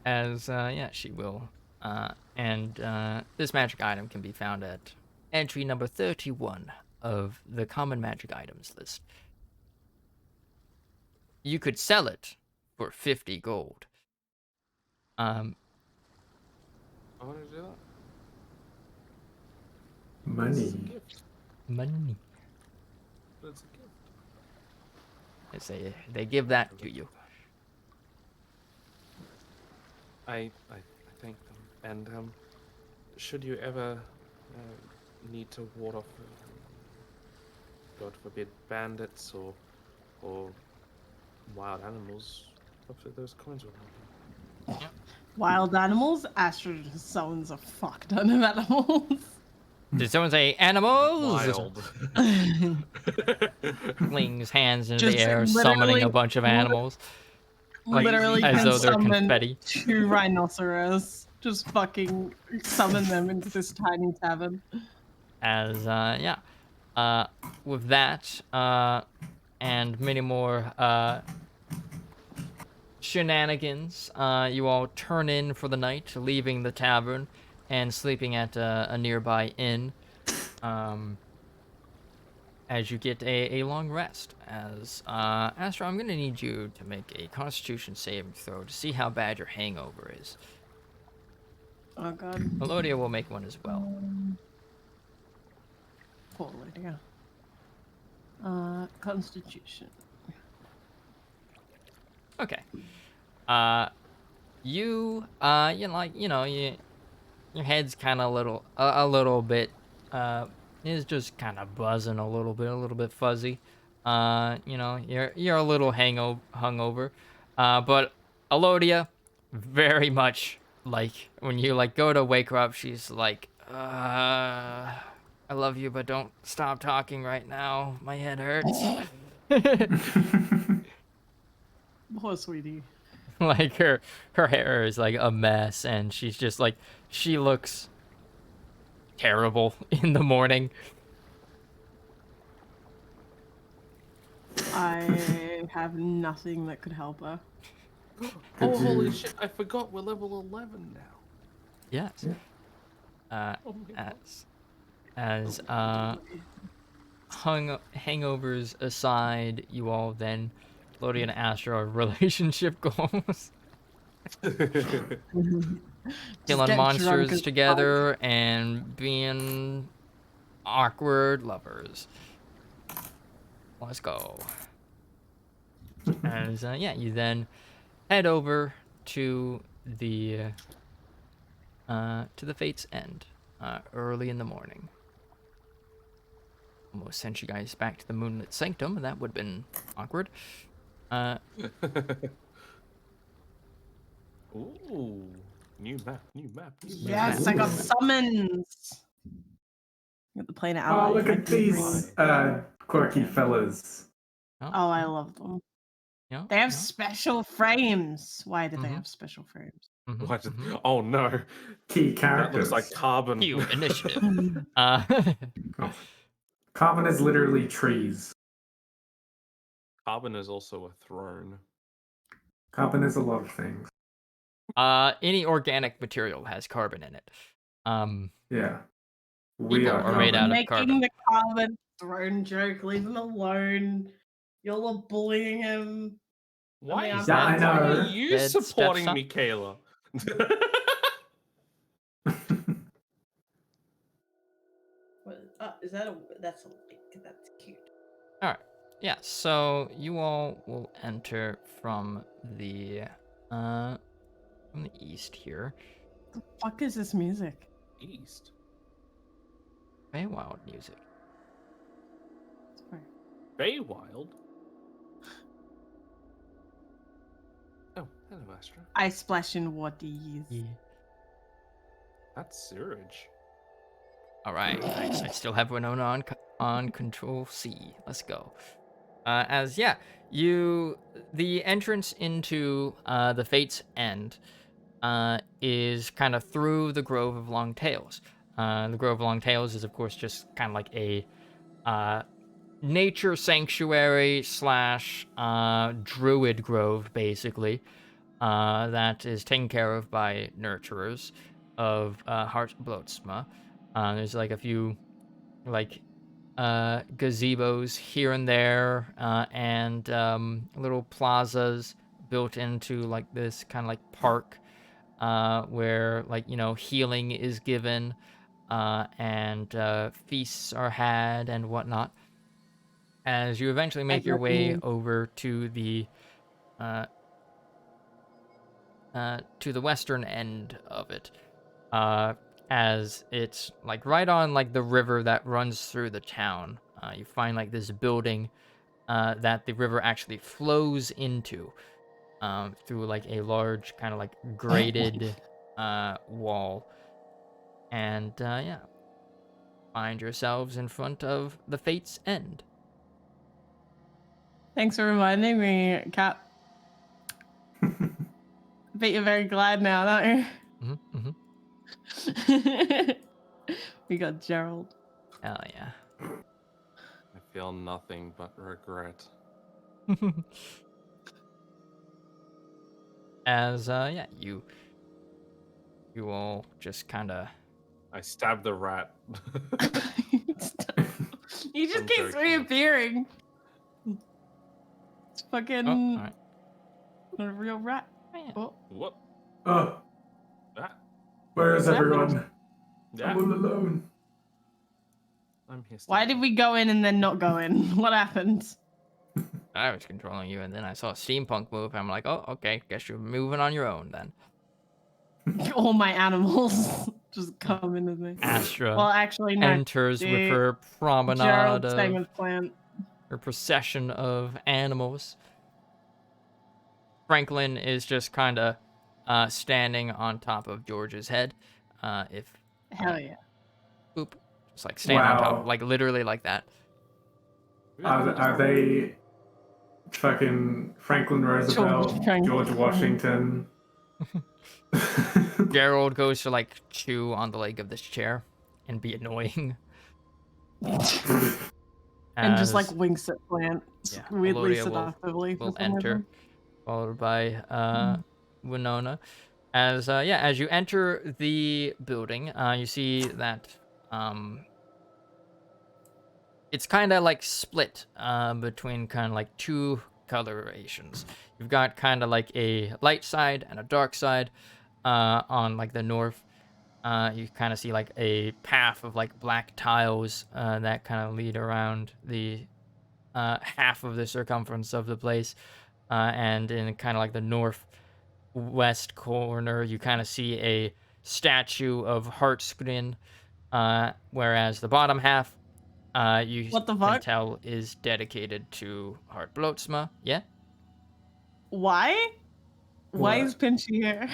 yeah, she will. And this magic item can be found at entry number 31 of the common magic items list. You could sell it for 50 gold. I want to do that. It's a Money. gift. Money. But it's a gift. They give that to you. I thank them. And should you ever need to ward off, God forbid, bandits or wild animals, hopefully those coins will help you. Wild animals? Astra just summons a fuck ton of animals. Did someone say animals? Wild. Flings hands into Just the air, summoning literally- a bunch of animals. Like, Literally as can though they're summon confetti. 2 rhinoceros. Just fucking summon them into this tiny tavern. As with that and many more shenanigans, you all turn in for the night, leaving the tavern and sleeping at a nearby inn. As you get a long rest. As Astra, I'm gonna need you to make a Constitution saving throw to see how bad your hangover is. Oh god. Melodia will make one as well. Poor Lydia. Constitution. Okay. You your head's kind of a little bit is just kind of buzzing a little bit fuzzy. You're a little hungover. But Elodia, very much like when you like go to wake her up, she's like, I love you, but don't stop talking right now. My head hurts. Poor sweetie. Like her hair is like a mess, and she's just like she looks terrible in the morning. I have nothing that could help her. Oh, holy shit, I forgot we're level 11 now. Yes. Oh my God. As hangovers aside, you all then Lodi and Astra are relationship goals. Killing get drunk monsters as together and being awkward lovers. Let's go. As you then head over to the Fate's End early in the morning. Almost sent you guys back to the Moonlit Sanctum. That would have been awkward. Ooh, new map. Yes, I got summons. Got the planet Oh, ally. look at these quirky fellas. Oh, I love them. Yeah. They have special frames. Why do they Mhm. have special frames? What? Oh no, Key that characters. looks like carbon. Cue initiative. Oh. Carbon is literally trees. Carbon is also a throne. Carbon is a lot of things. Any organic material has carbon in it. Yeah. We People are are made out carbon. of Making carbon. the carbon throne joke. Leave him alone. Y'all are bullying him. Why, I'm Yeah, I why are know. you Dead step supporting son. me, Kayla? Is that a? That's cute. All right. Yeah. So you all will enter from the east here. The fuck is this music? East. Feywild music. Sorry. Feywild? Oh, hello, Astra. I splash in water. That's sewage. All right. Nice. I still have Winona on Control C. Let's go. The entrance into the Fate's End is kind of through the Grove of Long Tails. The Grove of Long Tails is, of course, just kind of like a nature sanctuary slash druid grove, basically, that is taken care of by nurturers of Heart Bloatsma. There's like a few like gazebos here and there, and little plazas built into like this kind of like park where like healing is given, and feasts are had and whatnot. As you eventually I make get your what you way mean. over to the western end of it, as it's like right on like the river that runs through the town. You find like this building that the river actually flows into, through like a large kind of like graded wall. And yeah, find yourselves in front of the Fate's End. Thanks for reminding me, Cap. Bet you're very glad now, don't Mm-hmm, you? We got Gerald. hell yeah. I feel nothing but regret. As yeah, you all just kind of I stabbed the rat. He just I'm keeps joking. reappearing. It's oh, fucking all right. a real rat. Yeah. Oh, What? Oh, That? where is What happened? everyone? Yeah. I'm all alone. I'm here. why did we go in and then not go in? What happened? I was controlling you, and then I saw steampunk move. I'm like, oh, okay, guess you're moving on your own then. All my animals just come in with me. Astra Well, actually, no. enters with her promenade Gerald staying of with Plant. her procession of animals. Franklin is just kind of standing on top of George's head. If Hell yeah. boop, just like stand on top, Wow. like literally like that. Are they fucking Franklin Roosevelt, George Washington? Gerald goes to like chew on the leg of this chair and be annoying. And just like As winks at Plant yeah, weirdly Melodia seductively for will some enter, reason. followed by Winona. As yeah, as you enter the building, you see that it's kind of like split between kind of like two colorations. You've got kind of like a light side and a dark side. On like the north, you kind of see like a path of like black tiles that kind of lead around the half of the circumference of the place. And in kind of like the northwest corner, you kind of see a statue of Heartscreen, whereas the bottom half, you What the can fuck? tell is dedicated to Heartblotsma. Yeah? Why? Why is What? Pinchy here?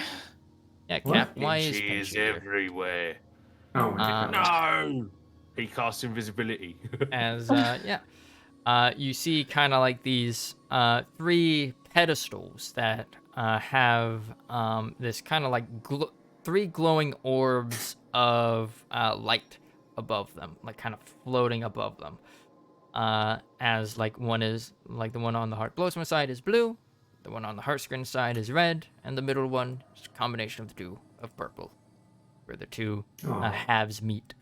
Yeah, What? Cap, why is Pinchy here? everywhere. Oh my Um, god. No! He casts invisibility. as yeah, you see kind of like these three pedestals that have this kind of like three glowing orbs of light above them, like kind of floating above them. As like one is like the one on the Heart Blossom side is blue, the one on the Heartscreen side is red, and the middle one is a combination of the two of purple, where the two Oh. halves meet.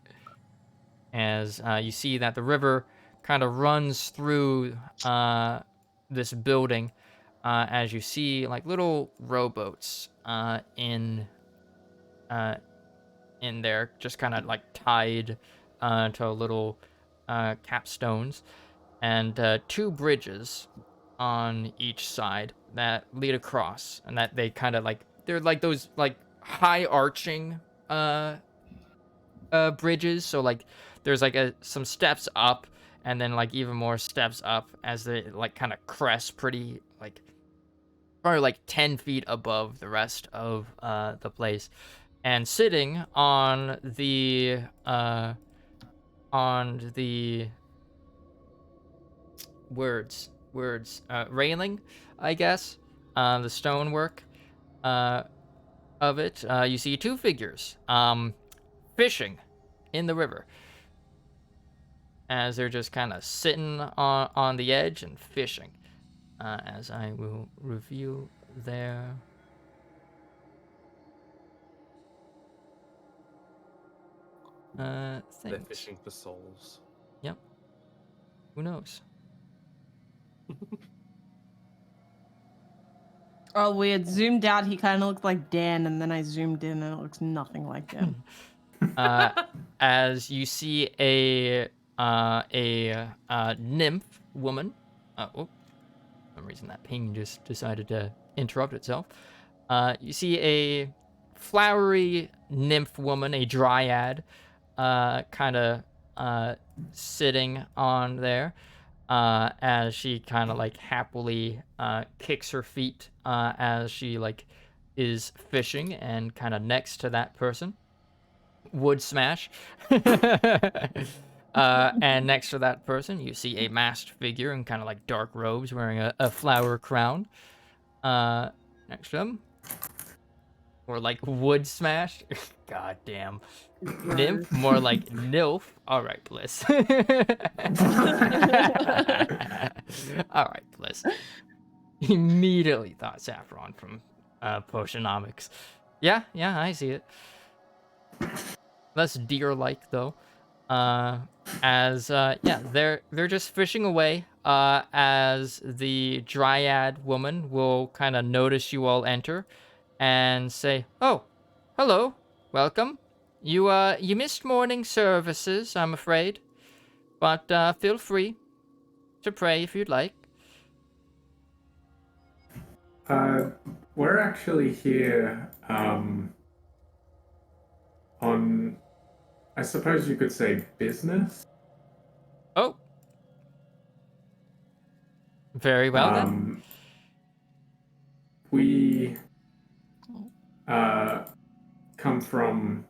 As you see that the river kind of runs through this building, as you see like little rowboats in there, just kind of like tied to little capstones, and two bridges on each side that lead across, and that they kind of like they're like those like high arching bridges. So like there's like some steps up, and then like even more steps up as they like kind of crest pretty like probably like 10 feet above the rest of the place. And sitting on the railing, I guess, the stonework of it, you see two figures fishing in the river, as they're just kind of sitting on the edge and fishing. As I will review their They're things. fishing for souls. Yep. Who knows? Oh, we had zoomed out. He kind of looked like Dan, and then I zoomed in, and it looks nothing like Dan. As you see a nymph woman. For some reason that ping just decided to interrupt itself. You see a flowery nymph woman, a dryad, kind of sitting on there, as she kind of like happily kicks her feet as she like is fishing, and kind of next to that person, wood smash. And next to that person, you see a masked figure in kind of like dark robes, wearing a flower crown. Next to them, or like wood smash. God damn. Gross. Nymph, more like nilf. All right, Bliss. All right, Bliss. Immediately thought Saffron from Potionomics. Yeah, I see it. Less deer-like though. They're just fishing away. As the dryad woman will kind of notice you all enter, and say, "Oh, hello, welcome. You missed morning services, I'm afraid, but feel free to pray if you'd like." We're actually here on, I suppose you could say, business. Oh, very well then. We come from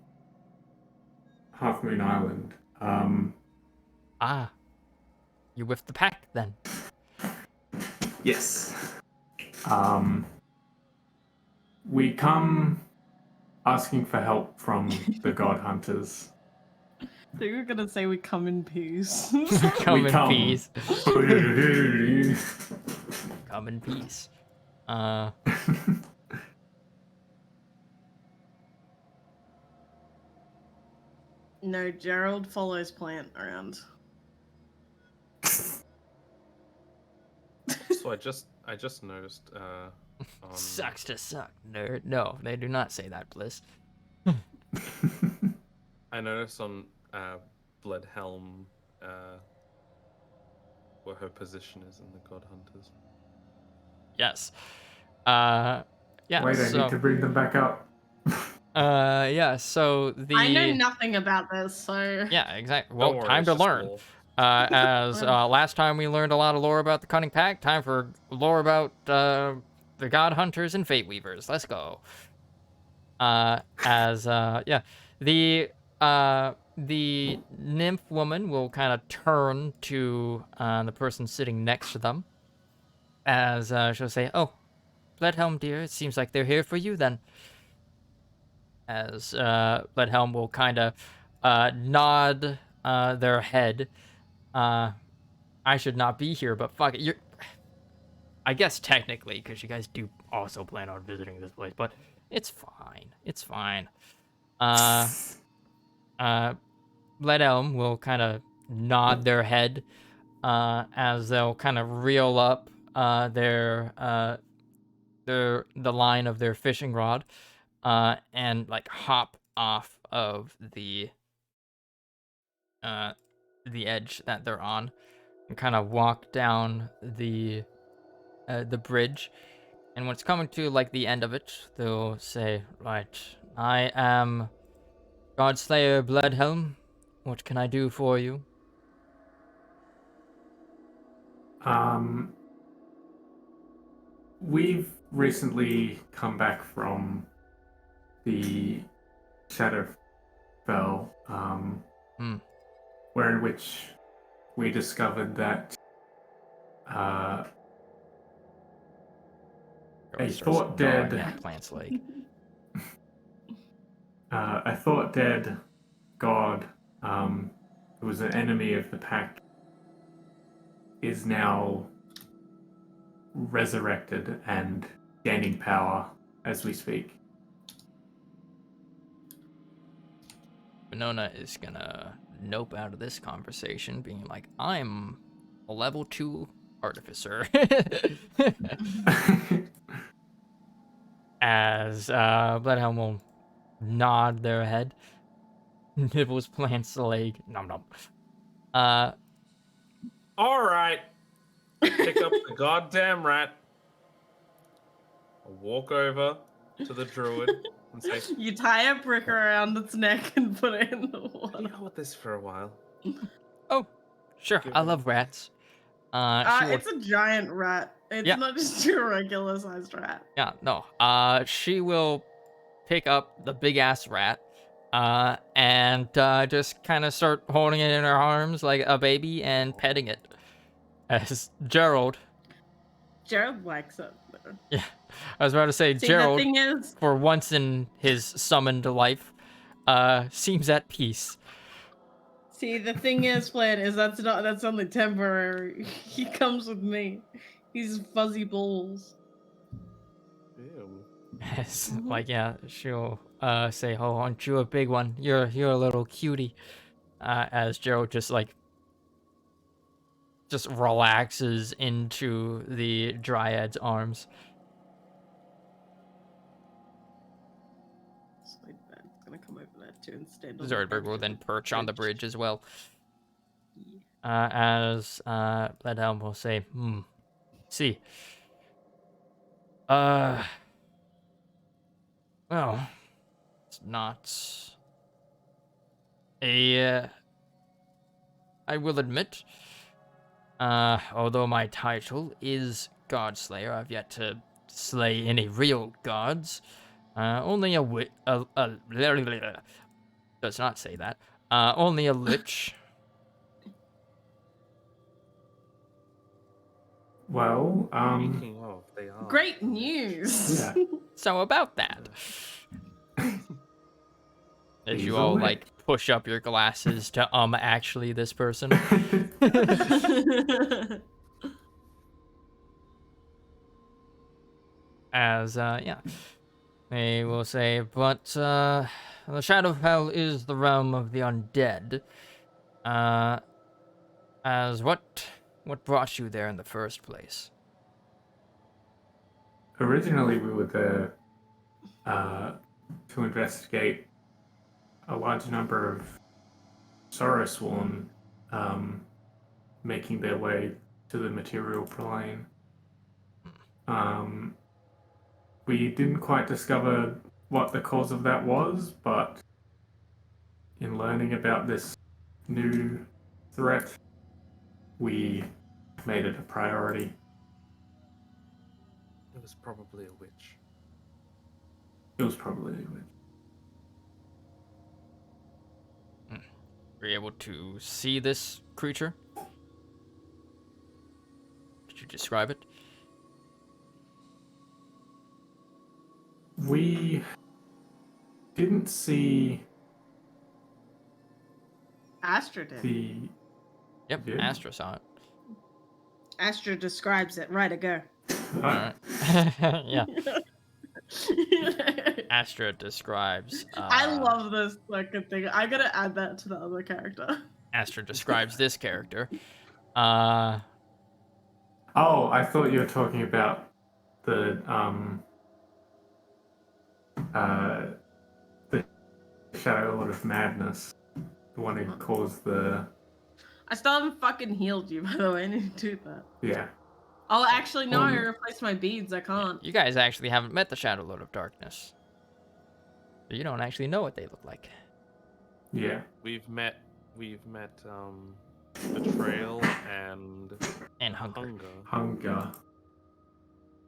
Half Moon Island. Ah, you're with the pack then. Yes. We come asking for help from the God Hunters. They were gonna say we come in peace. Come We in come. peace. Come in peace. No, Gerald follows Plant around. So I just noticed on Sucks to suck, nerd. No, they do not say that, Bliss. I noticed on Bloodhelm where her position is in the God Hunters. Yes. Yeah. Wait, I need to bring them back up. Yeah. So the. I know nothing about this, so. Yeah, exactly. Well, Don't worry, time it's to just learn. lore. As last time we learned a lot of lore about the Cunning Pack, time for lore about the God Hunters and Fate Weavers. Let's go. The nymph woman will kind of turn to the person sitting next to them, as she'll say, "Oh, Bloodhelm, dear, it seems like they're here for you then." As Bloodhelm will kind of nod their head. I should not be here, but fuck it. I guess technically, because you guys do also plan on visiting this place, but it's fine. It's fine. Bloodhelm will kind of nod their head as they'll kind of reel up the line of their fishing rod, and like hop off of the edge that they're on, and kind of walk down the bridge. And when it's coming to like the end of it, they'll say, "Right, I am Godslayer Bloodhelm. What can I do for you?" We've recently come back from the Shadowfell, where in which we discovered that a thought dead plant's leg. a thought dead god, who was an enemy of the pack, is now resurrected and gaining power as we speak. Winona is gonna nope out of this conversation, being like, "I'm a level 2 artificer." As Bloodhelm will nod their head. nibbles plant's leg. Nom nom. Uh, All right. Pick up the goddamn rat. I'll walk over to the druid and say, You tie a brick around its neck and put it in the "Can water. you hold this for a while?" oh, sure. Give I him- love rats. She will. It's a giant rat. It's Yeah. not just your regular sized rat. Yeah, no. She will pick up the big ass rat. And just kind of start holding it in her arms like a baby and petting it. As Gerald. Gerald likes it. Though. Yeah, I was about to say See, Gerald. the thing is, For once in his summoned life, seems at peace. Flynn, is that's only temporary. He comes with me. He's fuzzy balls. Ew. Like, yeah, she'll say, "Oh, aren't you a big one? You're a little cutie." As Gerald just relaxes into the dryad's arms. Sweet man, it's gonna come over there too and stand on the Zordberg will edge then of the perch on the bridge as well. Yeah. As Ledhelm will say, see. Well, it's not a, I will admit, although my title is Godslayer, I've yet to slay any real gods. Only does not say that. Only a lich. Well, Speaking of, they are. Great news. yeah. So about that. As He's you a all lich. like push up your glasses to actually this person. As yeah. They will say, but the Shadowfell is the realm of the undead. As what brought you there in the first place? Originally, we were there to investigate a large number of Sorrowsworn making their way to the material plane. We didn't quite discover what the cause of that was, but in learning about this new threat, we made it a priority. It was probably a witch. It was probably a witch. Were you able to see this creature? Could you describe it? We didn't see Astra did. the. Yep, Yeah. Astra saw it. Astra describes it. Right, a go. Alright. Yeah. Astra describes. I love this fucking thing. I gotta add that to the other character. Astra describes this character. Oh, I thought you were talking about the the Shadow Lord of Madness, the one who caused the I still haven't fucking healed you, by the way. I need to do that. yeah. Oh, actually, no, I replaced my beads. I can't. You guys actually haven't met the Shadow Lord of Darkness. So you don't actually know what they look like. Yeah. We've met betrayal and Hunger. Hunger.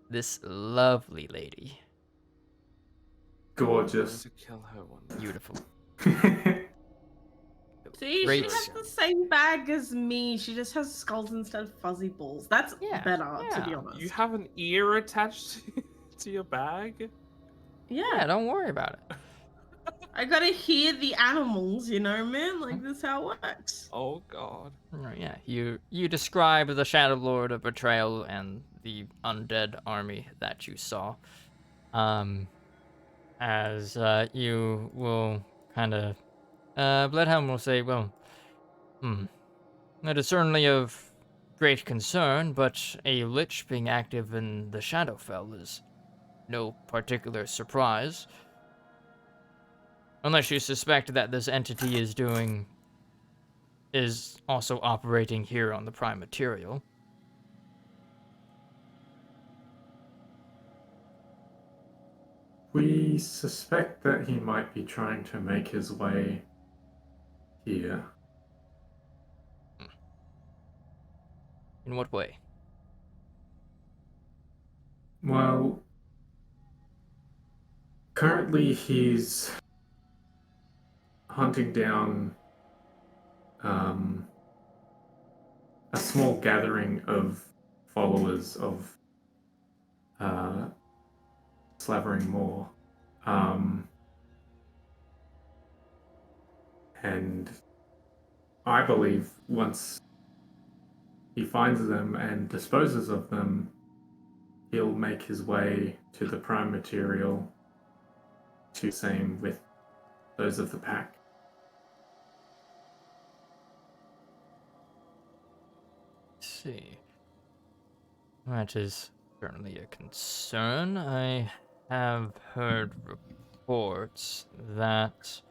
This lovely lady. Gorgeous. To kill her one day. Beautiful. See, Great. she has the same bag as me. She just has skulls instead of fuzzy balls. That's better, to be yeah. honest. You have an ear attached to your bag? Yeah, don't worry about it. I gotta hear the animals, you know, man? Like, this is how it works. Oh god. Right, yeah, you describe the Shadow Lord of Betrayal and the undead army that you saw. As you will kind of, Bloodhelm will say, well, that is certainly of great concern, but a lich being active in the Shadowfell is no particular surprise. Unless you suspect that this entity is also operating here on the prime material. We suspect that he might be trying to make his way here. In what way? Well, currently he's hunting down a small gathering of followers of Slavering Moor. And I believe once he finds them and disposes of them, he'll make his way to the prime material to same with those of the pack. Let's see. That is certainly a concern. I have heard reports that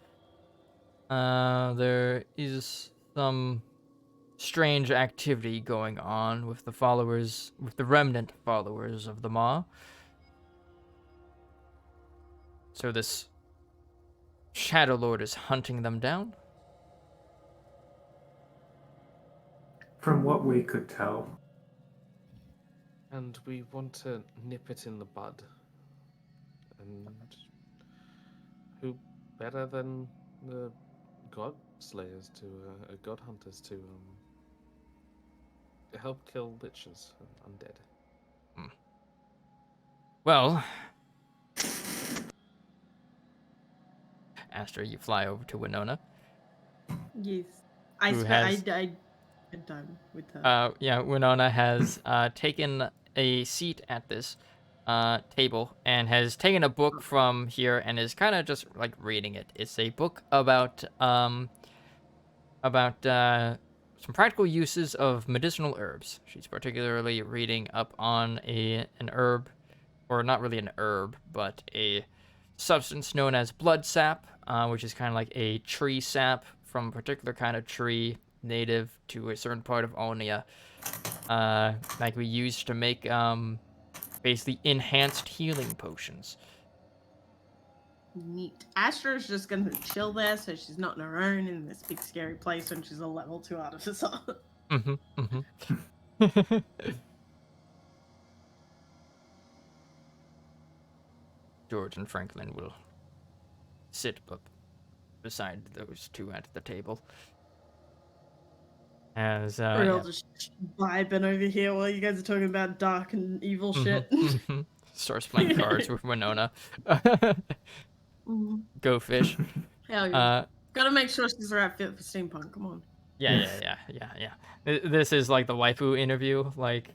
there is some strange activity going on with the remnant followers of the Maw. So this Shadow Lord is hunting them down? From what we could tell, And we want to nip it in the bud. And who better than the god slayers to god hunters to help kill liches and undead? Well, Astra, you fly over to Winona. Yes. Who has- I done with her. Yeah, Winona has taken a seat at this table and has taken a book from here and is kind of just like reading it. It's a book about some practical uses of medicinal herbs. She's particularly reading up on an herb, or not really an herb, but a substance known as blood sap, which is kind of like a tree sap from a particular kind of tree native to a certain part of Olnia. Like we used to make basically enhanced healing potions. Neat. Astra's just gonna chill there so she's not on her own in this big scary place when she's a level 2 artificer. George and Franklin will sit beside those two at the table. As We're all just vibing over here while you guys are talking about dark and evil shit. Starts playing cards with Winona. Go fish. Hell yeah. Gotta make sure she's the right fit for steampunk. Come on. Yeah. This is like the waifu interview. Like,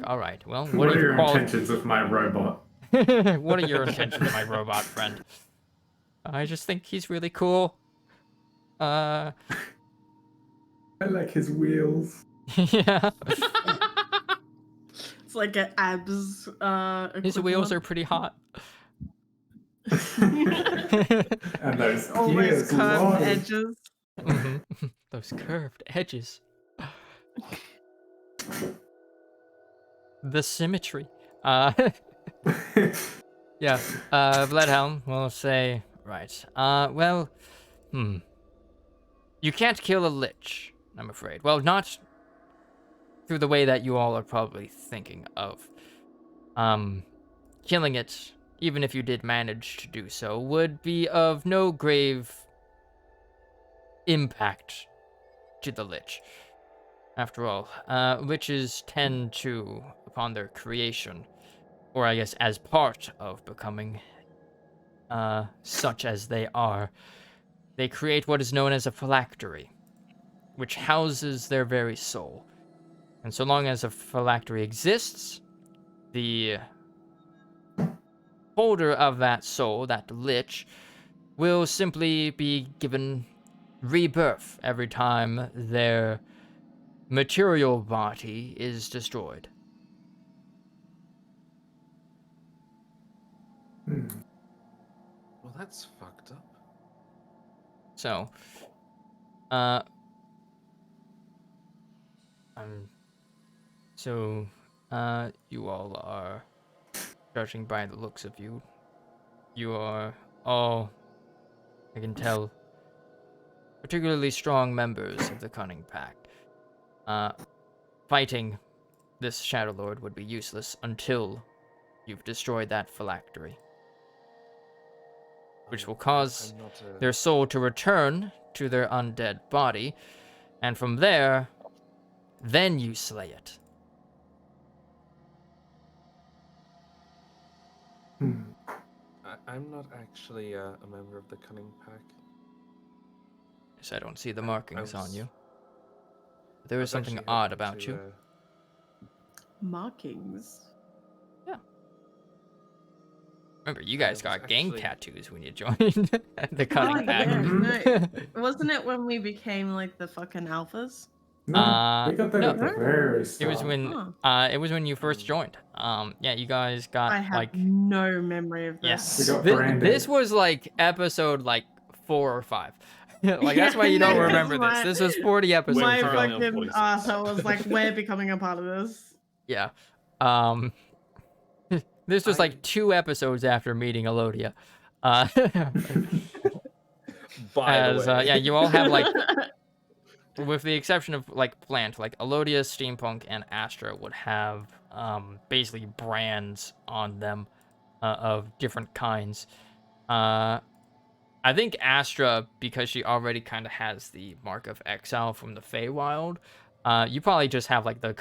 all right. Well, what are your intentions with my robot? What are your intentions with my robot friend? I just think he's really cool. I like his wheels. Yeah. It's like an abs. His wheels are pretty hot. And those always curved edges. Those curved edges. The symmetry. Yeah. Bloodhelm will say, right. Well, you can't kill a lich, I'm afraid. Well, not through the way that you all are probably thinking of. Killing it, even if you did manage to do so, would be of no grave impact to the lich. After all, liches tend to, upon their creation, or I guess as part of becoming such as they are, they create what is known as a phylactery, which houses their very soul. And so long as a phylactery exists, the holder of that soul, that lich, will simply be given rebirth every time their material body is destroyed. Well, that's fucked up. So, uh, um, you all are, judging by the looks of you, you are all, I can tell, particularly strong members of the Cunning Pack. Fighting this Shadow Lord would be useless until you've destroyed that phylactery, which will cause I'm not a... their soul to return to their undead body, and from there, then you slay it. Hmm. I'm not actually a member of the Cunning Pack. Yes, I don't see the I markings on was you. But there I is was something actually odd hoping about to, you. Markings. Yeah. Remember, you I guys was got gang actually tattoos when you joined the Oh Cunning Pack. yeah, Mhm. no, wasn't it when we became like the fucking alphas? No, we got that No. at the No. very It was start. when Oh, it was when you first joined. Yeah, you guys got I have like no memory of We yes. this. got This branded. was like episode like 4 or 5. Like that's Yeah, why you no, don't Yeah. because remember this. This was 40 We're episodes my currently ago. on fucking 46. arsehole was like, we're becoming a part of this. Yeah. Um this was I like 2 episodes after meeting Elodia. Uh by the as way. yeah, you all have like with the exception of like Plant, like Elodia, Steampunk, and Astra would have basically brands on them of different kinds. I think Astra, because she already kind of has the mark of exile from the Feywild, you probably just have like the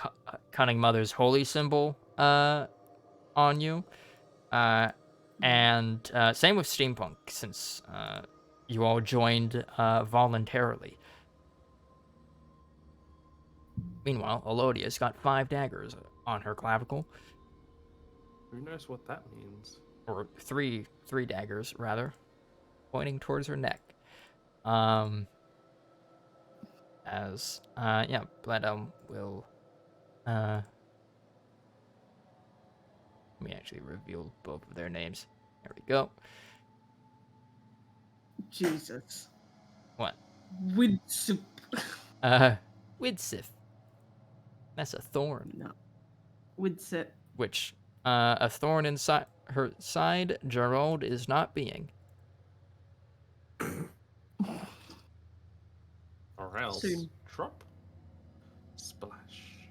Cunning Mother's holy symbol on you. And same with Steampunk, since you all joined voluntarily. Meanwhile, Elodia's got 5 daggers on her clavicle, Who knows what that means? or three daggers rather, pointing towards her neck. Um, as yeah, Bledum will let me actually reveal both of their names. There we go. Jesus. What? With soup. Widsith. That's a thorn. No. With sit. Which a thorn inside her side, Gerald is not being. Or else Soon. drop. Splash.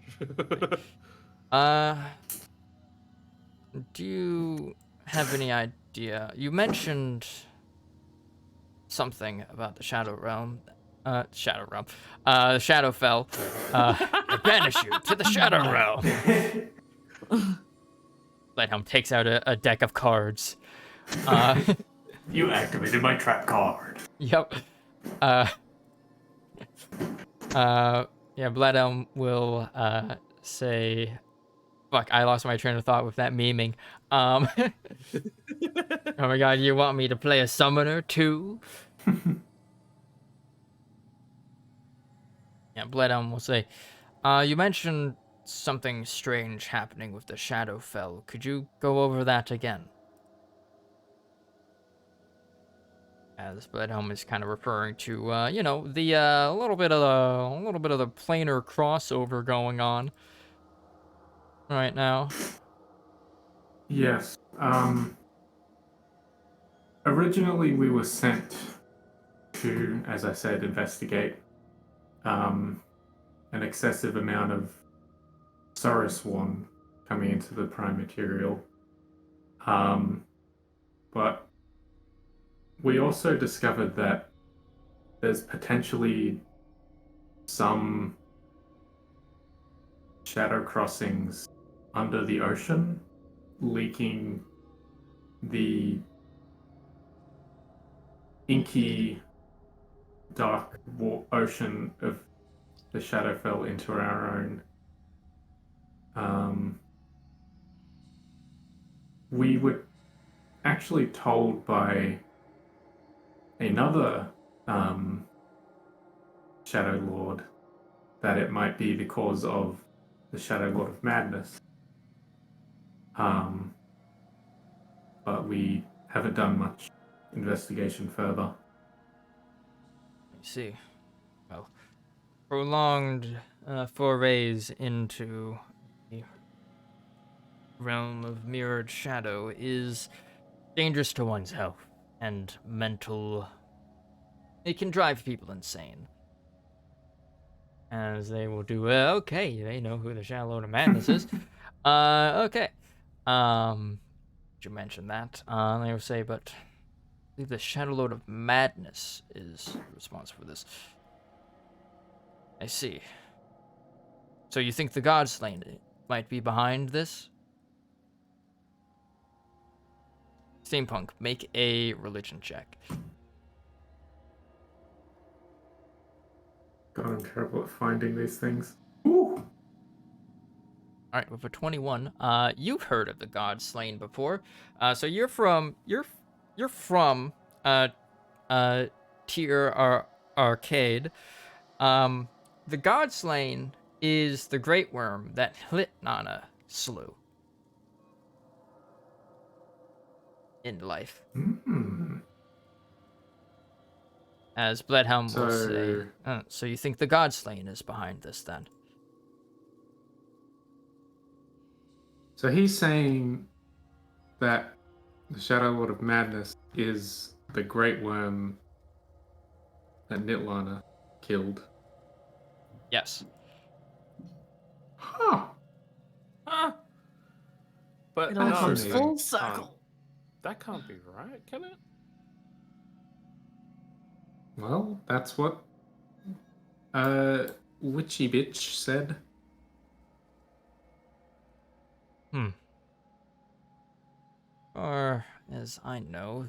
Uh, do you have any idea? You mentioned something about the Shadow Realm. Shadow Realm. Shadowfell. I banish you to the Shadow Realm. Lighthelm takes out a deck of cards. You activated my trap card. Yep. Yeah, Bledum will say, fuck, I lost my train of thought with that memeing. Oh my god, you want me to play a summoner too? Yeah, Bledum will say, you mentioned something strange happening with the Shadowfell. Could you go over that again? As Bledum is kind of referring to, you know, the a little bit of the planar crossover going on right now. Yes. Originally, we were sent to, as I said, investigate an excessive amount of Sorosworn coming into the prime material. But we also discovered that there's potentially some shadow crossings under the ocean leaking the inky dark ocean of the Shadowfell into our own. We were actually told by another Shadow Lord that it might be the cause of the Shadow Lord of Madness. Um, but we haven't done much investigation further. see. Well, prolonged forays into the realm of mirrored shadow is dangerous to one's health and mental. It can drive people insane, as they will do. Okay, they know who the Shadow Lord of Madness is. Okay. You mentioned that. They will say, but I believe the Shadow Lord of Madness is responsible for this. I see. So you think the Godslain might be behind this? Steampunk, make a religion check. God, I'm terrible at finding these things. Ooh! All right, with a 21, you've heard of the Godslain before. So you're from uh Arcade. The Godslain is the great worm that Hlitnana slew in life. Mm. As Bloodhelm will say. So, So you think the Godslain is behind this then? so he's saying that the Shadow Lord of Madness is the Great Worm that Nitlana killed. Yes. Huh. Huh? But It all no, comes that full can't- circle. That can't be right, can it? Well, that's what Witchy Bitch said. Or, as I know,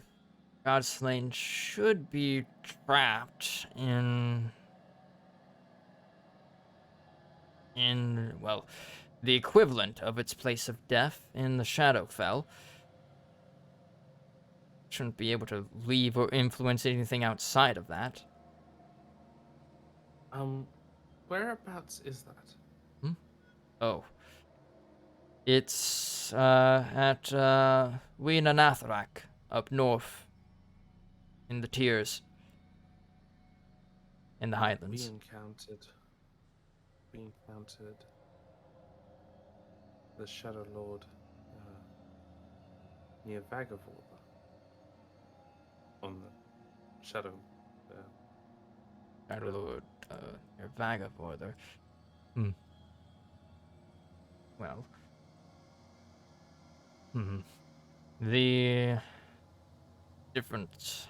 Godslain should be trapped in well, the equivalent of its place of death in the Shadowfell. Shouldn't be able to leave or influence anything outside of that. Whereabouts is that? Oh. It's at Wena Nathrak, up north in the Tiers, in the We Highlands. encountered the Shadow Lord near Vagavorda on the Shadow. Shadow Lord, or Vagabond. Hmm. Well. The different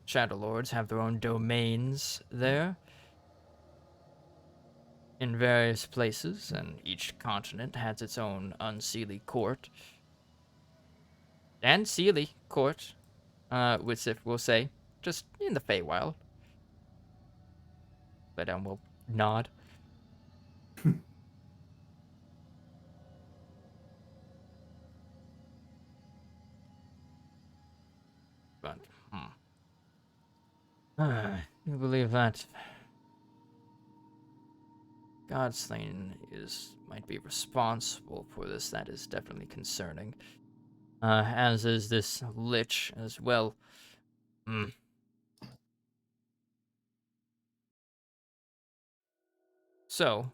Shadow Lords have their own domains there in various places, and each continent has its own unseelie court. And Seelie court, which if we'll say, just in the Feywild. But we'll nod. But, you believe that Godslain might be responsible for this? That is definitely concerning. As is this Lich as well. So,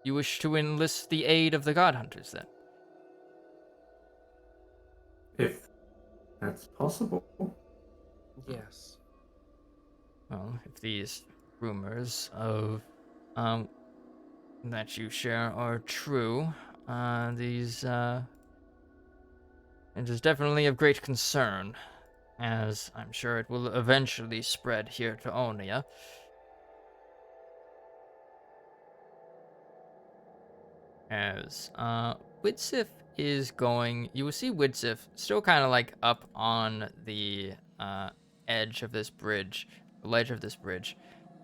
you wish to enlist the aid of the God Hunters then? If that's possible. Yes. Well, if these rumors of that you share are true, it is definitely of great concern, as I'm sure it will eventually spread here to Onia. As Widsif is going, you will see Widsif still kind of like up on the edge of this bridge, the ledge of this bridge,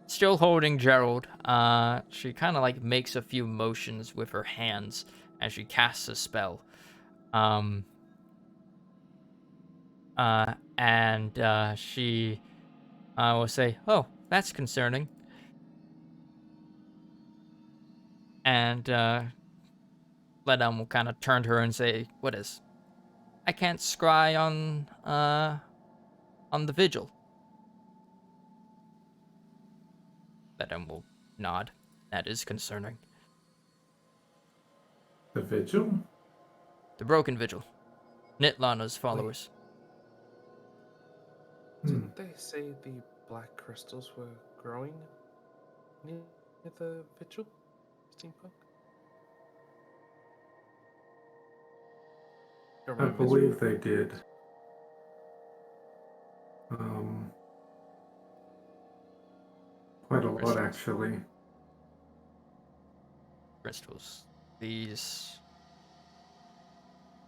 still holding Gerald. She kind of like makes a few motions with her hands as she casts a spell. And she will say, "Oh, that's concerning." And Ledum will kind of turn to her and say, "What is? I can't scry on on the vigil. Then will nod. That is concerning. The vigil? The broken vigil. Nitlana's followers. Didn't they say the black crystals were growing near the vigil? Steampunk? I believe they did. Quite a lot, Crystals. actually. Crystals. These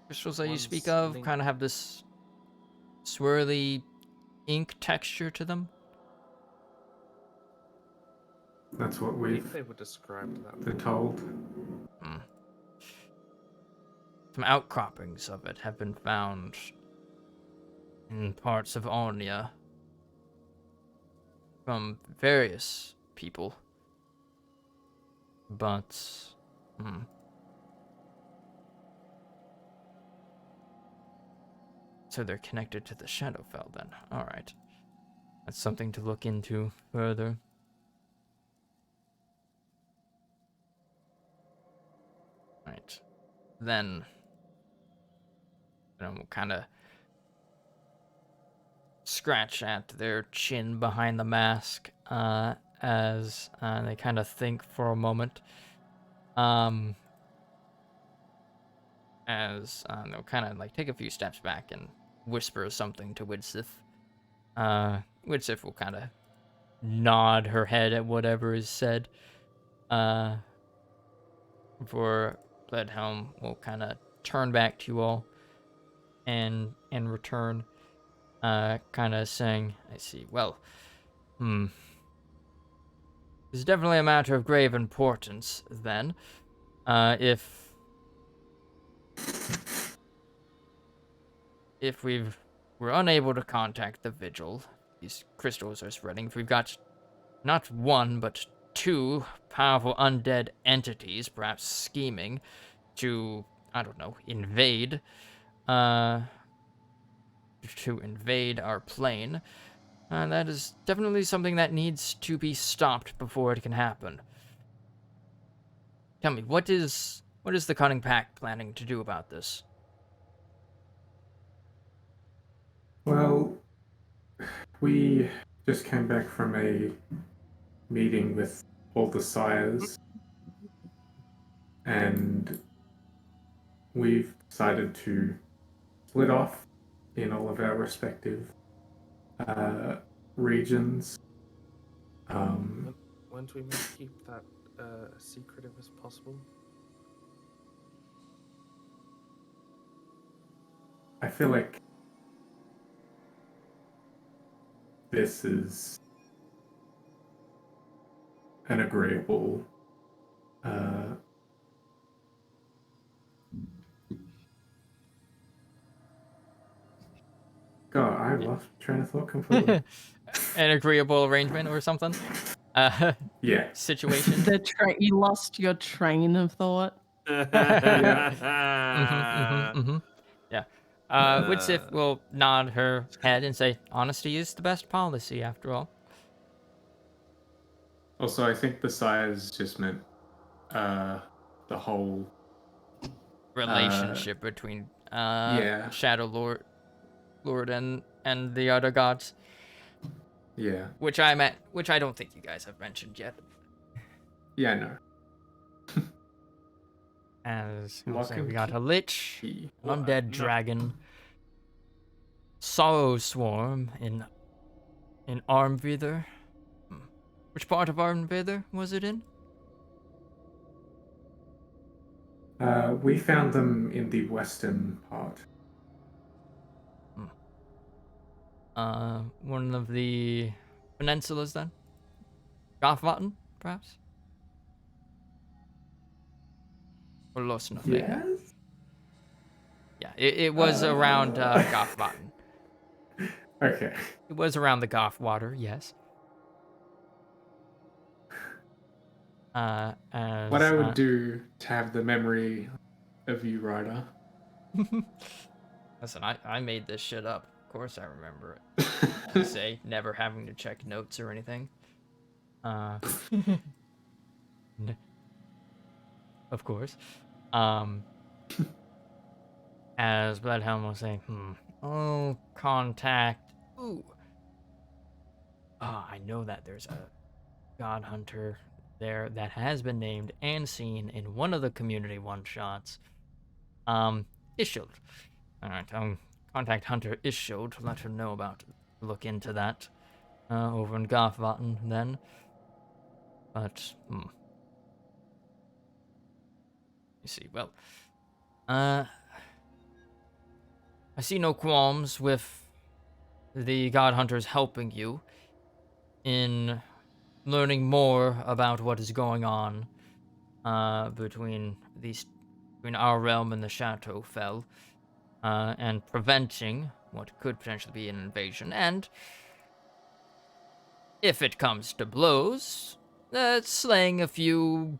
crystals that you One's speak of linked- kind of have this swirly ink texture to them. That's what I believe we've they were described that been way. told. Some outcroppings of it have been found in parts of Arnia from various people. But, so they're connected to the Shadowfell then. Alright. That's something to look into further. Right. Then we'll kind of scratch at their chin behind the mask as they kind of think for a moment. As they'll kind of like take a few steps back and whisper something to Widsith. Widsith will kind of nod her head at whatever is said. Before Bloodhelm will kind of turn back to you all and return, kind of saying, I see, well, it's definitely a matter of grave importance, then. If we're unable to contact the vigil, these crystals are spreading. If we've got not one, but two powerful undead entities, perhaps scheming to, I don't know, invade our plane, that is definitely something that needs to be stopped before it can happen. Tell me, what is the Cunning Pact planning to do about this? Well, we just came back from a meeting with all the sires, and we've decided to split off in all of our respective regions. When do we keep that secretive as possible? I feel like this is an agreeable God, I lost train of thought completely. An agreeable arrangement or something? Yeah. Situation? You lost your train of thought. Yeah. Yeah. Widsith will nod her head and say, honesty is the best policy, after all. Also, I think the sires just meant the whole Relationship between yeah. Shadow Lord and the other gods. Yeah. Which I don't think you guys have mentioned yet. Yeah, no. As Lock say, and we got a lich, key. an Well, undead no. dragon, Sorrow Swarm in Armveather. Which part of Armveather was it in? We found them in the western part. One of the peninsulas then? Gothvatten, perhaps? Or Losna Vega? Yes. Yeah, it was around Gothvatten. Okay. It was around the Goth water, yes. What I would do to have the memory of you, Ryder. Listen, I made this shit up course I remember it. I say, never having to check notes or anything. N- of course. As Bloodhelm will say, oh, contact. Ooh. Oh, I know that there's a god hunter there that has been named and seen in one of the community one-shots. Ishield. Alright, contact Hunter Ishield, let her know about it. Look into that. Over in Garthvatten, then. But, You see, well, I see no qualms with the God Hunters helping you in learning more about what is going on between our realm and the Shadowfell, and preventing what could potentially be an invasion, and if it comes to blows, slaying a few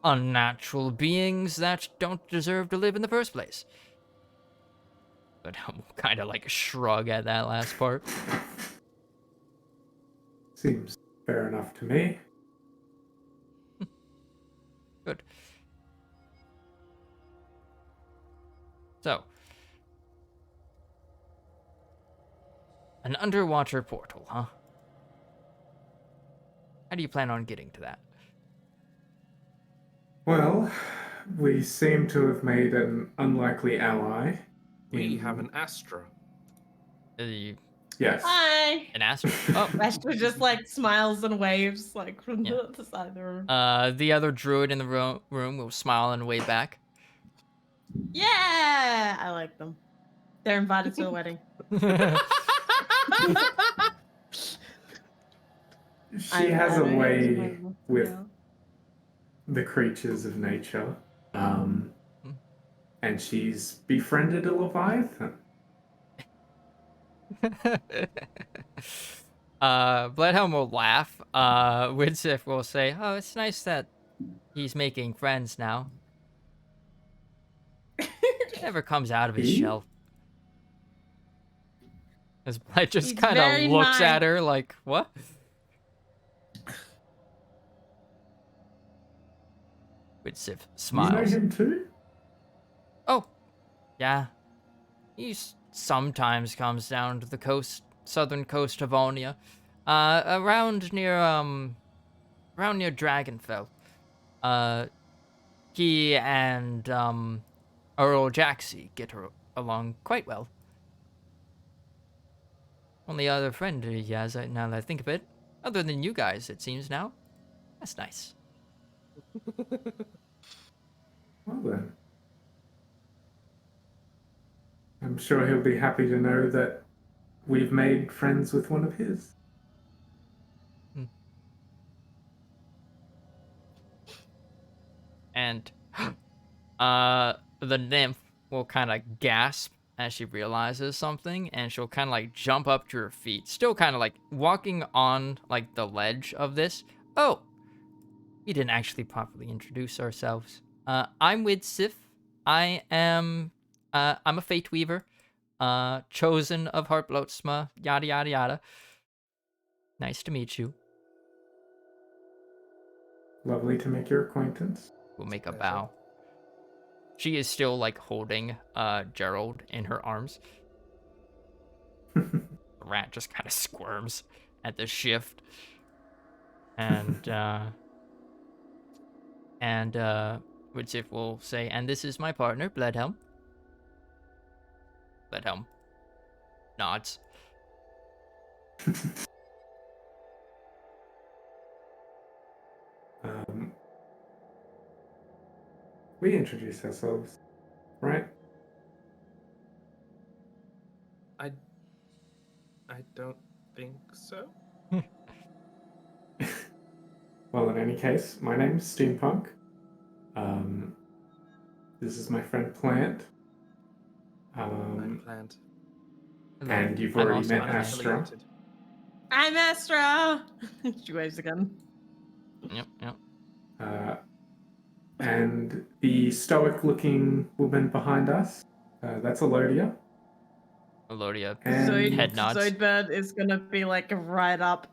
unnatural beings that don't deserve to live in the first place. But I'm kind of like a shrug at that last part. Seems fair enough to me. Good. So, an underwater portal, huh? How do you plan on getting to that? Well, we seem to have made an unlikely ally. We have an Astra. Yes. Hi. An astro? Oh. Astra just like smiles and waves like from Yeah. the side of the room. The other druid in the room will smile and wave back. Yeah, I like them. They're invited to a wedding. She has a way with Yeah. the creatures of nature, and she's befriended a Leviathan. Bloodhelm will laugh. Widsif will say, "Oh, it's nice that he's making friends now. Never comes out of his He? shell." As Blood just He's kind of very looks nice. at her like, "What?" Widsif You know smiles. him too? Oh, yeah. He sometimes comes down to the southern coast of Olnia, around near Dragonfell. He and Earl Jaxie get along quite well. Only other friend he has, now that I think of it, other than you guys, it seems now. That's nice. Well then. I'm sure he'll be happy to know that we've made friends with one of his. And the nymph will kind of gasp as she realizes something, and she'll kind of like jump up to her feet, still kind of like walking on like the ledge of this. Oh, we didn't actually properly introduce ourselves. I'm Widsif. I'm a Fate Weaver, chosen of Heartbloatsma, yada yada yada. Nice to meet you. Lovely to make your acquaintance. We'll make a bow. She is still like holding Gerald in her arms. The rat just kind of squirms at the shift. And Widsif will say, "And this is my partner, Bloodhelm." Bloodhelm nods. We introduce ourselves, right? I don't think so. Well, in any case, my name's Steampunk. This is my friend Plant. I'm Plant. Hello. And you've I'm already also met Plant. Astra. I'm Astra. She waves again. Yep. And the stoic-looking woman behind us, that's Elodia. Elodia And- head nods. Zoidbird is gonna be like right up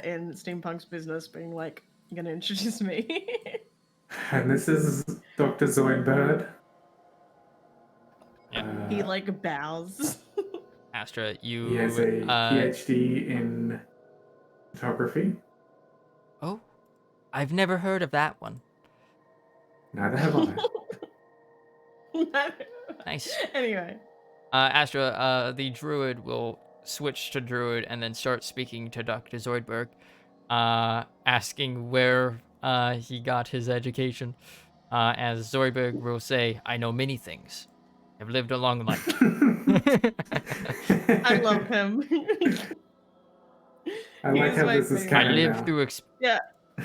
in Steampunk's business, being like, "You're gonna introduce me." And this is Dr. Zoidbird. Yeah. He like bows. Astra, you. He has a PhD in photography. Oh, I've never heard of that one. Neither have I. Nice. Anyway, Astra, the druid will switch to druid and then start speaking to Dr. Zoidberg, asking where he got his education. As Zoidberg will say, I know many things. I've lived a long life. I love him. I like He's how my this is favorite. I canon live now. through Yeah.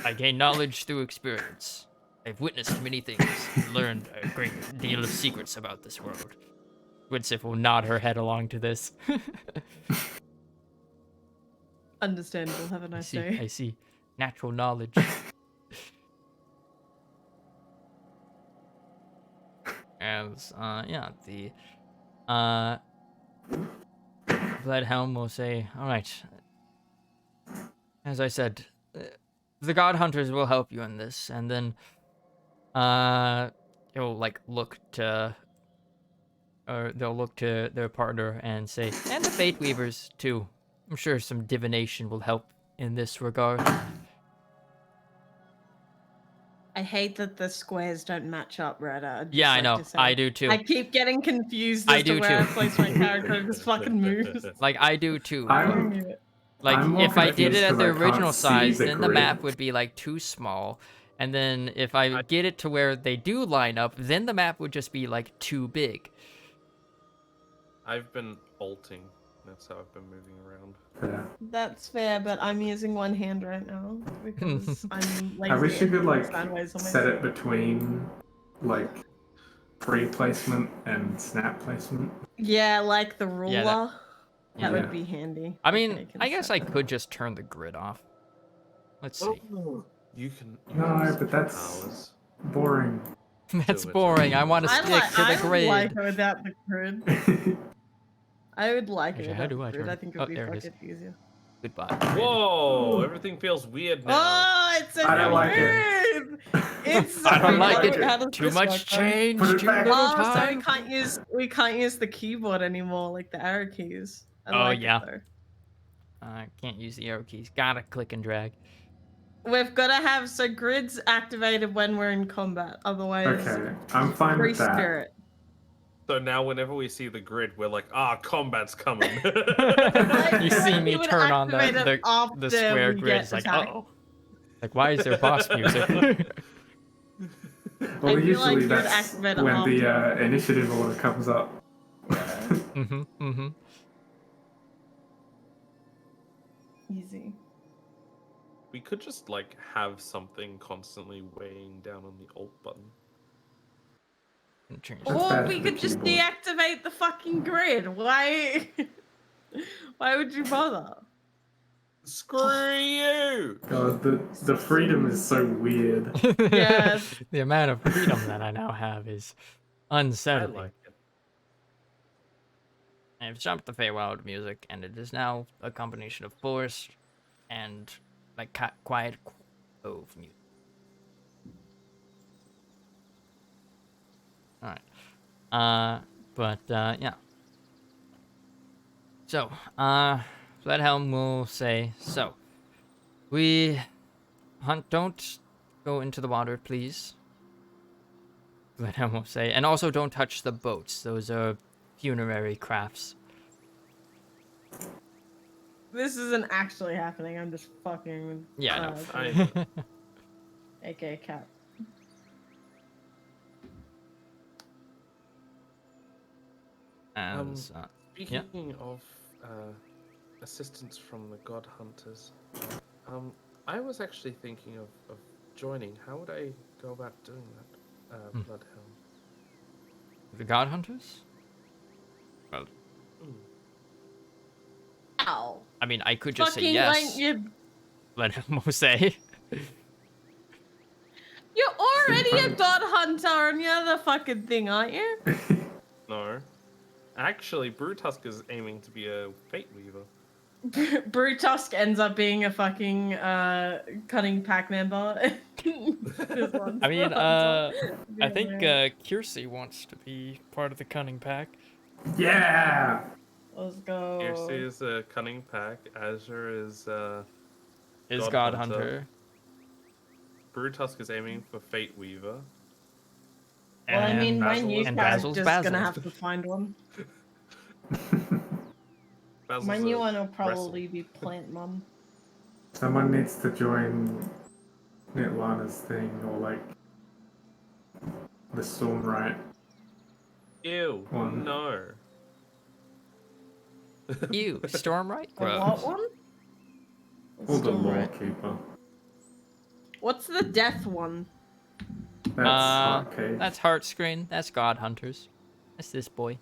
I gain knowledge through experience. I've witnessed many things, learned a great deal of secrets about this world. Winsif will nod her head along to this. Understandable. Have a I nice see, day. I see. Natural knowledge. As, yeah, the, Bloodhelm will say, alright, as I said, the God Hunters will help you in this, and then, he'll, like, look to, or they'll look to their partner and say, and the Fate Weavers, too. I'm sure some divination will help in this regard. I hate that the squares don't match up, Retta. I'd Yeah, just I like know. to say. I do too. I keep getting confused I as to do where I too. place my character. It just fucking moves. Like, I do too. I'm- But Like, I'm more if I did it confused at 'cause the I can't original see size, the then the grid. map would be, like, too small. And then if I get it to where they do line up, then the map would just be, like, too big. I've been bolting. That's how I've been moving around. Yeah. that's fair, but I'm using one hand right now because I'm lazy. I wish you and could like sideways on my set it between like free placement and snap placement. Yeah, like the ruler. Yeah, that Yeah. would be handy. I mean, Okay, can I guess set I that. could just turn the grid off. Let's see. You can. No, have but that's- powers. Boring. That's Do it. boring. I want to I stick like. to the I would grid. like it without the grid. I would like it Actually, how without do the I grid. turn I it? think it Oh, would be there it is. fucking easier. Goodbye. grid. Whoa! Everything feels weird now. Oh, it's a I don't like it. grid. It's I don't so like weird. it. How does Too this much work, though? change. Put it Too back. little Oh, so time. we can't use the keyboard anymore, like the arrow keys. I Oh, like yeah. it though. I can't use the arrow keys. Gotta click and drag. We've got to have so grids activated when we're in combat. Otherwise, Okay, I'm fine free with that. spirit. So now, whenever we see the grid, we're like, combat's coming. You see Like, me we would turn on activate it the after square we grid. get It's like, attacked. oh. Like, why is there boss music? Well, I feel like usually you would that's activate it when the after. initiative order comes up. Easy. We could just like have something constantly weighing down on the alt button. Change That's Or bad we for the could just keyboard. deactivate the fucking grid. Why? Why would you bother? Screw you! God, the freedom is so weird. Yes. The amount of freedom that I now have is I unsettling. like it. I've jumped the Feywild music, and it is now a combination of forest and like quiet cove music. All right. Yeah. So, Bloodhelm will say, so, we don't go into the water, please. Bloodhelm will say, and also don't touch the boats. Those are funerary crafts. This isn't actually happening. I'm just fucking with Yeah, I I- know. a.k.a. Cap. As, Speaking of assistance from the God Hunters, I was actually thinking of joining. How would I go about doing that, Bloodhelm? the God Hunters? Well, Ow. I mean, I could just say Fucking yes. Bloodhelm will say. You're already a god hunter and you're the fucking thing, aren't you? No. Actually, Brewtusk is aiming to be a Fate Weaver. Brewtusk ends up being a fucking cunning pack member. This one's I mean, the I think other. Kiersey wants to be part of the cunning pack. Yeah. Let's go. Fiercey is a Cunning Pack. Azure is Is God God Hunter. Hunter. Brewtusk is aiming for Fate Weaver. Well, I mean, And my Basil new is and guy's Basil's just gonna Basil. have to find one. Basil's My new a one will wrestle. probably be Plant Mum. Someone needs to join Nitlana's thing, or like the Stormright. Ew, One. no. Ew, Stormright? A what Gross. one? Or the Stormright. Lawkeeper. What's the Death one? That's Heartcage. That's Heartscreen. That's God Hunters. That's this boy.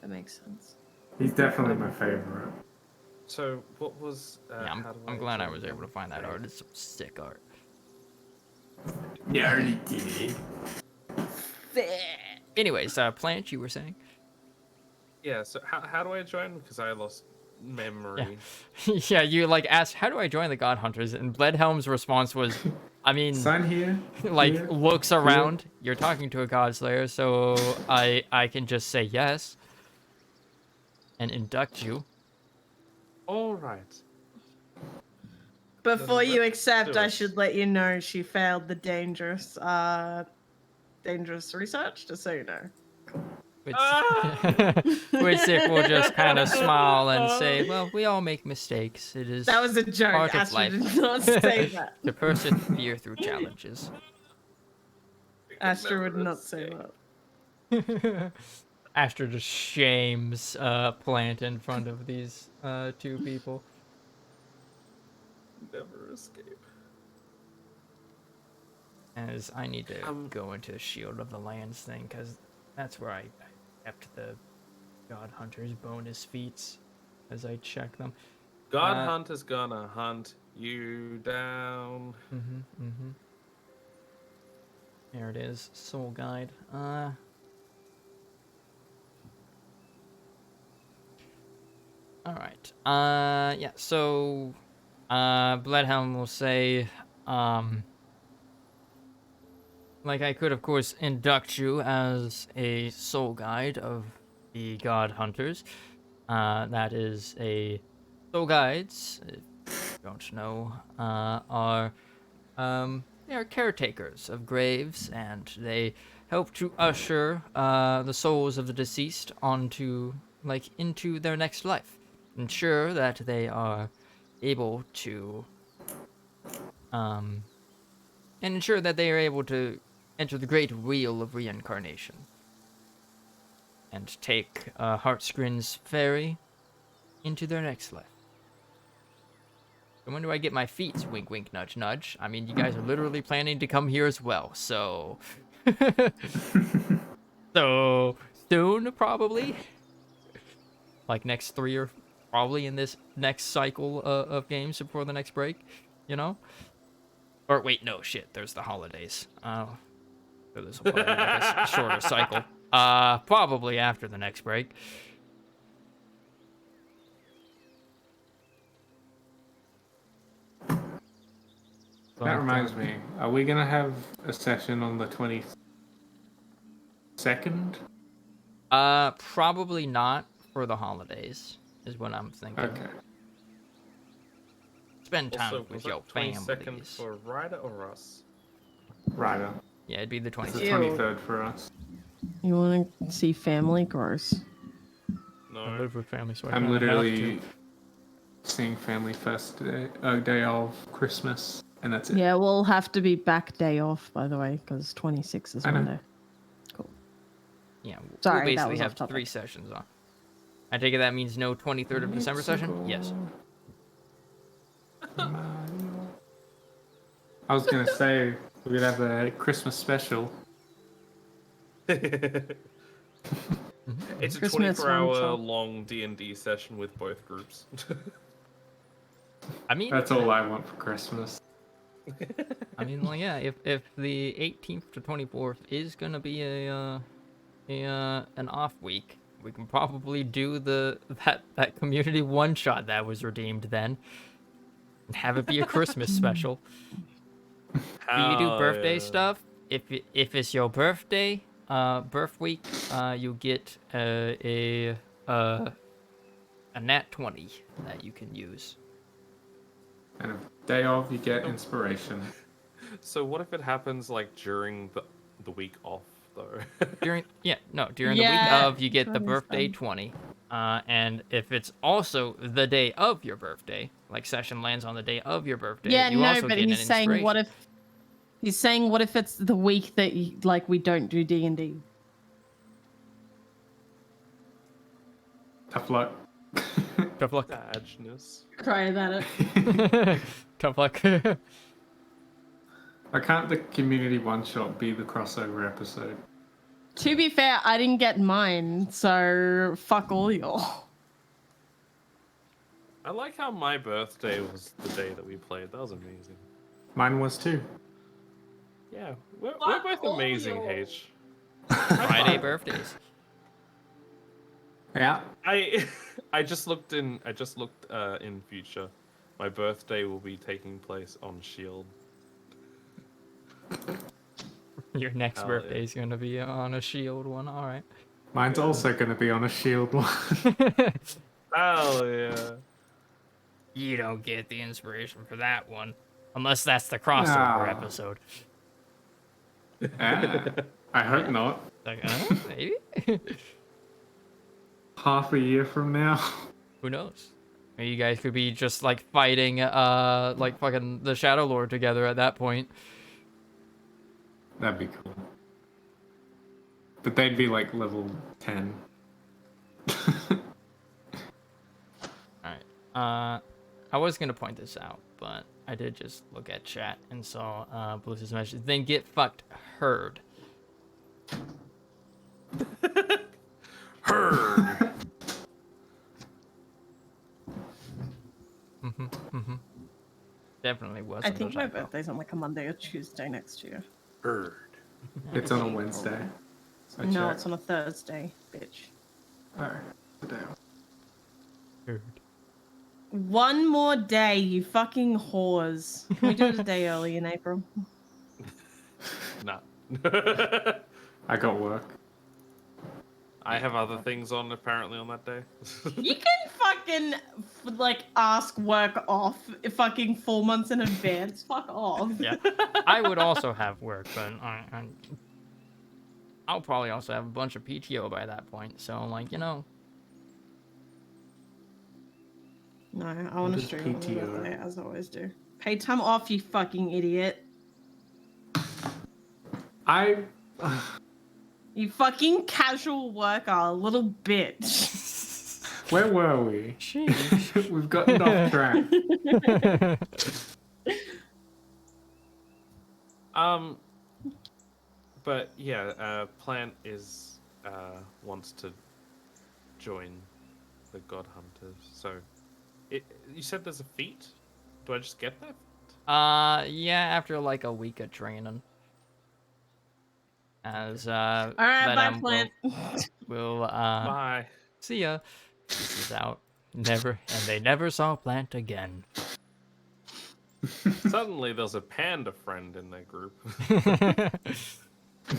That makes sense. He's definitely my favorite. So, what was... Yeah, how do I'm glad I join was the able to find that Fate? art. It's some sick art. Nerdy. Anyways, Plant, you were saying? Yeah, so how do I join? Because I lost memory. Yeah, you like asked, how do I join the God Hunters? And Bledhelm's response was, I mean, Sign here. like here, looks here. around. You're talking to a God Slayer, so I can just say yes and induct you. All right. Before Then you let's accept, do I it. should let you know she failed the dangerous research, just so you know. Which, Ah! which Sick will just kind of smile and say, well, we all make mistakes. It is That was a joke. part of Astra life did not say that. to persevere through challenges. We can Astra would never not say escape. that. Astra just shames Plant in front of these two people. Never escape. As I need to go into the Shield of the Lands thing, because that's where I kept the God Hunter's bonus feats as I check them. God Hunt is gonna hunt you down. There it is, Soul Guide. Alright. Yeah, so Bloodhelm will say, like, I could, of course, induct you as a soul guide of the God Hunters. That is a soul guides, if you don't know, they are caretakers of graves, and they help to usher the souls of the deceased into their next life. Ensure that they are able to, and ensure that they are able to enter the great wheel of reincarnation and take Heartscrin's ferry into their next life. And when do I get my feet? Wink, wink, nudge, nudge. I mean, you guys are literally planning to come here as well, so... so, soon, probably? Like, next 3 or... Probably in this next cycle of games before the next break, you know? Or, wait, no, shit, there's the holidays. So this will probably be like a shorter cycle. Probably after the next break. That reminds me. Are we gonna have a session on the 22nd? Probably not for the holidays, is what I'm thinking. Okay. Spend time Also, with was your that 22nd families. for Ryder or us? Ryder. Yeah, it'd be the It's the 26th. 23rd for us. You want to see family? Gross. No. I live with family, so I I'm kinda have literally to. seeing family first day of Christmas, and that's it. Yeah, we'll have to be back day off, by the way, because 26 is I know. Monday. Cool. Yeah, Sorry, we'll that basically was have off topic. 3 sessions on. I take it that means no 23rd of December session? Yes. I was gonna say we're gonna have a Christmas special. It's a Christmas 24-hour one-shot. long D&D session with both groups. I mean, That's all I want for Christmas. well, yeah, if the 18th to 24th is gonna be a an off week, we can probably do that community one shot that was redeemed then, and have it be a Christmas special. Do you do Hell birthday yeah. stuff? If it's your birthday, birth week, you get a nat 20 that you can use. And a day off, you get inspiration. So what if it happens like during the week off though? During the week Yeah, of, you get the 20's birthday fun. 20. And if it's also the day of your birthday, like session lands on the day of your birthday, Yeah, you no, also but get an he's saying what inspiration. if it's the week that like we don't do D&D. Tough luck. Tough luck. Sadness. Cry about it. Tough luck. Why can't the community one shot be the crossover episode? To be fair, I didn't get mine, so fuck all y'all. I like how my birthday was the day that we played. That was amazing. Mine was too. Yeah, we're both amazing, H. Friday birthdays. Yeah. I just looked in future. My birthday will be taking place on Shield. Your next Hell birthday yeah. is gonna be on a shield one. All right. Mine's also going to be on a shield one. Hell yeah. You don't get the inspiration for that one, unless that's the crossover Ah. episode. I hope not. Like, maybe. Half a year from now. Who knows? Maybe you guys could be just like fighting, like fucking the Shadow Lord together at that point. That'd be cool. But they'd be like level 10. Alright. I was gonna point this out, but I did just look at chat and saw Bliss's message. Then get fucked heard. Heard. Definitely was. I think my birthday's on like a Monday or Tuesday next year. Heard. It's on a Wednesday. So No, check. it's on a Thursday, bitch. Oh, the day off. Heard. One more day, you fucking whores. Can we do it a day early in April? Nah. I got work. I have other things on apparently on that day. You can fucking like ask work off fucking 4 months in advance. Fuck off. Yeah, I would also have work, but I'll probably also have a bunch of PTO by that point. So, like, you know. No, I want to is stream on my PTO? birthday, as I always do. Paid time off, you fucking idiot. I. You fucking casual worker, little bitch. Where were we? Sheesh. We've gotten off track. But yeah, Plant is wants to join the God Hunters. So, you said there's a feat. Do I just get that? Yeah, after like a week of training. As Alright, bye, Plant. We'll Bye. see ya. This is out. Never, and they never saw Plant again. Suddenly, there's a panda friend in their group.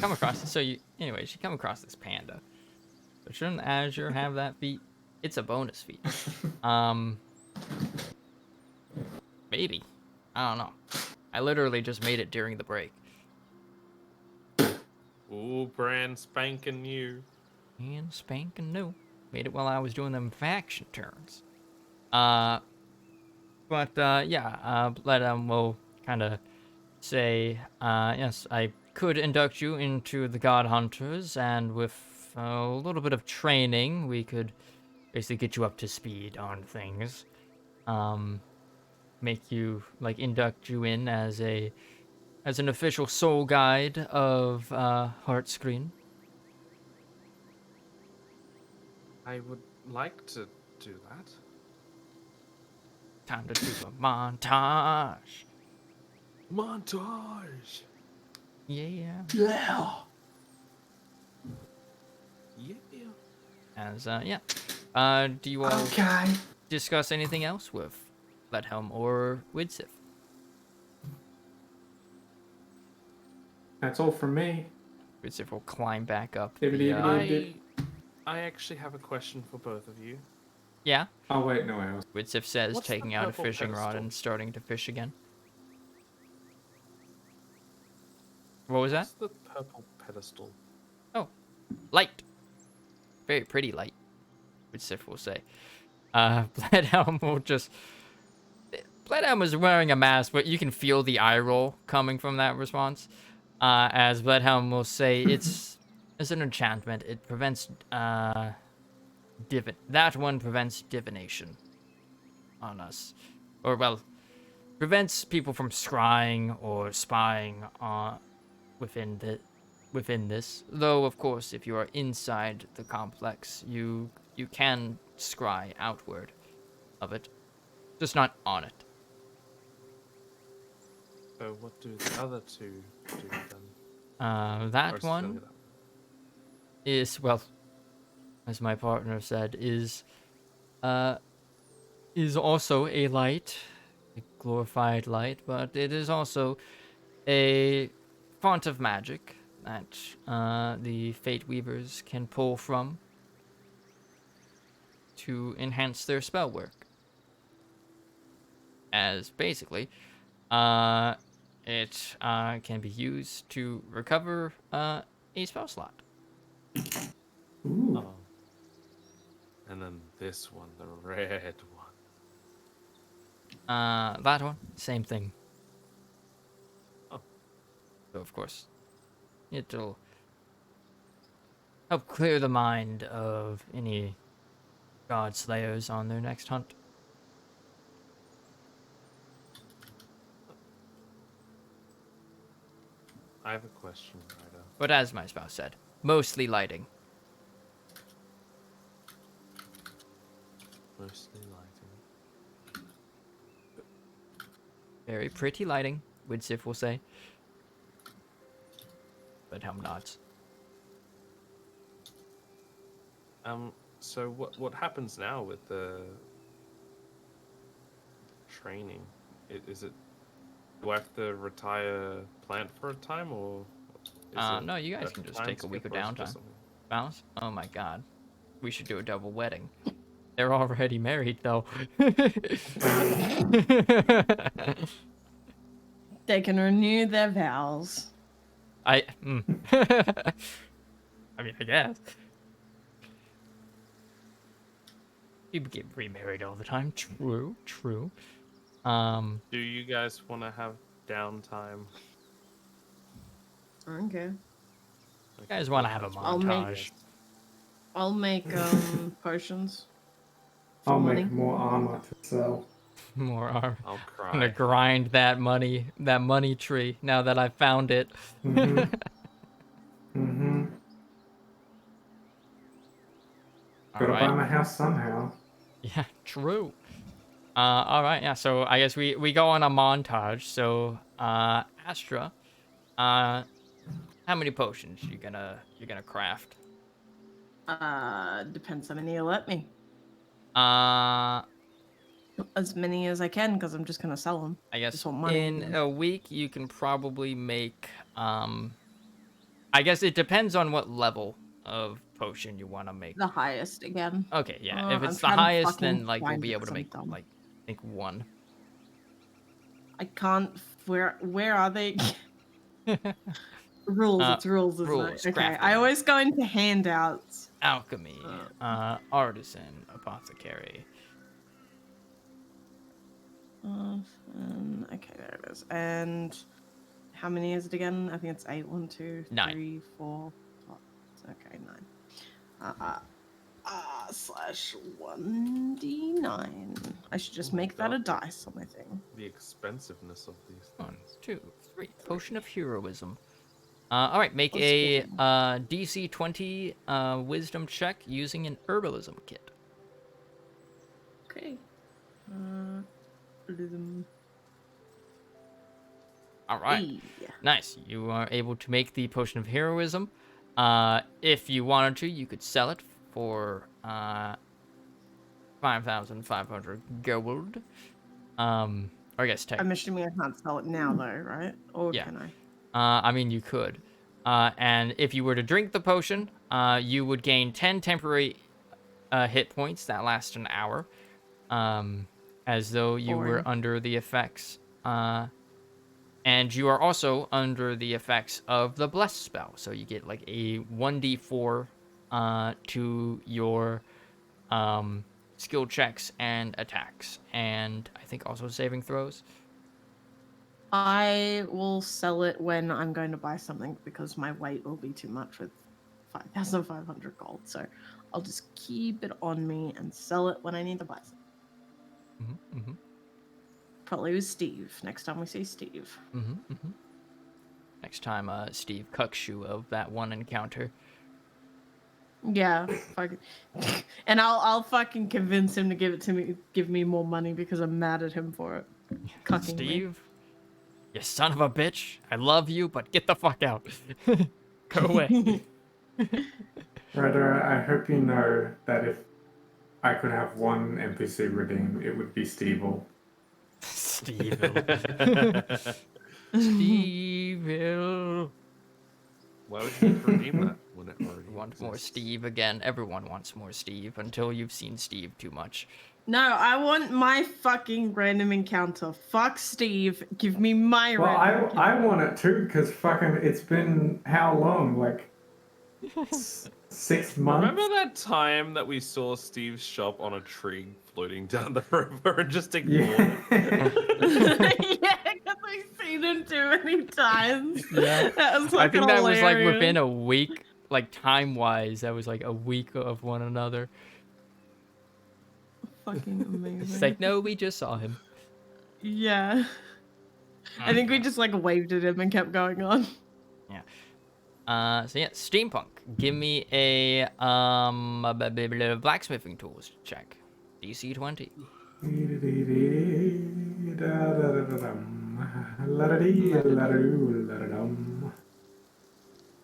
Come across it. So you come across this panda. So shouldn't Azure have that feat? It's a bonus feat. Maybe. I don't know. I literally just made it during the break. Ooh, brand spanking new. And spanking new. Made it while I was doing them faction turns. Yeah, we'll kind of say, yes, I could induct you into the God Hunters, and with a little bit of training, we could basically get you up to speed on things. Make you, like, induct you in as an official soul guide of Heartscreen. I would like to do that. Time to do a montage. Montage. Yeah. Yeah. Yeah. As yeah. Do you all Okay. discuss anything else with Ledhelm or Widsith? That's all from me. Widsith will climb back up the. I actually have a question for both of you. Yeah. Oh wait, no, I was. Widsith says, What's the taking out a purple fishing rod pedestal? and starting to fish again. What was that? What's the purple pedestal? Oh, light. Very pretty light, Widsith will say. Bloodhelm will just. Bloodhelm is wearing a mask, but you can feel the eye roll coming from that response. As Bloodhelm will say, it's an enchantment. It prevents that one prevents divination on us, or well, prevents people from scrying or spying within this. Though, of course, if you are inside the complex, you can scry outward of it, just not on it. So what do the other two do then? That Or one spell it out. is, well, as my partner said, is also a light, a glorified light, but it is also a font of magic that the Fate Weavers can pull from to enhance their spell work. As basically, it can be used to recover a spell slot. Ooh. Oh. And then this one, the red one. That one, same thing. Oh. So of course, it'll help clear the mind of any god slayers on their next hunt. I have a question, Ryder. But as my spouse said, mostly lighting. Mostly lighting. Very pretty lighting, Widsith will say. But Helm nods. So what happens now with the training? Is it, do I have to retire plant for a time, or is it No, you guys a can just time take a week skip, of or is it downtime. just something? Spouse? Oh my god. We should do a double wedding. They're already married, though. They can renew their vows. I mean, I guess. People get remarried all the time. True, true. Do you guys want to have downtime? Okay. You guys want to have a I'll make- montage. I'll make potions. for I'll money. make more armor to sell. More armor. I'll I'm gonna cry. grind that money tree now that I found it. Mm-hmm. Mm-hmm. All Gotta buy right. my house somehow. Yeah, true. All right. Yeah. So I guess we go on a montage. So, Astra, how many potions you're gonna craft? Depends how many you let me. Uh, As many as I can, because I'm just gonna sell them. I guess Just want money. in a week you can probably make I guess it depends on what level of potion you want to make. The highest again. Okay, yeah. If I'm it's the trying to highest, then fucking like we'll find be it able to 'cause I'm make dumb. like I think one. I can't. Where are they? Rules. It's rules, isn't rules, it? Okay. crafting. I always go into handouts. Alchemy, artisan, apothecary. Okay, there it is. And how many is it again? I think it's 8. 1, 2, 9. 3, 4. Okay, 9. Slash 1d9. I should just Oh my make that a God. dice on my thing. The expensiveness of these 1, things. 2, 3. Potion of heroism. All right, make Plus a 1. DC 20 wisdom check using an herbalism kit. Okay. Rhythm. All right. Hey. Nice. You are able to make the potion of heroism. If you wanted to, you could sell it for 5,500 gold. Or I guess I'm assuming I can't sell it now, though, right? Or yeah. can I? I mean, you could. And if you were to drink the potion, you would gain 10 temporary hit points that last an hour, as though you were Boring. under the effects. And you are also under the effects of the Bless spell. So you get like a 1d4 to your skill checks and attacks. And I think also saving throws. I will sell it when I'm going to buy something because my weight will be too much with 5,500 gold. So I'll just keep it on me and sell it when I need to buy something. Mm-hmm, Probably with Steve. Next time we see Steve. mm-hmm, mm-hmm. Next time, Steve cucks you of that one encounter. Yeah, fucking. And I'll fucking convince him to give it to me, give me more money because I'm mad at him for it. Cucking me. Steve, you son of a bitch. I love you, but get the fuck out. Go away. Ryder, I hope you know that if I could have one NPC redeem, it would be Stevel. Steve. Steve. Why would you need to redeem that when it already Want more exists? Steve again. Everyone wants more Steve until you've seen Steve too much. No, I want my fucking random encounter. Fuck Steve. Give me my Well, random encounter. I want it too, because fucking it's been how long? Like 6 months? Remember that time that we saw Steve's shop on a tree floating down the river and just ignored it? Yeah, because we've seen him too many times. Yeah. That was I fucking think that was like hilarious. within a week, like time-wise, that was like a week of one another. Fucking amazing. It's like, no, we just saw him. Yeah. I think we just like waved at him and kept going on. Yeah. So yeah, steampunk. Give me a blacksmithing tools check. DC 20.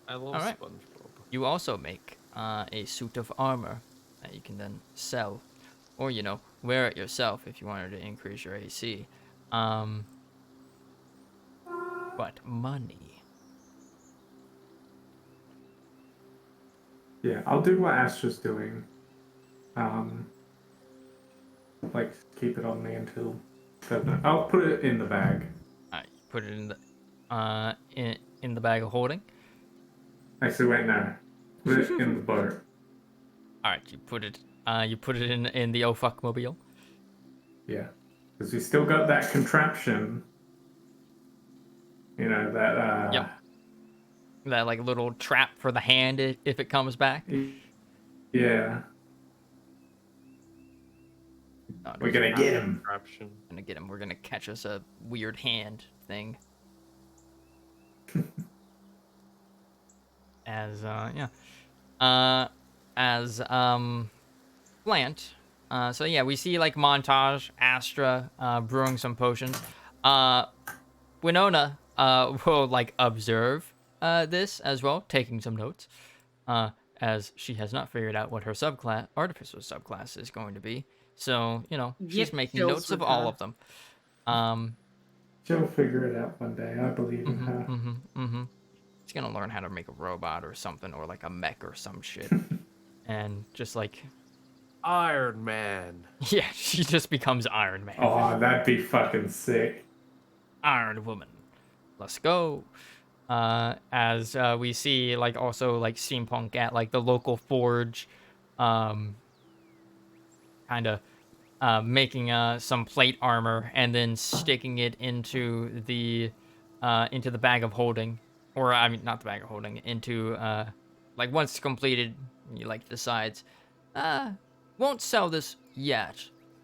I love All right. SpongeBob. You also make a suit of armor that you can then sell, or wear it yourself if you wanted to increase your AC. But money. Yeah, I'll do what Astra's doing. Like keep it on me until. I'll put it in the bag. Alright, you put it in the bag of holding. Actually, wait, no. Put it in the boat. Alright, you put it in the oh fuck mobile. Yeah, because we still got that contraption. You know that. Yep. That like little trap for the hand if it comes back. Yeah. Oh, We're gonna get him. Contraption. Gonna get him. We're gonna catch us a weird hand thing. As Plant. So yeah, we see like montage, Astra brewing some potions. Winona will like observe this as well, taking some notes. As she has not figured out what her artificer subclass is going to be. So, she's Yep, making chills notes of with all her. of them. She'll figure it out one day. I believe in her. She's gonna learn how to make a robot or something, or like a mech or some shit. And just like, Iron Man. yeah, she just becomes Iron Man. Oh, that'd be fucking sick. Iron Woman. Let's go. As we see like also like steampunk at like the local forge, kind of making some plate armor and then sticking it into the bag of holding, or I mean not the bag of holding, into like once it's completed, he like decides, won't sell this yet,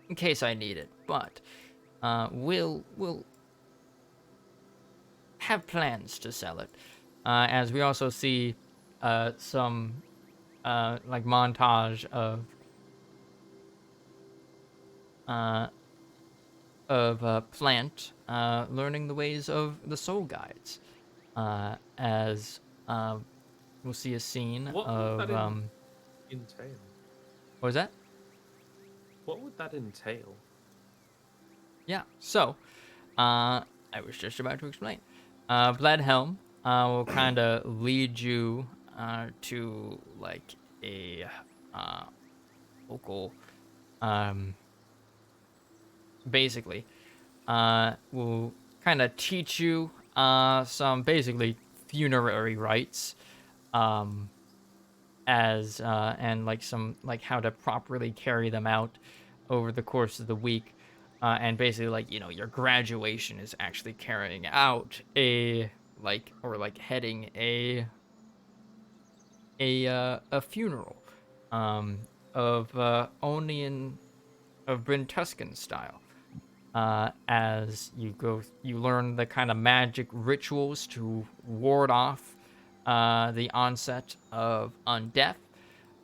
in case I need it, but we'll have plans to sell it. As we also see some like montage of Plant learning the ways of the soul guides, as we'll see a scene What would of that entail? what was that? What would that entail? Yeah. So, I was just about to explain. Bledhelm will kind of lead you to like a uh, local, um, basically, will kind of teach you some basically funerary rites, um, as and like some like how to properly carry them out over the course of the week. And basically, like, your graduation is actually carrying out a like or like heading a funeral, um, of Onian of Bryn Tuscan style. As you learn the kind of magic rituals to ward off the onset of undeath.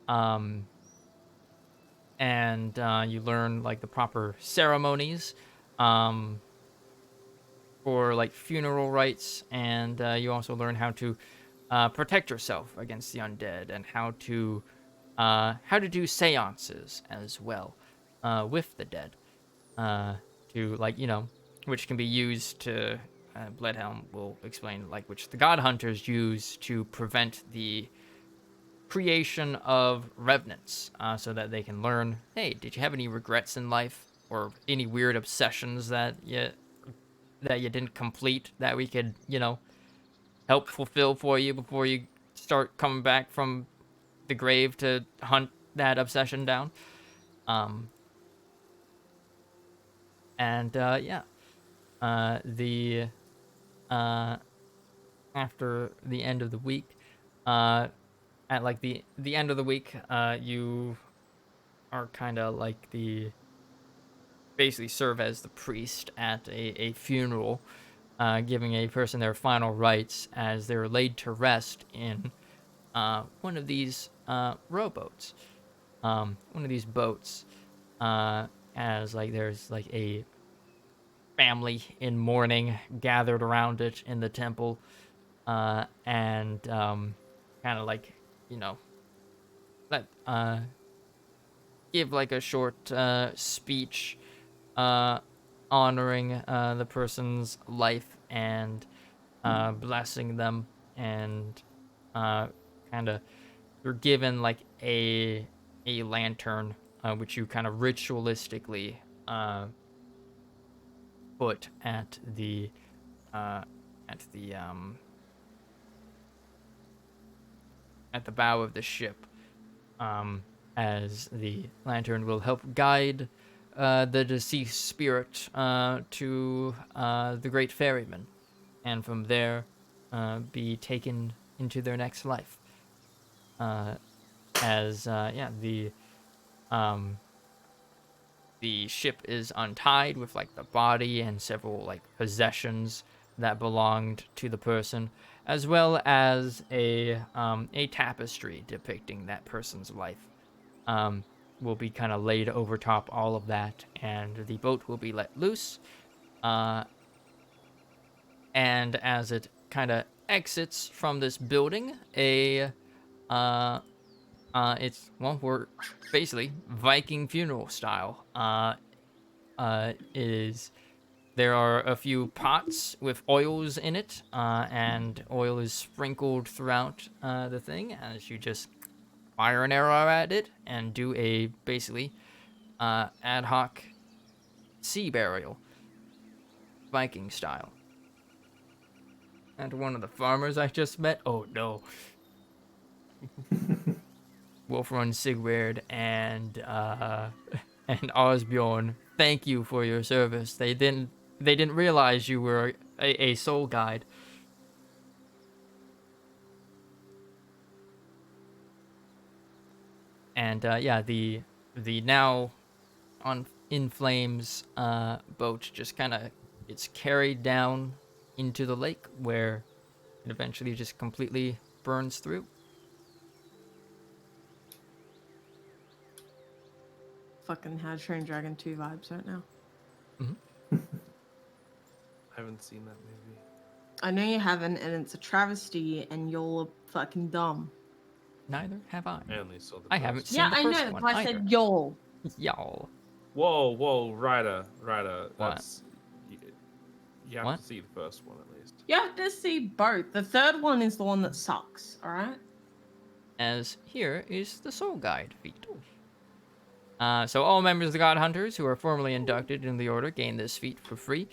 Um, and you learn like the proper ceremonies um, for like funeral rites, and you also learn how to protect yourself against the undead and how to do seances as well with the dead, uh, to like which can be used to Bloodhelm will explain like which the God Hunters use to prevent the creation of revenants, so that they can learn, hey, did you have any regrets in life or any weird obsessions that you didn't complete that we could help fulfill for you before you start coming back from the grave to hunt that obsession down. um and yeah, the uh after the end of the week, uh at like the end of the week, you are kind of like the basically serve as the priest at a funeral, giving a person their final rites as they're laid to rest in one of these rowboats, one of these boats, uh, as like there's like a family in mourning gathered around it in the temple, and kind of like you know let give like a short speech uh, honoring the person's life and blessing them, and uh, kind of you're given like a lantern, which you kind of ritualistically uh, put uh, at the at the bow of the ship, um, as the lantern will help guide the deceased spirit to the great ferryman, and from there be taken into their next life. Uh, as yeah, um, the ship is untied with like the body and several like possessions that belonged to the person, as well as a tapestry depicting that person's life. Um, will be kind of laid over top all of that, and the boat will be let loose. Uh, and as it kind of exits from this building, uh, we're basically Viking funeral style. Is there are a few pots with oils in it, and oil is sprinkled throughout the thing as you just fire an arrow at it and do a basically ad hoc sea burial, Viking style. And one of the farmers I just met, oh no, Wolfrun Sigurd and Osbjorn, thank you for your service. They didn't realize you were a soul guide. And yeah, the now on in flames boat just kind of it's carried down into the lake where it eventually just completely burns through. Fucking How to Train Dragon 2 vibes right now. Mhm. I haven't seen that movie. I know you haven't, and it's a travesty, and you're fucking dumb. Neither have I. I only saw the I haven't first. seen Yeah, the I first know. That's one why I either. said y'all. Y'all. Whoa, Ryder. What? That's you have What? to see the first one at least. You have to see both. The third one is the one that sucks. All right. As here is the Soul Guide feat. So all members of the God Hunters who are formally inducted in the Order gain this feat for free.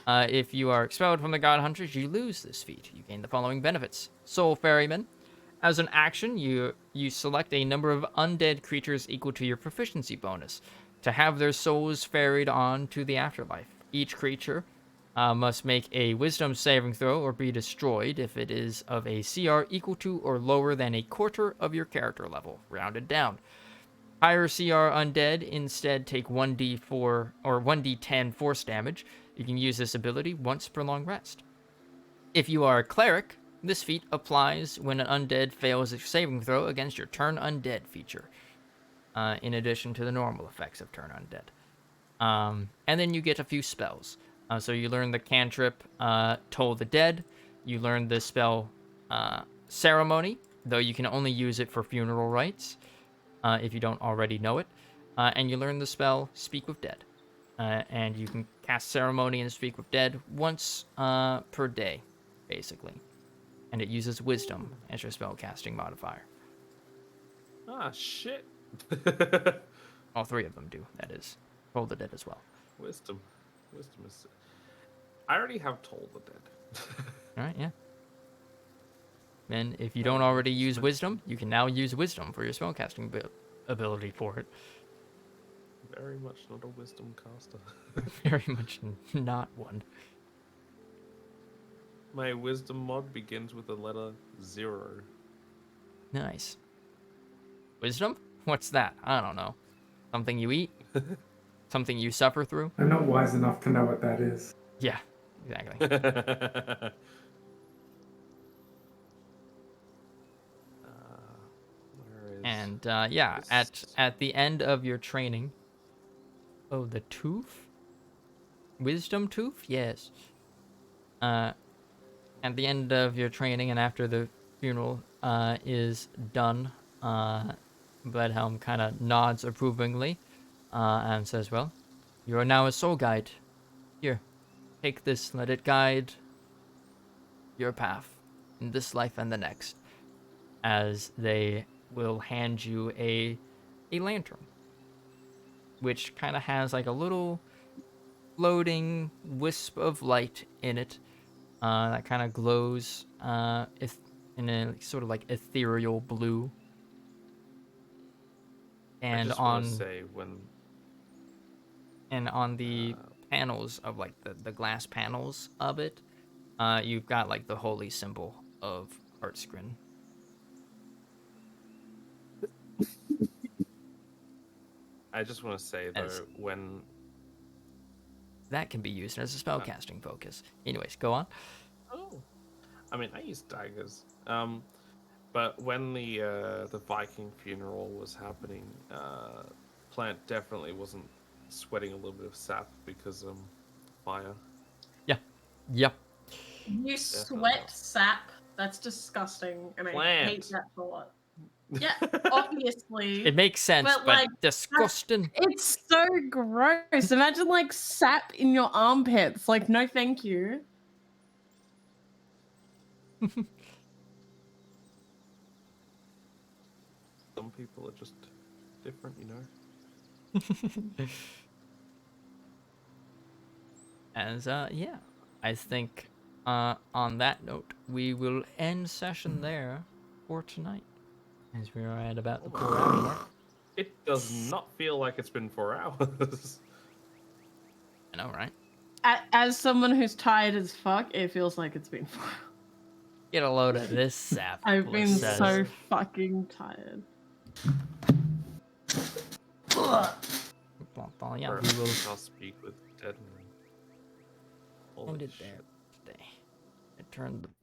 If you are expelled from the God Hunters, you lose this feat. You gain the following benefits. Soul Ferryman. As an action, you select a number of undead creatures equal to your proficiency bonus to have their souls ferried on to the afterlife. Each creature must make a wisdom saving throw or be destroyed if it is of a CR equal to or lower than a quarter of your character level, rounded down. Higher CR undead instead take 1d4 or 1d10 force damage. You can use this ability once per long rest. If you are a cleric, this feat applies when an undead fails a saving throw against your turn undead feature, in addition to the normal effects of turn undead. And then you get a few spells. So you learn the cantrip Toll the Dead. You learn the spell Ceremony, though you can only use it for funeral rites if you don't already know it. And you learn the spell Speak with Dead. And you can cast Ceremony and Speak with Dead once per day, basically. And it uses Wisdom as your spellcasting modifier. Ah, shit. All three of them do, that is. Toll the Dead as well. Wisdom is. I already have Toll the Dead. Alright, yeah. And if you don't already use Wisdom, you can now use Wisdom for your spellcasting ability for it. Very much not a wisdom caster. Very much not one. My wisdom mod begins with the letter 0. Nice. Wisdom? What's that? I don't know. Something you eat? Something you suffer through? I'm not wise enough to know what that is. Yeah, exactly. And yeah, at the end of your training. Oh, the tooth? Wisdom tooth? Yes. At the end of your training and after the funeral is done, Bloodhelm kind of nods approvingly and says, well, you are now a soul guide. Here, take this, let it guide your path in this life and the next, as they will hand you a lantern, which kind of has like a little floating wisp of light in it that kind of glows in a sort of like ethereal blue. And I just want to say on the panels of like the glass panels of it, you've got like the holy symbol of Heartskrin. I just want to say though, when that can be used as a spellcasting focus. Anyways, go on. Oh, I mean, I use daggers. But when the Viking funeral was happening, Plant definitely wasn't sweating a little bit of sap because fire. Yeah. Yep. You sweat sap. That's disgusting, and I hate that thought. Yeah, obviously. It makes sense, but like, disgusting. It's so gross. Imagine like sap in your armpits. Like, no, thank you. Some people are just different, you know. As yeah, I think on that note, we will end session there for tonight, as we are at about the 4 hour mark. It does not feel like it's been 4 hours. I know, right? As someone who's tired as fuck, it feels like it's been 4 hours. Get a load of this sap. I've been so fucking tired. Well, yeah, we will speak with dead men. end it there today.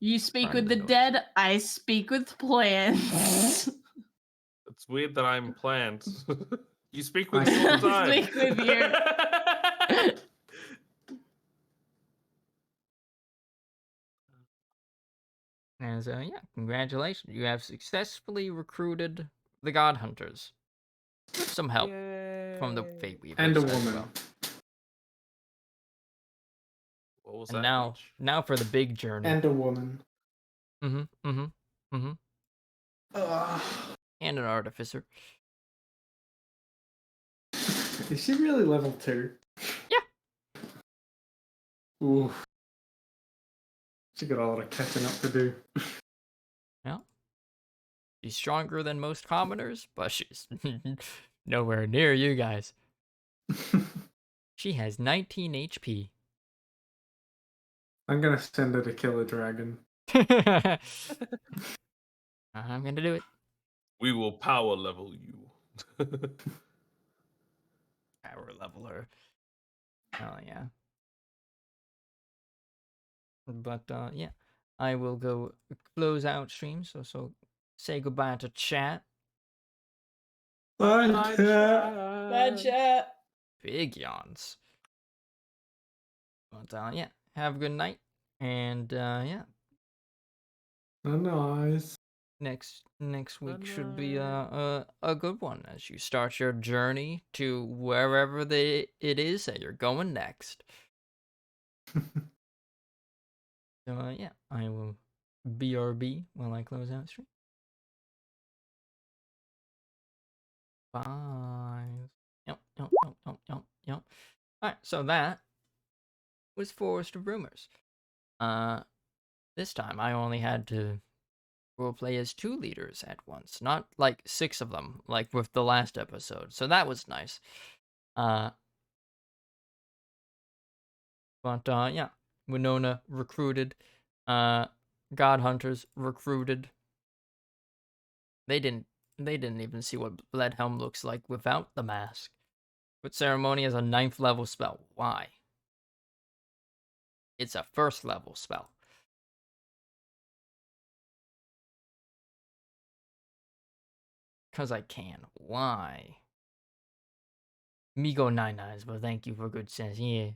You speak with the dead, I speak with plants. It's weird that I'm plants. You speak with me all the time. I speak with you. And yeah, congratulations. You have successfully recruited the God Hunters. With some help from the Fate Weavers And a as woman. well. What was And that? now, Peach? now for the big journey. And a woman. And an artificer. Is she really level 2? Yeah. Ooh. She got a lot of catching up to do. Yeah. She's stronger than most commoners, but she's nowhere near you guys. She has 19 HP. I'm gonna send her to kill a dragon. I'm gonna do it. We will power level you. Power level her. Oh yeah. But yeah, I will go close out stream. So say goodbye to chat. Bye, chat. Bad chat. Big yawns. But yeah, have a good night. And yeah, Nice. next week should be a good one as you start your journey to wherever it is that you're going next. So yeah, I will BRB while I close out stream. Bye. Yep. Alright, so that was Forest of Rumors. This time I only had to roleplay as 2 leaders at once, not like 6 of them, like with the last episode. So that was nice. But yeah, Winona recruited, God Hunters recruited. They didn't even see what Bloodhelm looks like without the mask. But Ceremony is a 9th level spell. Why? It's a 1st level spell. Because I can. Why? Me go 9 nines, but thank you for good sense. Yeah.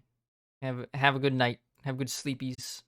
Have a good night. Have good sleepies.